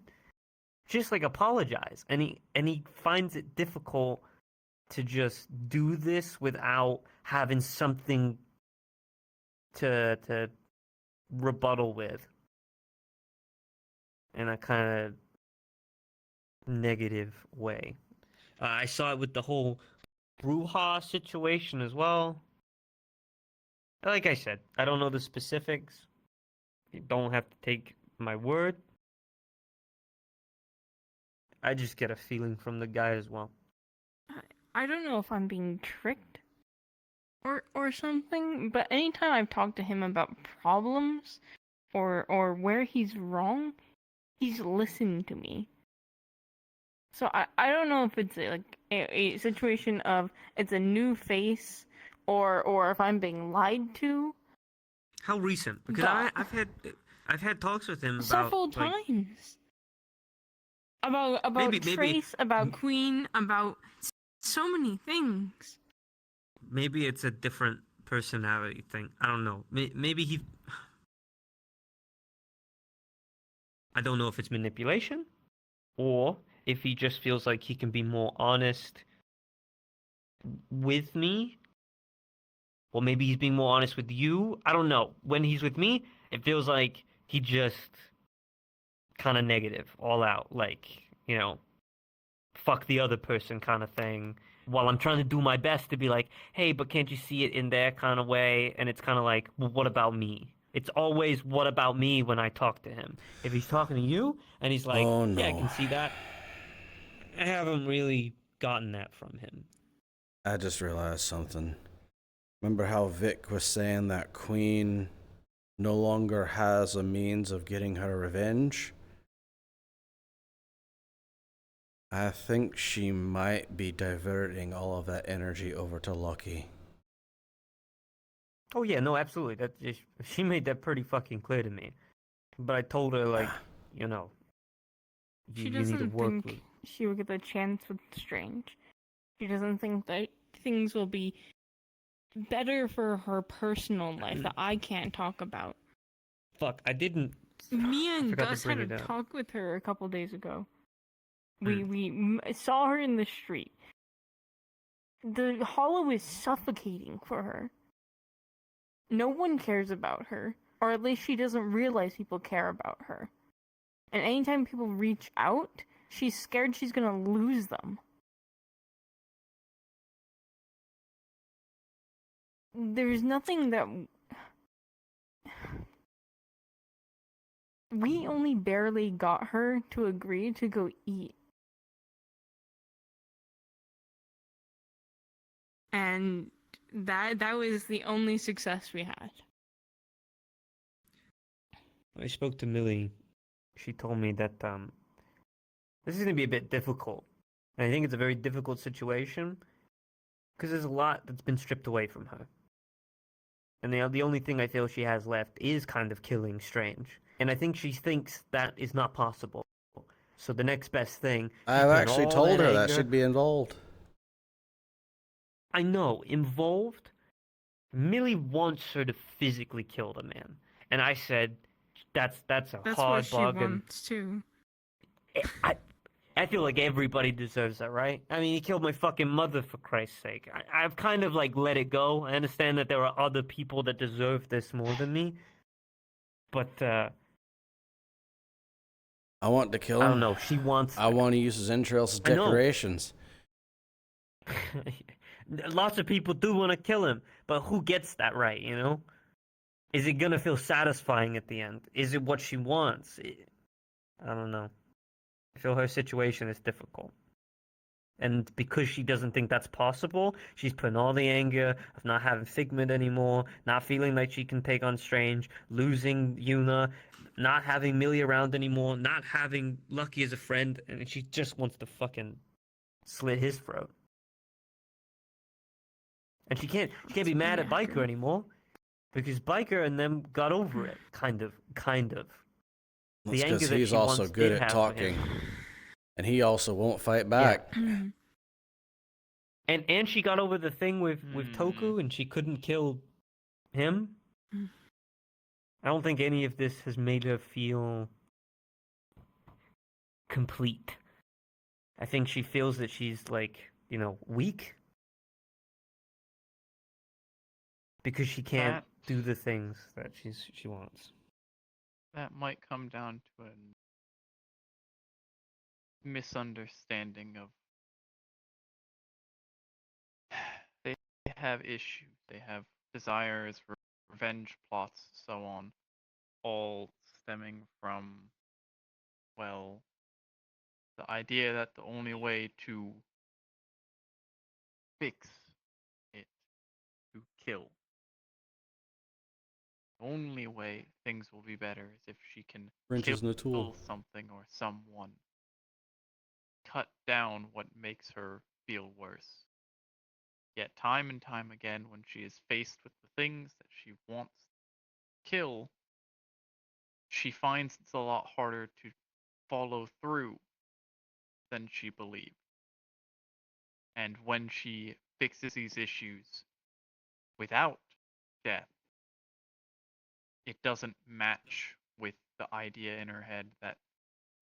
just like apologize. And he finds it difficult to just do this without having something to rebuttal with in a kind of negative way. I saw it with the whole brouhaha situation as well. Like I said, I don't know the specifics. You don't have to take my word. I just get a feeling from the guy as well. I don't know if I'm being tricked or something, but anytime I've talked to him about problems or where he's wrong, he's listened to me. So I don't know if it's like a situation of it's a new face or if I'm being lied to. How recent? Because I've had talks with him about several times. About maybe Trace, about Queen, about so many things. Maybe it's a different personality thing. I don't know. Maybe he. I don't know if it's manipulation, or if he just feels like he can be more honest with me, or maybe he's being more honest with you. I don't know. When he's with me, it feels like he just kind of negative, all out, like, fuck the other person kind of thing. While I'm trying to do my best to be like, hey, but can't you see it in their kind of way? And it's kind of like, well, what about me? It's always what about me when I talk to him. If he's talking to you and he's like, Oh, no. yeah, I can see that. I haven't really gotten that from him. I just realized something. Remember how Vic was saying that Queen no longer has a means of getting her revenge? I think she might be diverting all of that energy over to Lucky. Oh yeah, no, absolutely. She made that pretty fucking clear to me. But I told her, like, She you need doesn't to work think with... she will get the chance with Strange. She doesn't think that things will be better for her personal life that I can't talk about. Fuck, I didn't... Me and forgot to Gus bring had a it up. talk with her a couple days ago. We saw her in the street. The hollow is suffocating for her. No one cares about her, or at least she doesn't realize people care about her. And anytime people reach out, she's scared she's gonna lose them. there's nothing that we only barely got her to agree to go eat. And that was the only success we had. I spoke to Millie. She told me that this is gonna be a bit difficult. And I think it's a very difficult situation because there's a lot that's been stripped away from her. And the only thing I feel she has left is kind of killing Strange. And I think she thinks that is not possible. So the next best thing. I've actually told her that she'd be involved. I know, involved. Millie wants her to physically kill the man, and I said, "That's a hard what bargain." she wants too. I feel like everybody deserves that, right? I mean, he killed my fucking mother, for Christ's sake. I've kind of like let it go. I understand that there are other people that deserve this more than me, but I want to kill him. I don't know. She wants. I want to use his entrails as I know. decorations. Lots of people do want to kill him, but who gets that right, you know? Is it gonna feel satisfying at the end? Is it what she wants? I don't know. I feel her situation is difficult. And because she doesn't think that's possible, she's putting all the anger of not having Figment anymore, not feeling like she can take on Strange, losing Yuna, not having Millie around anymore, not having Lucky as a friend, and she just wants to fucking slit his throat. And she can't be mad at Biker anymore because Biker and them got over it, kind of. That's because he's also good at talking, and he also won't fight back. Yeah. And she got over the thing with Toku, and she couldn't kill him. I don't think any of this has made her feel complete. I think she feels that she's like, weak. Because she can't do the things that she wants. That might come down to a misunderstanding of they have issues, they have desires, revenge plots, so on, all stemming from, well, the idea that the only way to fix it to kill. The only way things will be better is if she can Wrenches in the tool. kill something or someone. Cut down what makes her feel worse. Yet time and time again, when she is faced with the things that she wants to kill, she finds it's a lot harder to follow through than she believed. And when she fixes these issues without death, it doesn't match with the idea in her head that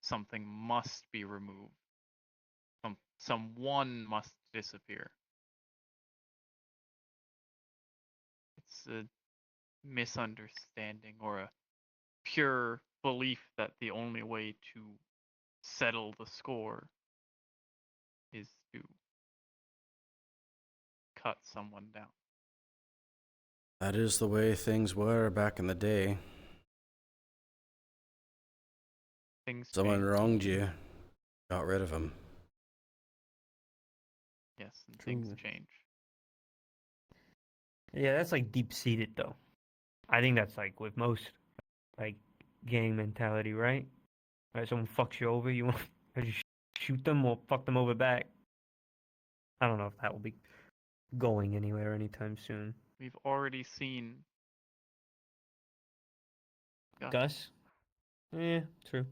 something must be removed. Someone must disappear. It's a misunderstanding or a pure belief that the only way to settle the score is to cut someone down. That is the way things were back in the day. Someone wronged you, got rid of him. Yes, and things change. Yeah, that's like deep-seated though. I think that's like with most like gang mentality, right? Right, someone fucks you over, you want to shoot them or fuck them over back. I don't know if that will be going anywhere anytime soon. We've already seen Gus? Yeah, true.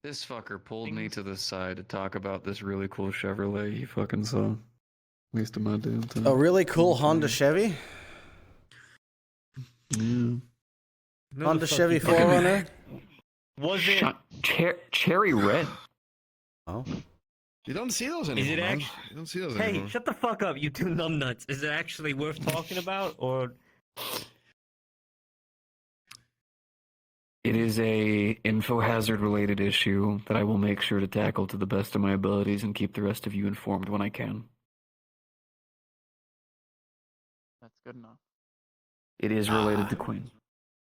This fucker pulled me to the side to talk about this really cool Chevrolet he fucking saw. Wasted my damn time. A really cool Honda Chevy? Yeah. Honda Chevy 4Runner? Was it cherry red? Oh. You don't see those anymore, man. You don't see those anymore. Hey, shut the fuck up, you two numbnuts. Is it actually worth talking about, or... It is a info hazard related issue that I will make sure to tackle to the best of my abilities and keep the rest of you informed when I can. That's good enough. It is related to Queen,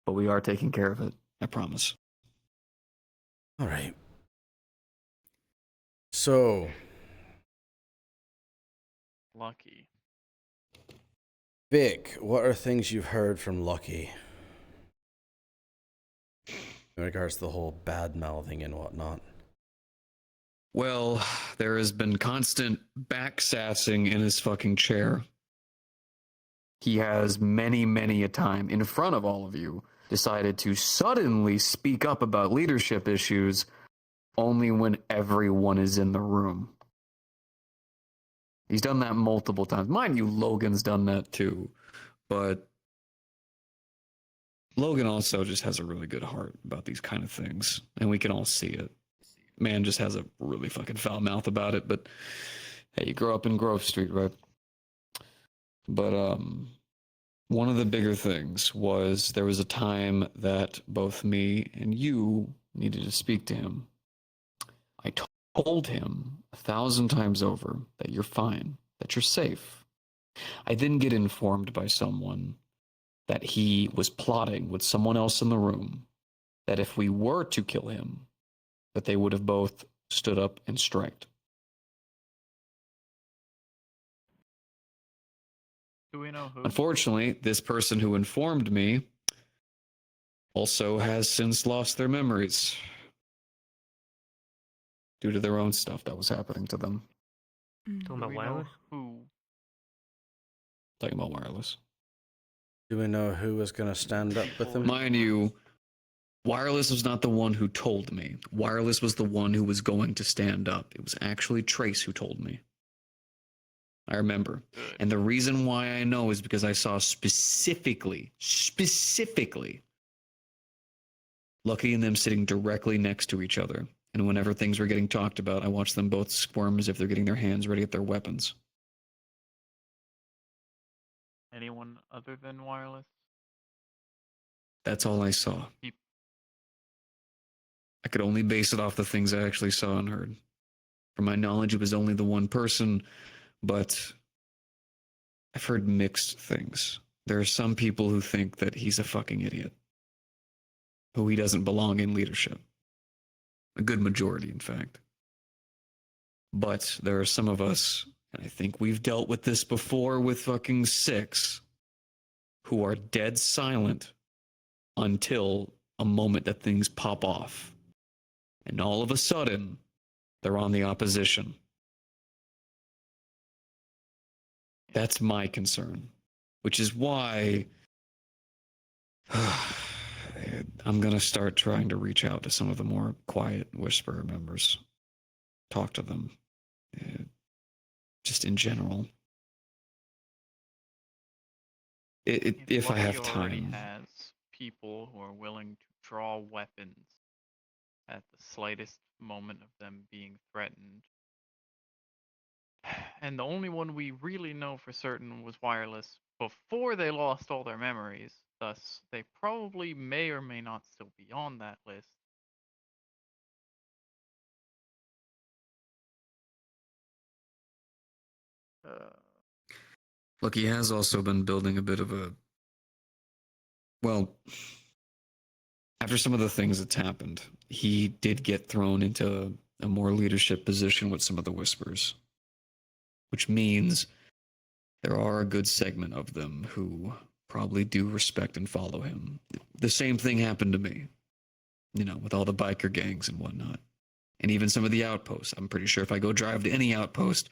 but we are taking care of it. I promise. All right. So, Lucky. Vic, what are things you've heard from Lucky in regards to the whole bad mouthing and whatnot? Well, there has been constant backsassing in his fucking chair. He has many a time in front of all of you decided to suddenly speak up about leadership issues only when everyone is in the room. He's done that multiple times. Mind you, Logan's done that too. But Logan also just has a really good heart about these kind of things. And we can all see it. Man just has a really fucking foul mouth about it. But hey, you grow up in Grove Street, right? But one of the bigger things was there was a time that both me and you needed to speak to him. I told him 1,000 times over that you're fine, that you're safe. I then get informed by someone that he was plotting with someone else in the room, that if we were to kill him, that they would have both stood up and striked. Do we know who? Unfortunately, this person who informed me also has since lost their memories due to their own stuff that was happening to them. Talking Do about we know wireless? who? Talking about wireless. Do we know who was going to stand up with him? Mind you, Wireless was not the one who told me. Wireless was the one who was going to stand up. It was actually Trace who told me. I remember. Good. And the reason why I know is because I saw specifically, Lucky and them sitting directly next to each other. And whenever things were getting talked about, I watched them both squirm as if they're getting their hands ready at their weapons. Anyone other than Wireless? That's all I saw. I could only base it off the things I actually saw and heard. From my knowledge, it was only the one person, but I've heard mixed things. There are some people who think that he's a fucking idiot, who he doesn't belong in leadership. A good majority, in fact. But there are some of us, and I think we've dealt with this before with fucking Six, who are dead silent until a moment that things pop off. And all of a sudden, they're on the opposition. That's my concern, which is why I'm going to start trying to reach out to some of the more quiet Whisperer members. Talk to them. Just in general. If I have Lucky already time. has people who are willing to draw weapons at the slightest moment of them being threatened. And the only one we really know for certain was Wireless before they lost all their memories. Thus, they probably may or may not still be on that list. Look, he has also been building a bit of a... Well, after some of the things that's happened, he did get thrown into a more leadership position with some of the Whispers. Which means there are a good segment of them who probably do respect and follow him. The same thing happened to me, you know, with all the biker gangs and whatnot. And even some of the outposts. I'm pretty sure if I go drive to any outpost,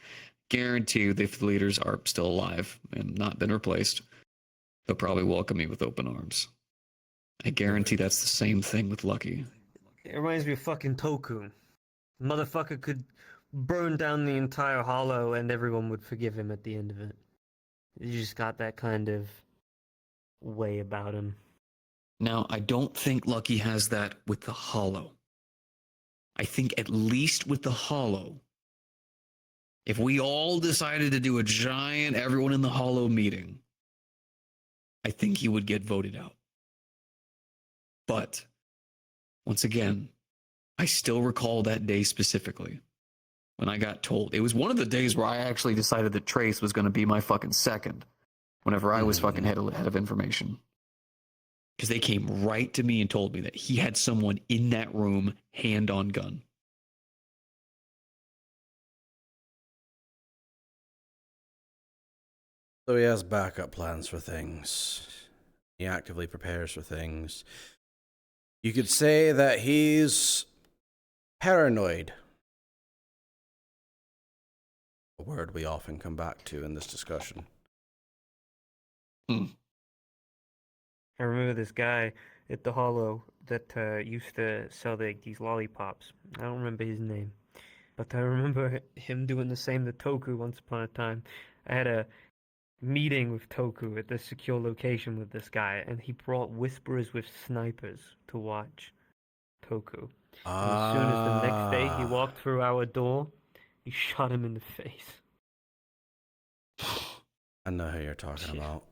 guarantee you if the leaders are still alive and not been replaced, they'll probably welcome me with open arms. I guarantee that's the same thing with Lucky. It reminds me of fucking Toku. Motherfucker could burn down the entire hollow and everyone would forgive him at the end of it. He just got that kind of way about him. Now, I don't think Lucky has that with the hollow. I think at least with the hollow, if we all decided to do a giant everyone in the hollow meeting, I think he would get voted out. But, once again, I still recall that day specifically when I got told. It was one of the days where I actually decided that Trace was going to be my fucking second whenever I was fucking head of information. Because they came right to me and told me that he had someone in that room, hand on gun. So he has backup plans for things. He actively prepares for things. You could say that he's paranoid. A word we often come back to in this discussion. I remember this guy at the Hollow that used to sell these lollipops. I don't remember his name, but I remember him doing the same to Toku once upon a time. I had a meeting with Toku at this secure location with this guy, and he brought whisperers with snipers to watch Toku. And as soon as the next day he walked through our door, he shot him in the face. I know who you're talking about.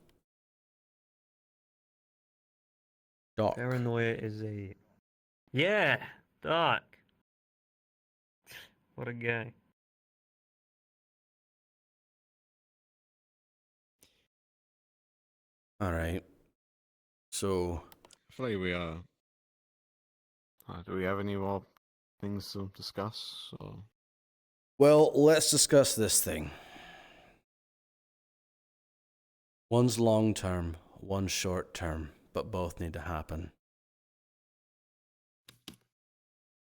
Doc. Paranoia is a... Yeah, Doc. What a guy. All right. So, Actually, we do we have any more things to discuss? Or... well, let's discuss this thing. One's long term, one's short term, but both need to happen.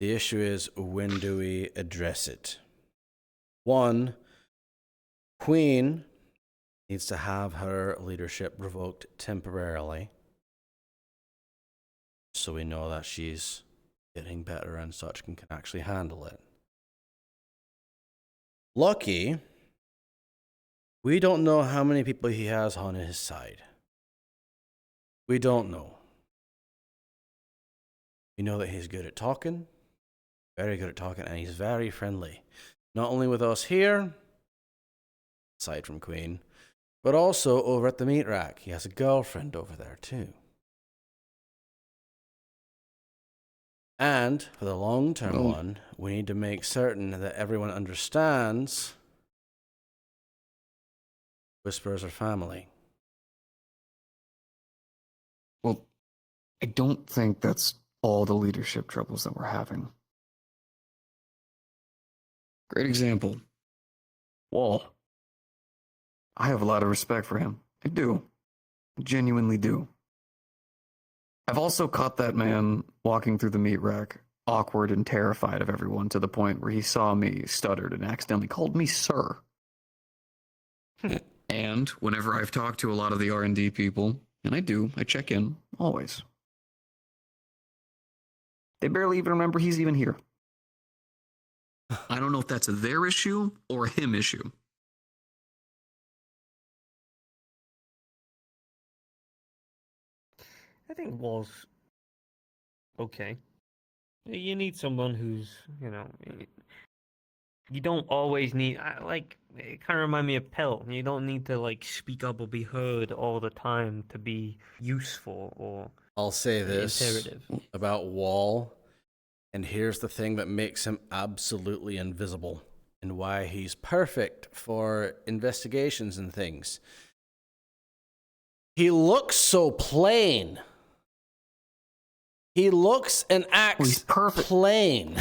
The issue is, when do we address it? One, Queen needs to have her leadership revoked temporarily, so we know that she's getting better and such and can actually handle it. Lucky, we don't know how many people he has on his side. We don't know. We know that he's good at talking, very good at talking, and he's very friendly. Not only with us here, aside from Queen, but also over at the meat rack. He has a girlfriend over there too. And for the long-term one, we need to make certain that everyone understands Whisperers are family. Well, I don't think that's all the leadership troubles that we're having. Great example. Wall. I have a lot of respect for him. I do. I genuinely do. I've also caught that man walking through the meat rack, awkward and terrified of everyone, to the point where he saw me, stuttered, and accidentally called me sir. And whenever I've talked to a lot of the R&D people, and I check in, always. They barely even remember he's even here. I don't know if that's a their issue or a him issue. I think Wall's okay. You need someone who's, you don't always need, it kind of remind me of Pell. You don't need to, speak up or be heard all the time to be useful or I'll say this imperative. about Wall, and here's the thing that makes him absolutely invisible and why he's perfect for investigations and things. He looks so plain. He looks and acts plain.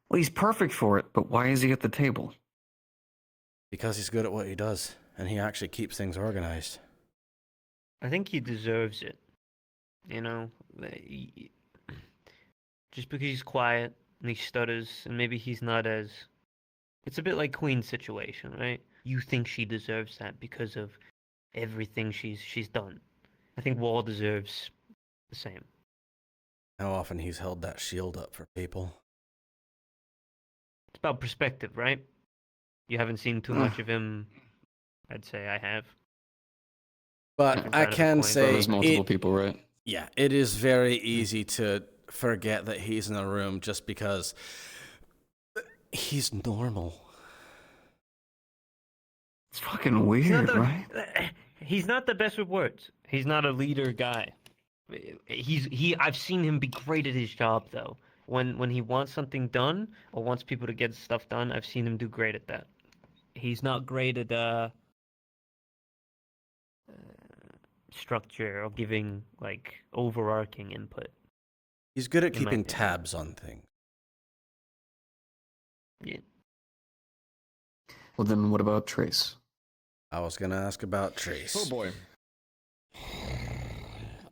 Well, he's perfect for it, but why is he at the table? Because he's good at what he does, and he actually keeps things organized. I think he deserves it. Just because he's quiet and he stutters, and maybe he's not as... It's a bit like Queen's situation, right? You think she deserves that because of everything she's done. I think Wall deserves the same. How often he's held that shield up for people. It's about perspective, right? You haven't seen too much of him. I'd say I have. But I can say there's multiple people, right? Yeah, it is very easy to forget that he's in the room just because he's normal. It's fucking weird, right? He's not the best with words. He's not a leader guy. I've seen him be great at his job though. When he wants something done or wants people to get stuff done, I've seen him do great at that. He's not great at structure or giving like overarching input. He's good at In my keeping opinion. tabs on things. Yeah. Well, then what about Trace? I was gonna ask about Trace. Oh boy.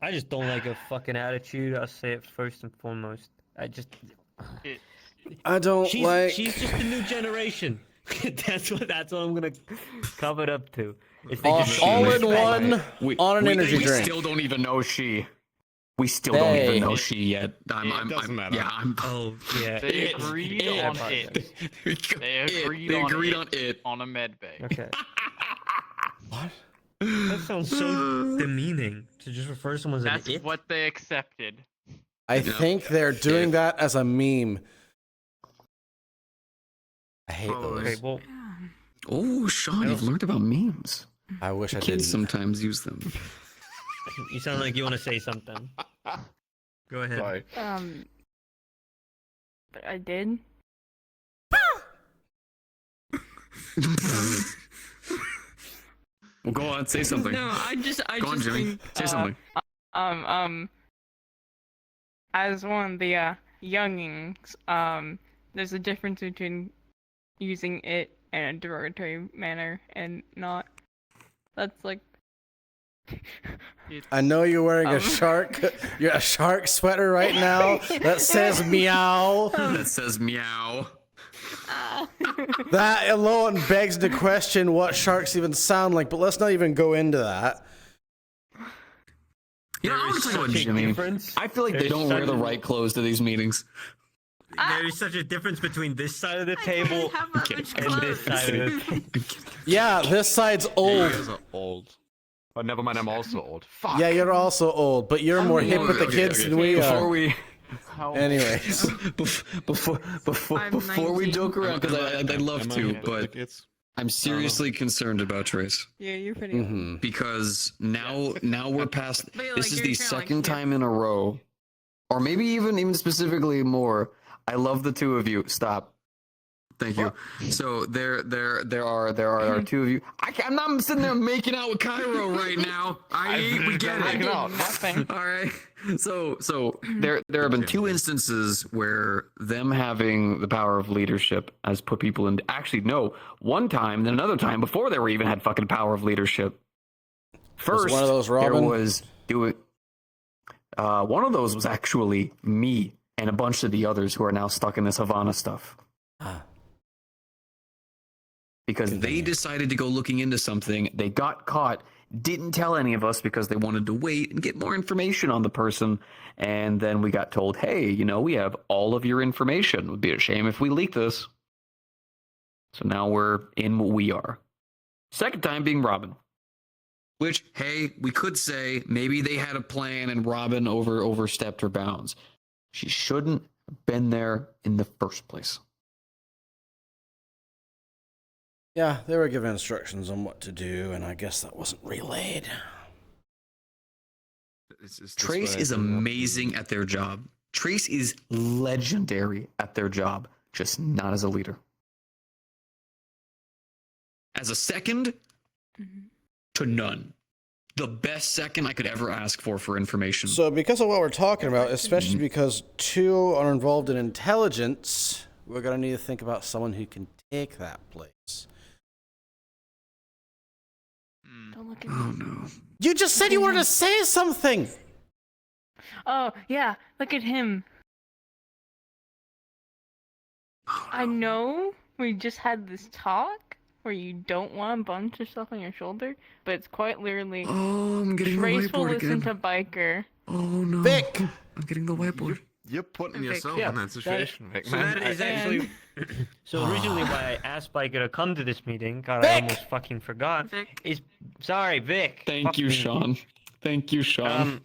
I just don't like her fucking attitude. I'll say it first and foremost. I just. It, I don't like. She's just the new generation. that's what I'm gonna cover it up to. Is they all, just all don't in respect one on an energy we drink. still don't even know she. We still don't even Hey. know she yet. It doesn't matter. Yeah, I'm. Oh yeah. they it- agreed it- on apologize. it. They agreed, They on, agreed it on it. on a med bay. Okay. What? That sounds so demeaning to just refer to someone as That's an it. what they accepted. I Yeah. think they're doing that as a meme. I hate Oh, those. Okay, well, Oh, Sean, you've learned about memes. I wish I Kids didn't. sometimes use them. you sound like you want to say something. Go ahead. Sorry. But I did. Well, go on, say something. No, I Go on, just Jimmy. think, Say something. as one of the youngings, there's a difference between using it in a derogatory manner and not. That's like. I know you're wearing a Um. shark sweater right now that says meow. That says meow. That alone begs the question what sharks even sound like, but let's not even go into that. You know, I want to talk about such a Jimmy. difference. I feel like they There's don't wear the such- right clothes to these meetings. There's such a difference between this side of the table and this side of the table. Yeah, this side's You old. guys are old. But never mind, I'm also old. Fuck. Yeah, you're also old, but you're more hip with the kids than we Before are. we How Anyways, before we 19. joke around, because I'd love Am I to, the but kids? I'm seriously concerned about Trace Yeah, you're pretty. Old. mhm. because now we're past. But, This like, is you're the kinda, like, second here. time in a row, or maybe even specifically more. I love the two of you. Stop. Thank you. So there are two of you. I'm not sitting there making out with Cairo right now. We get Making it. out. Nothing. All right. So there have been two instances where them having the power of leadership has put people in. Actually, no. One time, then another time before they were even had fucking power of leadership. First, one of those there Robin? was do it. One of those was actually me and a bunch of the others who are now stuck in this Havana stuff. Because they decided to go looking into something. They got caught, didn't tell any of us because they wanted to wait and get more information on the person. And then we got told, hey, we have all of your information. It would be a shame if we leak this. So now we're in what we are. Second time being Robin. Which, hey, we could say maybe they had a plan and Robin overstepped her bounds. She shouldn't have been there in the first place. Yeah, they were given instructions on what to do, and I guess that wasn't relayed. Trace is amazing at their job. Trace is legendary at their job, just not as a leader. As a second, to none. The best second I could ever ask for information. So, because of what we're talking about, especially because two are involved in intelligence, we're going to need to think about someone who can take that place. Don't look at Oh me. no. You just said you wanted to say something! Oh yeah, look at him. I know we just had this talk where you don't want a bunch of stuff on your shoulder, but it's quite literally. Oh, I'm getting the Trace will whiteboard listen again. to Biker. Oh no. Vic! I'm getting the whiteboard. You're putting Vic. yourself Yeah, in that situation, Vic, So man. that is actually. So originally, why I asked Biker to come to this meeting, God, I Vic! almost fucking forgot. Vic. Is sorry, Vic. Thank Fuck you, me. Sean. Thank you, Sean.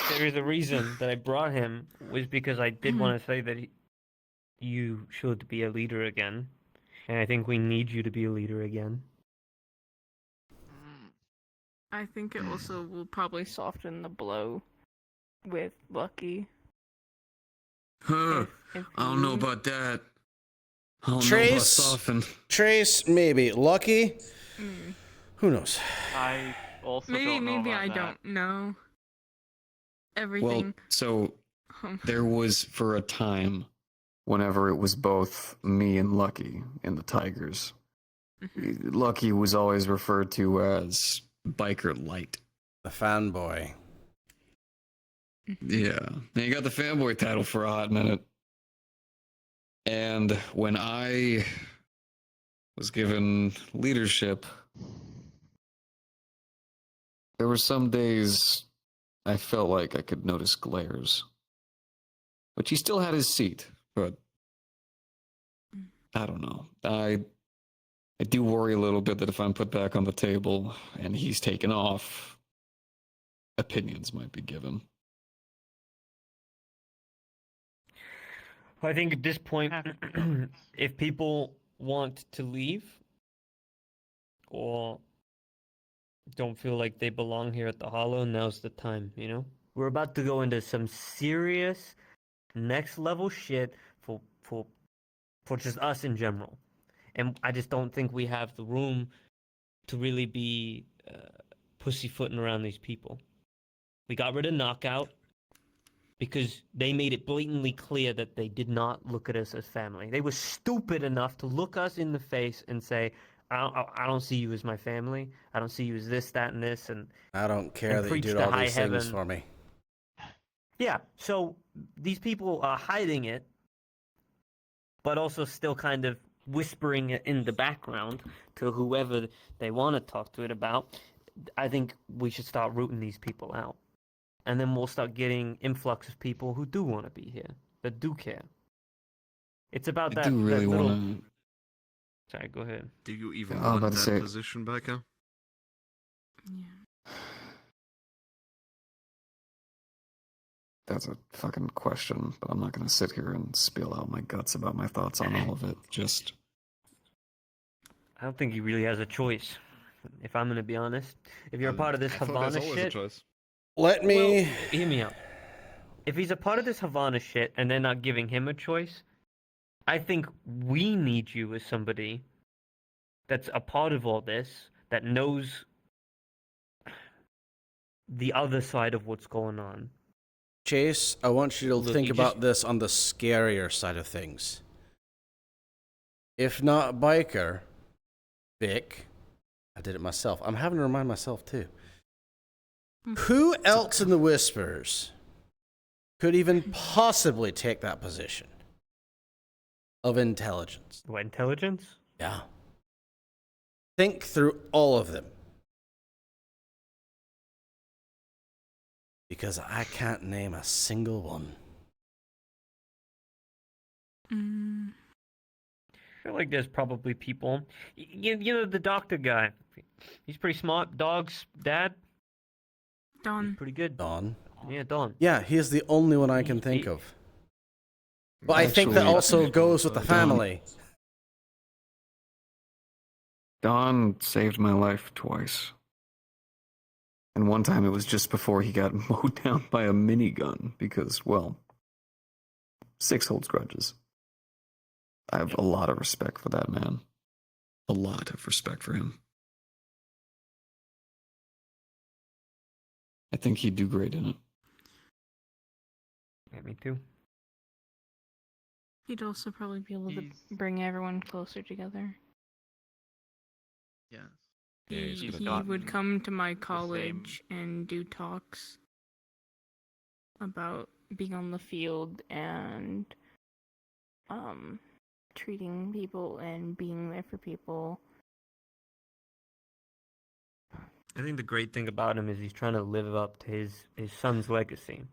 There is a reason that I brought him was because I did want to say that you should be a leader again, and I think we need you to be a leader again. I think it also will probably soften the blow with Lucky. Huh. If I don't know you- about that. I don't know about Trace? soften. Trace, maybe. Lucky? Who knows? I also Maybe don't know maybe about I that. don't know Well, everything. so Um, there was for a time whenever it was both me and Lucky in the Tigers. Lucky was always referred to as Biker Light. The fanboy. Yeah. And he got the fanboy title for a hot minute. And when I was given leadership, there were some days I felt like I could notice glares. But he still had his seat, but I don't know. I do worry a little bit that if I'm put back on the table and he's taken off, opinions might be given. I think at this point, Happens. if people want to leave or don't feel like they belong here at the Hollow, now's the time, you know? We're about to go into some serious next level shit for just us in general. And I just don't think we have the room to really be pussyfooting around these people. We got rid of Knockout because they made it blatantly clear that they did not look at us as family. They were stupid enough to look us in the face and say, I don't see you as my family. I don't see you as this, that, and this, and I don't care that you preach did to all high these things heaven. for me. Yeah, so these people are hiding it, but also still kind of whispering it in the background to whoever they want to talk to it about. I think we should start rooting these people out. And then we'll start getting influx of people who do want to be here, that do care. It's about I that, do really that little... want to. Sorry, go ahead. Do you even I was want about that to say- position, Becca? yeah. That's a fucking question, but I'm not going to sit here and spill out my guts about my thoughts on all of it. Just. I don't think he really has a choice, if I'm going to be honest. If you're a part of this I thought Havana there's always a shit... choice. Let me. Well, hear me out. If he's a part of this Havana shit and they're not giving him a choice, I think we need you as somebody that's a part of all this, that knows the other side of what's going on. Chase, I want you to Look, think you about just- this on the scarier side of things. If not Biker, Vic, I did it myself. I'm having to remind myself too. Who else in the Whispers could even possibly take that position of intelligence? What, intelligence? Yeah. Think through all of them. Because I can't name a single one. Mm, I feel like there's probably people. You know, the doctor guy. He's pretty smart. Dog's dad. Don. Pretty good. Don. Yeah, Don. Yeah, he is the only one I can think He- of. But I think that Actually, also goes with the Don. family. Don saved my life twice. And one time it was just before he got mowed down by a minigun because, well, 6 holds grudges. I have a lot of respect for that man. A lot of respect for him. I think he'd do great in it. Yeah, me too. He'd also probably be able to He's- bring everyone closer together. Yes. Yeah, he's He, gonna he gotten would come to my the college and do talks about being on the field and treating people and being there for people. I think the great thing about him is he's trying to live up to his son's legacy.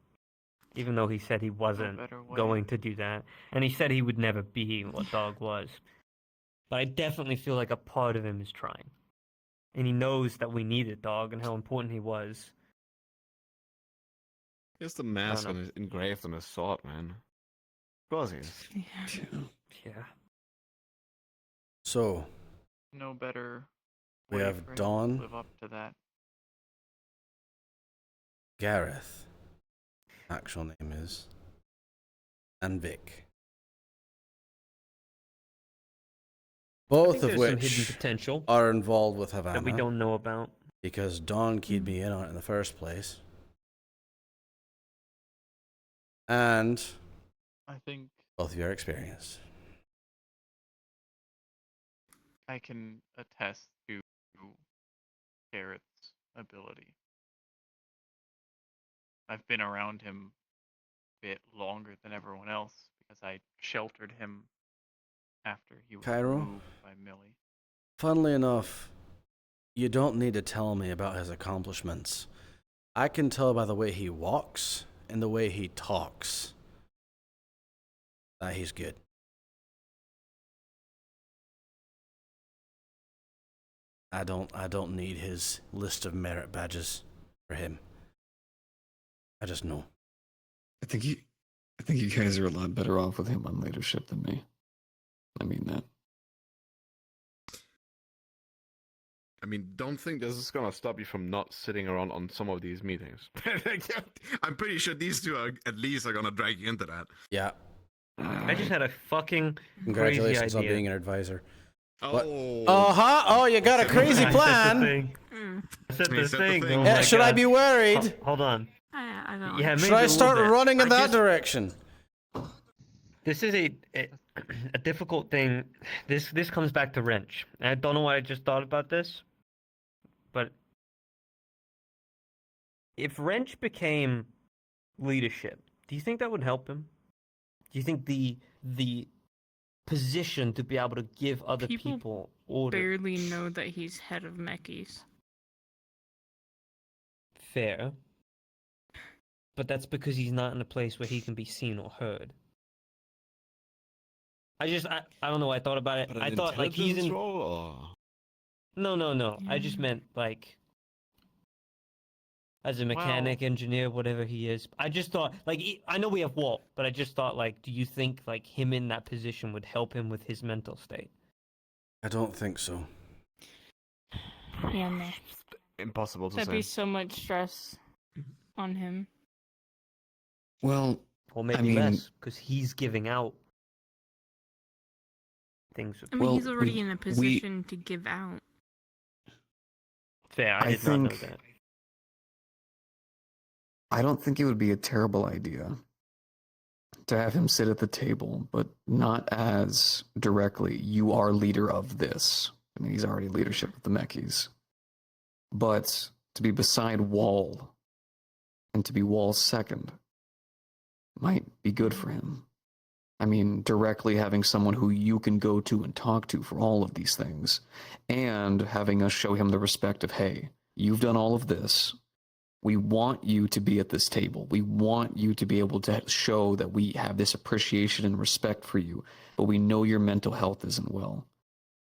Even though he said he wasn't better way. going to do that. And he said he would never be what Dog was. But I definitely feel like a part of him is trying. And he knows that we needed Dog and how important he was. It's the mask know. engraved on his sword, man. Of course he is. Yeah. Yeah. So, No better we way have for him Dawn. to live up to that. Gareth, actual name is, and Vic. I Both think of there's some hidden which potential are involved with Havana. that we don't know about. because Dawn keyed me in on it in the first place. And I think both of you are experienced. I can attest to Garrett's ability. I've been around him a bit longer than everyone else because I sheltered him after he was Cairo? removed by Millie. Funnily enough, you don't need to tell me about his accomplishments. I can tell by the way he walks and the way he talks that he's good. I don't need his list of merit badges for him. I just know. I think you guys are a lot better off with him on leadership than me. I mean that. I mean, don't think this is gonna stop you from not sitting around on some of these meetings. I'm pretty sure these two are at least gonna drag you into that. Yeah. I just had a fucking Congratulations crazy on idea. being an advisor. Oh. Uh-huh. Oh, you got a crazy plan. I said He the said the thing. thing. Oh Yeah, my should I God. be worried? Hold on. I don't. Yeah, Should maybe I a start little bit. running in I that just- direction? This is a difficult thing. This comes back to wrench. I don't know why I just thought about this, but if wrench became leadership, do you think that would help him? Do you think the position to be able to give other People people orders? barely know that he's head of Mechis. Fair, but that's because he's not in a place where he can be seen or heard. I don't know. I thought about it. But an I thought like he's intelligence in. role, or... No. I just meant like as a mechanic, engineer, whatever he is. I just thought like I know we have Walt, but I just thought like, do you think like him in that position would help him with his mental state? I don't think so. Yeah, no. Impossible to That'd say. be so much stress on him. Well, Or maybe mean- less, because he's giving out things. I mean, Well, he's already we- in a position to give out. Fair. I I did not know think- that. I don't think it would be a terrible idea to have him sit at the table, but not as directly, you are leader of this. I mean, he's already leadership of the Mechis. But to be beside Wall and to be Wall's second might be good for him. I mean, directly having someone who you can go to and talk to for all of these things, and having us show him the respect of, hey, you've done all of this. We want you to be at this table. We want you to be able to show that we have this appreciation and respect for you, but we know your mental health isn't well.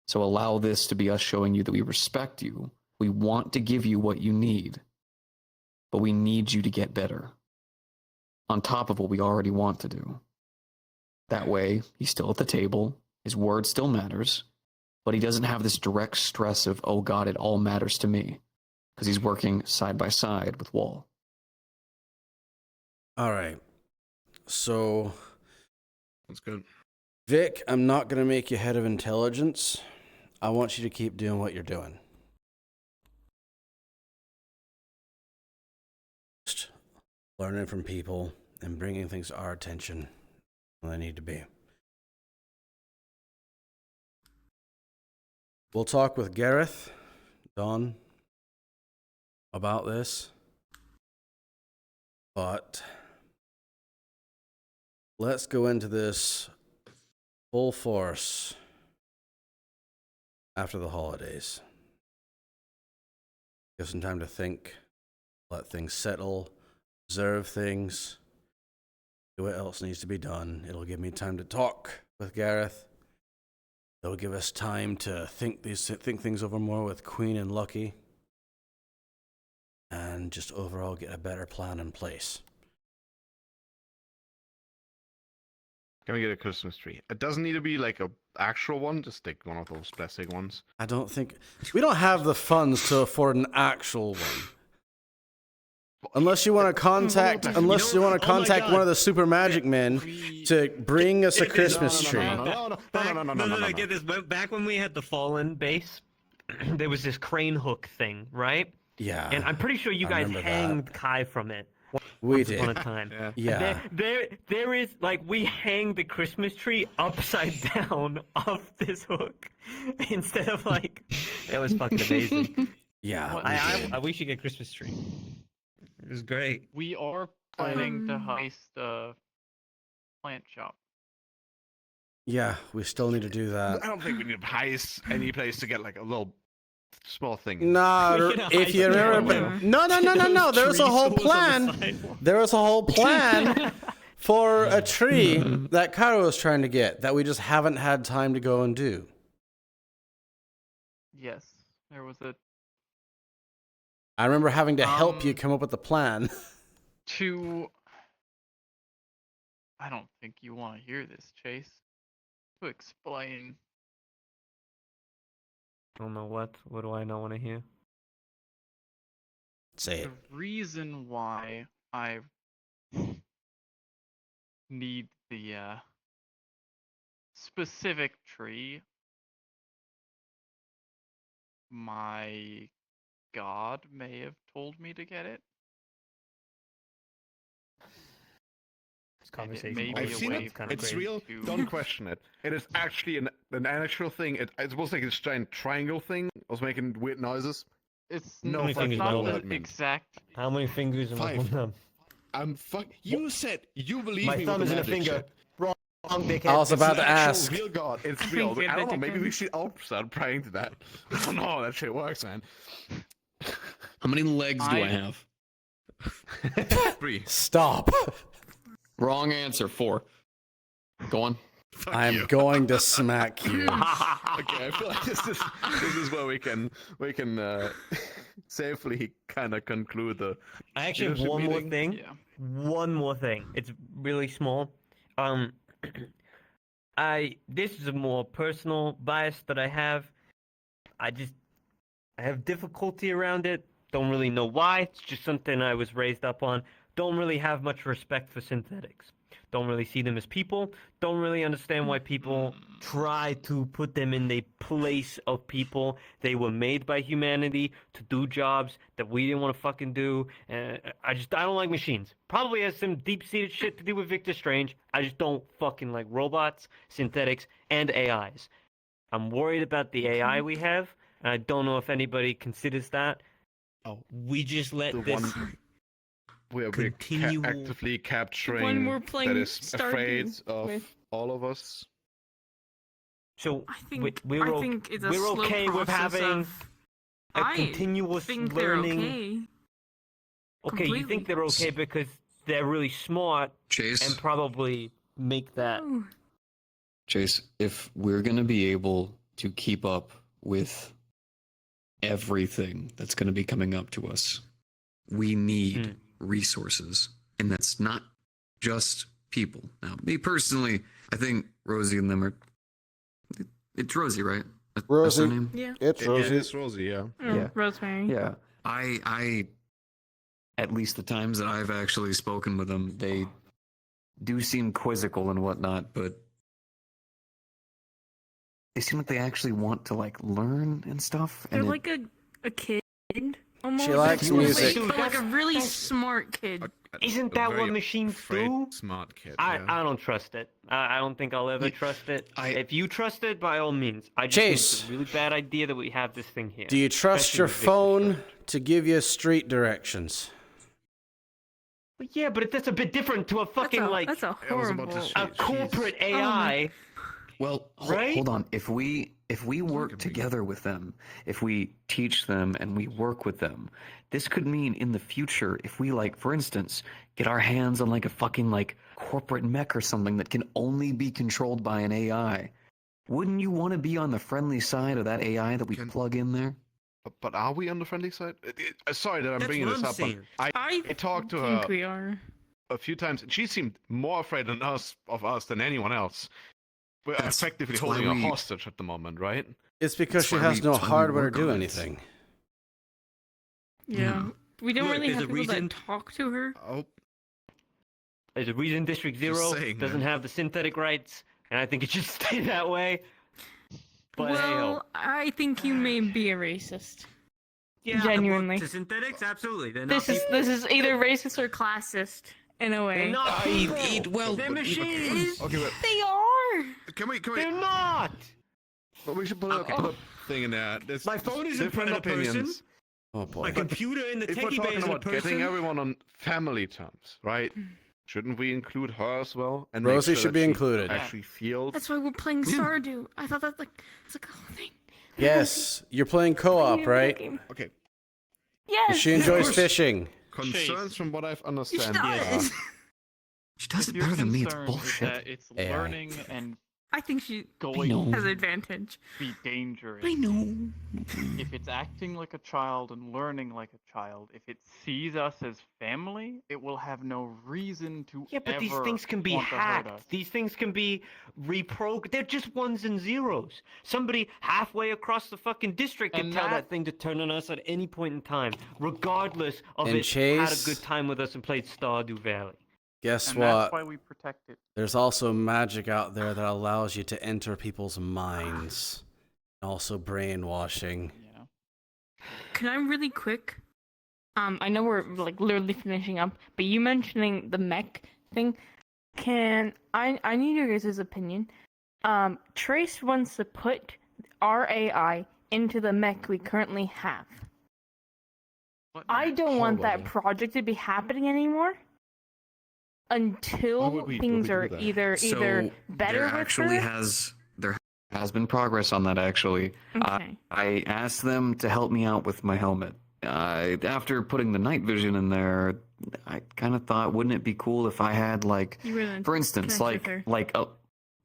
So allow this to be us showing you that we respect you. We want to give you what you need, but we need you to get better on top of what we already want to do. That way, he's still at the table, his word still matters, but he doesn't have this direct stress of, oh God, it all matters to me, because he's working side by side with Wall. All right. So, That's good. Vic, I'm not going to make you head of intelligence. I want you to keep doing what you're doing. Just learning from people and bringing things to our attention when they need to be. We'll talk with Gareth, Don, about this. But let's go into this full force after the holidays. Give some time to think, let things settle, observe things, do what else needs to be done. It'll give me time to talk with Gareth. It'll give us time to think things over more with Queen and Lucky, and just overall get a better plan in place. Can we get a Christmas tree? It doesn't need to be like a actual one, just like one of those plastic ones. I don't think we don't have the funds to afford an actual one. Unless you want to contact, You unless know- you want to oh my contact God. one of the super magic men to bring us a Christmas No, tree. Get this. Back when we had the Fallen base, there was this crane hook thing, right? Yeah. And I'm pretty sure you I guys remember that. hanged Kai from it. We Once did. upon a time. Yeah. There is like we hang the Christmas tree upside down off this hook instead of like it was fucking amazing. Yeah. What- we I did. wish you get a Christmas tree. It was great. We are planning to Um, heist plant shop. Yeah, we still need to do that. I don't think we need to heist any place to get like a little small thing. No, We can if heist you the remember, highway. no. There was a Tree whole stores on the plan. sidewalk. There was a whole plan for a tree that Cairo was trying to get that we just haven't had time to go and do. Yes, there was a I remember having to help you Um, come up with the plan. to. I don't think you want to hear this, Chase. To explain, I don't know what. What do I not want to hear? Say the it. reason why I need the specific tree, my god may have told me to get it. This And it conversation. may be I've a seen way it. for kinda It's crazy. real. to- Don't question it. It is actually an actual thing. It's supposed like this giant triangle thing. I was making weird noises. It's No it's fucking not clue the what that means. exact. How many fingers am I Five. holding up? I'm fuck. You said you believe My me thumb with is the in a magic finger. shit. Wrong, dickhead. I was about It's to an actual ask. Real God, it's real. Get I don't the know. Maybe we chicken. should all start praying to that. I don't know how that shit works, man. How many legs do I I- have? 3. Stop. Wrong answer. 4. Go on. Fuck I'm you. going to smack you. Okay, I feel like this is where we can safely kind of conclude the. I actually have leadership one more meeting? thing. Yeah. One more thing. It's really small. This is a more personal bias that I have. I have difficulty around it. Don't really know why. It's just something I was raised up on. Don't really have much respect for synthetics. Don't really see them as people. Don't really understand why people try to put them in the place of people. They were made by humanity to do jobs that we didn't want to fucking do. I don't like machines. Probably has some deep-seated shit to do with Victor Strange. I just don't fucking like robots, synthetics, and AIs. I'm worried about the AI we have, and I don't know if anybody considers that. We just let The this. one we're continual- actively capturing one we're playing that is Stardew afraid of with. all of us. So I think we're I think it's a we're slow okay with process having of, a I continuous think learning. they're okay. Okay, you think they're okay because they're really smart Chase, and probably make that. Oh, Chase, if we're gonna be able to keep up with everything that's gonna be coming up to us, we need resources, and that's not just people. Now, me personally, I think Rosie and them are. It's Rosie, right? That's her Rosie. name. yeah. It's It Rosie. is Rosie, yeah. Oh, Yeah. Rosemary. Yeah, I, at least the times that I've actually spoken with them, they do seem quizzical and whatnot, but they seem like they actually want to like learn and stuff. They're And like a kid almost. likes Like, music. but like a really That's- smart kid. Isn't A that very what machines afraid, do? Smart kid. I yeah. don't trust it. I don't think I'll ever Yeah, trust it. I- If you trust it, by all means. I just Chase. think it's a really bad idea that we have this thing here. Do you trust especially your with Victor phone Strange. to give you street directions? Yeah, but that's a bit different to a fucking That's a I was about horrible. to a corporate AI. well, Right? hold on. If we work together with them, if we teach them and we work with them, this could mean in the future, if we like, for instance, get our hands on like a fucking like corporate mech or something that can only be controlled by an AI. Wouldn't you want to be on the friendly side of that AI that we plug in there? But are we on the friendly side? Sorry that I'm That's bringing what this I'm up, but saying. I talked to think her we are. a few times, and she seemed more afraid of us than anyone else. We're That's- effectively that's why holding her we- hostage at the moment, right? It's because That's she why has we- no that's why we hardware to work do on it. anything. Yeah. We don't Look, really there's have a people reason- that talk to her. Oh, There's a reason District Zero saying, doesn't man. have the synthetic rights, and I think it should stay that way. But hey, Well, I think you may be a racist. Yeah, Genuinely. to synthetics, absolutely. They're This not is people. this is either racist or classist in a way. They're not people. well, they're machines. Okay, but They are. can we? They're not. But we should put a thing in there. There's My phone isn't different a person. opinions. Oh boy. My computer in the If we're techie bay talking isn't a about getting person. everyone on family terms, right? Shouldn't we include her as well? And make Rosie sure should that be she included. Actually feels. That's why we're playing Stardew. I thought that's it's like a whole thing. Yes, you're playing co-op, right? Okay. Yes. She enjoys course. fishing. Concerns from what I've She understand. does. She does If it your better than me. It's concern is bullshit. that it's AI. learning and I think she going know. has to advantage. be dangerous. I know. If it's acting like a child and learning like a child, if it sees us as family, it will have no reason to Yeah, but these ever things can be want to hurt hacked. us. These things can be reprogrammed. They're just ones and zeros. Somebody halfway across the fucking district can And tell that- that thing to turn on us at any point in time, regardless of And it had a Chase- good time with us and played Stardew Valley. Guess And what? that's why we protect it. There's also magic out there that allows you to enter people's minds. Also brainwashing. Yeah. Can I really quick? I know we're like literally finishing up, but you mentioning the mech thing, I need your guys' opinion. Trace wants to put our AI into the mech we currently have. What I mech? don't want that Horrible. project to be happening anymore Why until would we things do are that? either better there with actually her. there has been progress on that actually. Okay. I asked them to help me out with my helmet. After putting the night vision in there, I kind of thought, wouldn't it be cool if I had like, You were the for instance, connect with like her.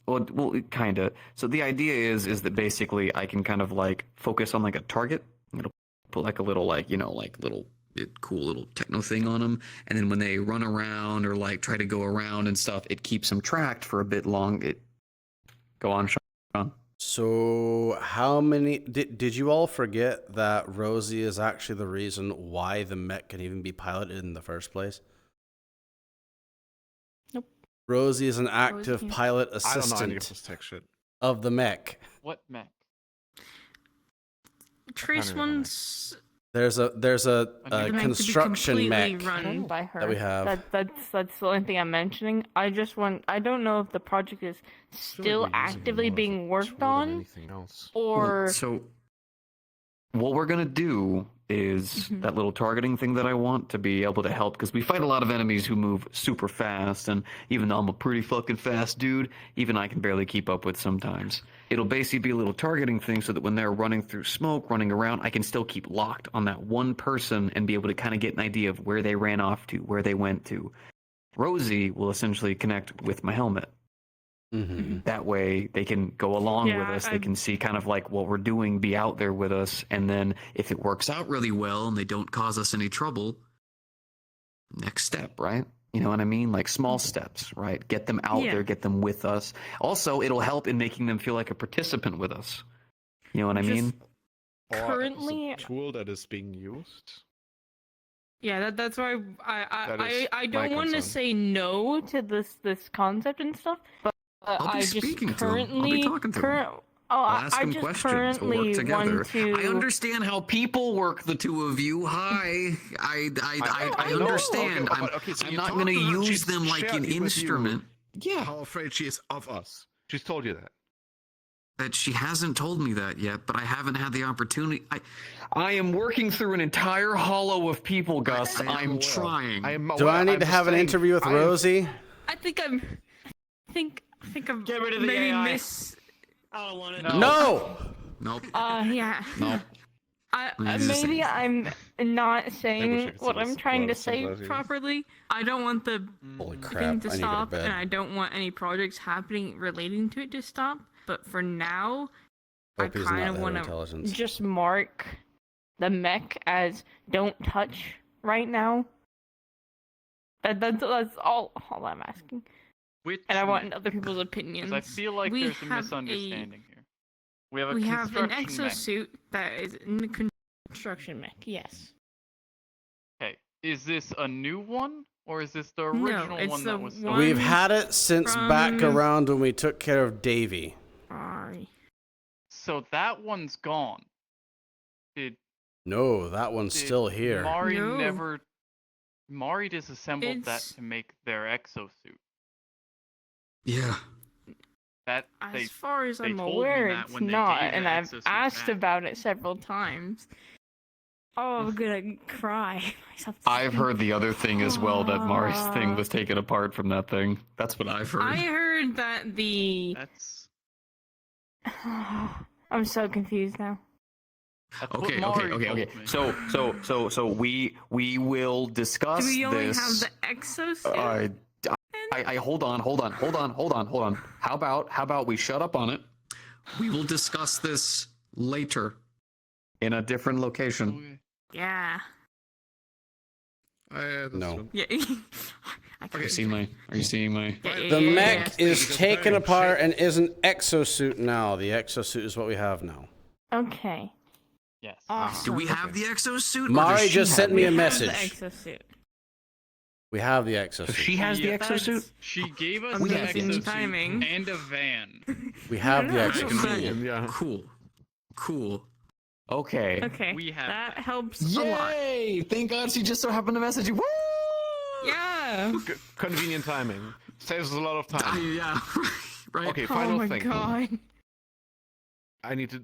well, kind of. So the idea is that basically I can kind of like focus on like a target. It'll put like a little like little cool little techno thing on them, and then when they run around or like try to go around and stuff, it keeps them tracked for a bit long. Go on, Sean. So, how many did you all forget that Rosie is actually the reason why the mech can even be piloted in the first place? Nope. Rosie is an active Rosie. pilot I don't know any of assistant this tech shit. of the mech. What mech? Trace even remember. There's wants a The the mech to be construction mech completely run by her. that we have. That's the only thing I'm mentioning. I don't know if the project is still actively being worked on or So what we're gonna do is that little targeting thing that I want to be able to help, because we fight a lot of enemies who move super fast, and even though I'm a pretty fucking fast dude, even I can barely keep up with sometimes. It'll basically be a little targeting thing so that when they're running through smoke, running around, I can still keep locked on that one person and be able to kind of get an idea of where they ran off to, where they went to. Rosie will essentially connect with my helmet. Mm-hmm. That way they can go along with Yeah, us. They can see kind of like what we're doing, be out there with us. And then if it works out really well and they don't cause us any trouble, next step, right? You know what I mean? Like small steps, right? Get them out Yeah. there, get them with us. Also, it'll help in making them feel like a participant with us. You know what I Just- mean? Currently- a tool that is being used. yeah, that's why That is I my don't want to concern. say no to this concept and stuff, but I'll be I just speaking to 'em. I'll be currently talking to 'em. I'll ask I them just questions. We'll currently work together. want to. I understand how people work, the two of you. Hi. I know. understand. Okay, okay, so I'm you not talked going to to her, use she's them like shared an with you instrument. Yeah. How afraid she is of us. She's told you that. That she hasn't told me that yet, but I haven't had the opportunity. I am working through an entire hollow of people, Gus. I am I'm aware. trying. I am Do aware. I need I'm to just have an saying, interview with I am- Rosie? I think I'm Get rid of the maybe AI. miss. I don't want it. No. Nope. Yeah. Nope. Maybe I'm not wish I saying could what see I'm this trying to blood say symbolizing. properly. I don't want the Holy thing crap! to I need to go to stop, bed. and I don't want any projects happening relating to it to stop. But for now, I Hope he's kind not of that want to intelligent. just mark the mech as don't touch right now. That's all I'm asking. Which And I want mech? other people's opinions. 'Cause I feel like We there's a have misunderstanding here. We have a We have an construction mech. exosuit that is in the construction mech. Yes. Okay, is this a new one or is this the No, original it's one the that was? one- We've had it since back from- around when we took care of Davy. Sorry. So that one's gone. Did No, that one's Did still here. Mari No. never. Mari disassembled that It's- to make their exosuit. Yeah. That As far as they I'm told me aware, that it's when they not, gave the and I've exosuit asked back. about it several times. Oh, I'm gonna cry myself to I've sleep. heard the other thing as well, that Mari's thing was taken apart from that thing. That's what I've heard. I heard that the. That's I'm so confused now. what Okay, Mari okay. told me. So we will discuss Do we only this. have the exosuit? I hold on. How about we shut up on it? We will discuss this later in a different location. Okay. Yeah. No. Yeah. Are you seeing my? The mech is taken apart and is an exosuit now. The exosuit is what we have now. Okay. Yes. Awesome. Do we have the exosuit? or Mari does she just have sent it? me a We have message. The exosuit. We have the exosuit. She has the Yeah, exosuit. She gave us Amazing the exosuit timing. and a van. We have the No, exosuit. Yeah. Cool. Okay. Okay. We have that helps a lot. Yay! Thank God she just so happened to message you. Woo! Yeah. Convenient timing. Saves us a lot of time. Yeah. Right. Okay, Oh final my thing. god. I need to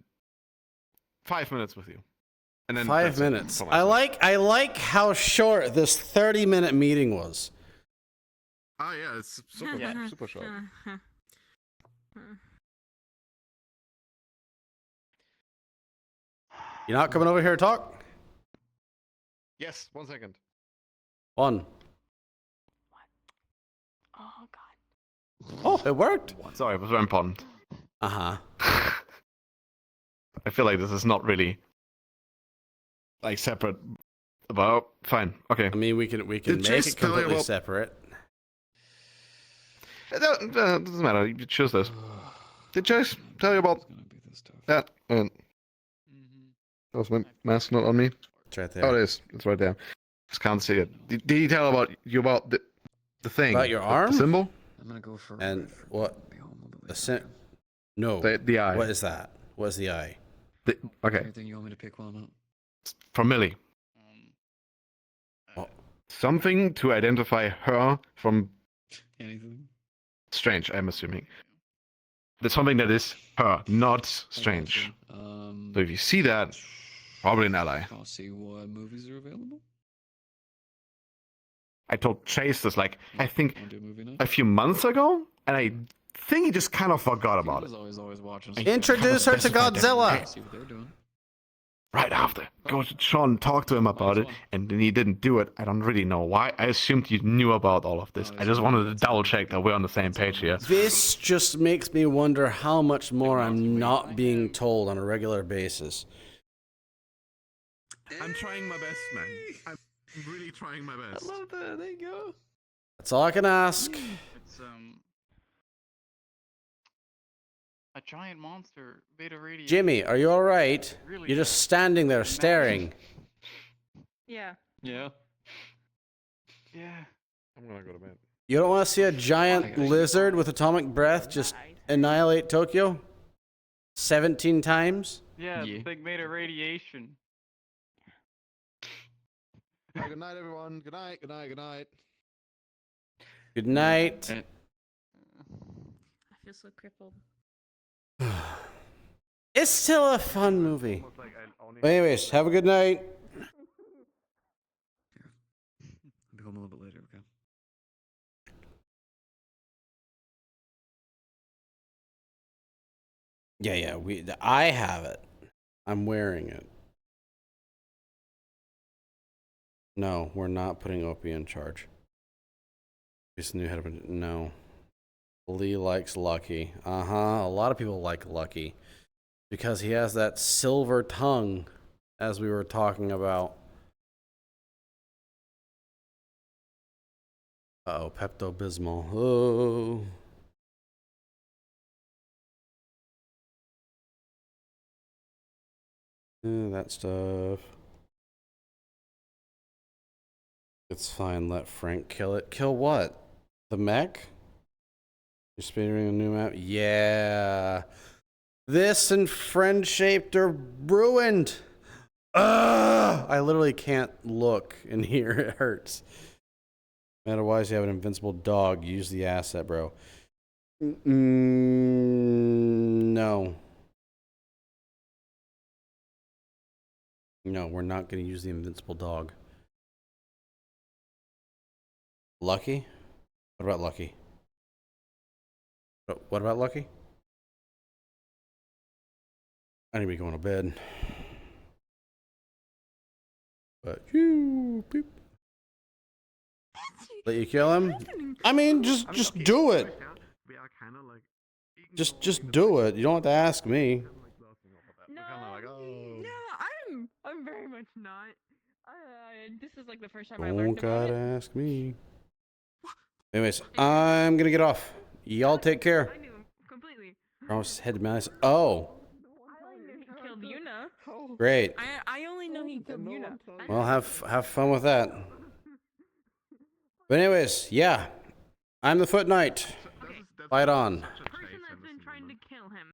5 minutes with you. And then 5 that's it minutes. for I myself. like how short this 30-minute meeting was. Oh yeah, it's super, Yeah. super short. You're not coming over here to talk? Yes, 1 second. One. Oh god. Oh, it worked. Sorry, it was very important. Uh-huh. I feel like this is not really like separate. But fine, okay. I mean, we can Did make Chase it tell you completely about- separate. It doesn't matter. You choose this. Did Chase tell you about that? Mhm. That was my mask not on me. It's right there. Oh, it is. It's right there. Just can't see it. Did he tell about the thing? About your The arm? symbol? I'm gonna go for. And what? Be home a little The later. no. The eye. What is that? What is the eye? Okay, Anything you want me to pick while I'm out? from Millie. Oh. Something to identify her from Anything? Strange, I'm assuming. There's something that is her, not Strange. So if you see that, probably an ally. I'll see what movies are available. I told Chase this, like, I think Want to do a movie night? a few months ago, and I think he just kind of forgot about it. Always watching. Introduce her to Godzilla. See what they're doing. Right after. Go to Sean, talk to him about it, and then he didn't do it. I don't really know why. I assumed you knew about all of this. I just wanted to double check that we're on the same page here. This just makes me wonder how much more I'm not being told on a regular basis. I'm trying my best, man. I'm really trying my best. I love that. There you go. That's all I can ask. It's a giant monster, beta radiation. Jimmy, are you all right? Really You're just bad. standing there staring. Yeah. Yeah. Yeah. I'm gonna go to bed. You don't want to see a giant lizard with atomic breath just annihilate Tokyo 17 times? Yeah, Yeah. the thing made of radiation. Good night, everyone. Good night, good night, good night. Good night. I feel so crippled. It's still a fun movie. Anyways, have a good night. I'll be home a little bit later. Okay. Yeah, I have it. I'm wearing it. No, we're not putting Opie in charge. This new head of no. Lee likes Lucky. A lot of people like Lucky because he has that silver tongue, as we were talking about. Uh-oh, Pepto-Bismol. Oh. That stuff. It's fine, let Frank kill it. Kill what? The mech? You're speeding a new map? Yeah. This and Friend Shaped are ruined. I literally can't look in here. It hurts. Otherwise, you have an invincible dog. Use the asset, bro. No. No, we're not going to use the invincible dog. Lucky? What about Lucky? What about Lucky? I need to be going to bed. But you, beep. Let you kill him? I mean, just do it. We are kind of like. Just do it. You don't have to ask me. No, oh. no, I'm very much not. This is like the first time I Don't learned about gotta it. ask me. Anyways, I'm gonna get off. Y'all take care. I knew completely. I was headed mouse. Oh, I only knew he killed Yuna. great. I only know he killed Yuna. Well, have fun with that. But anyways, yeah, I'm the Foot Knight. Fight on. Person that's been trying to kill him.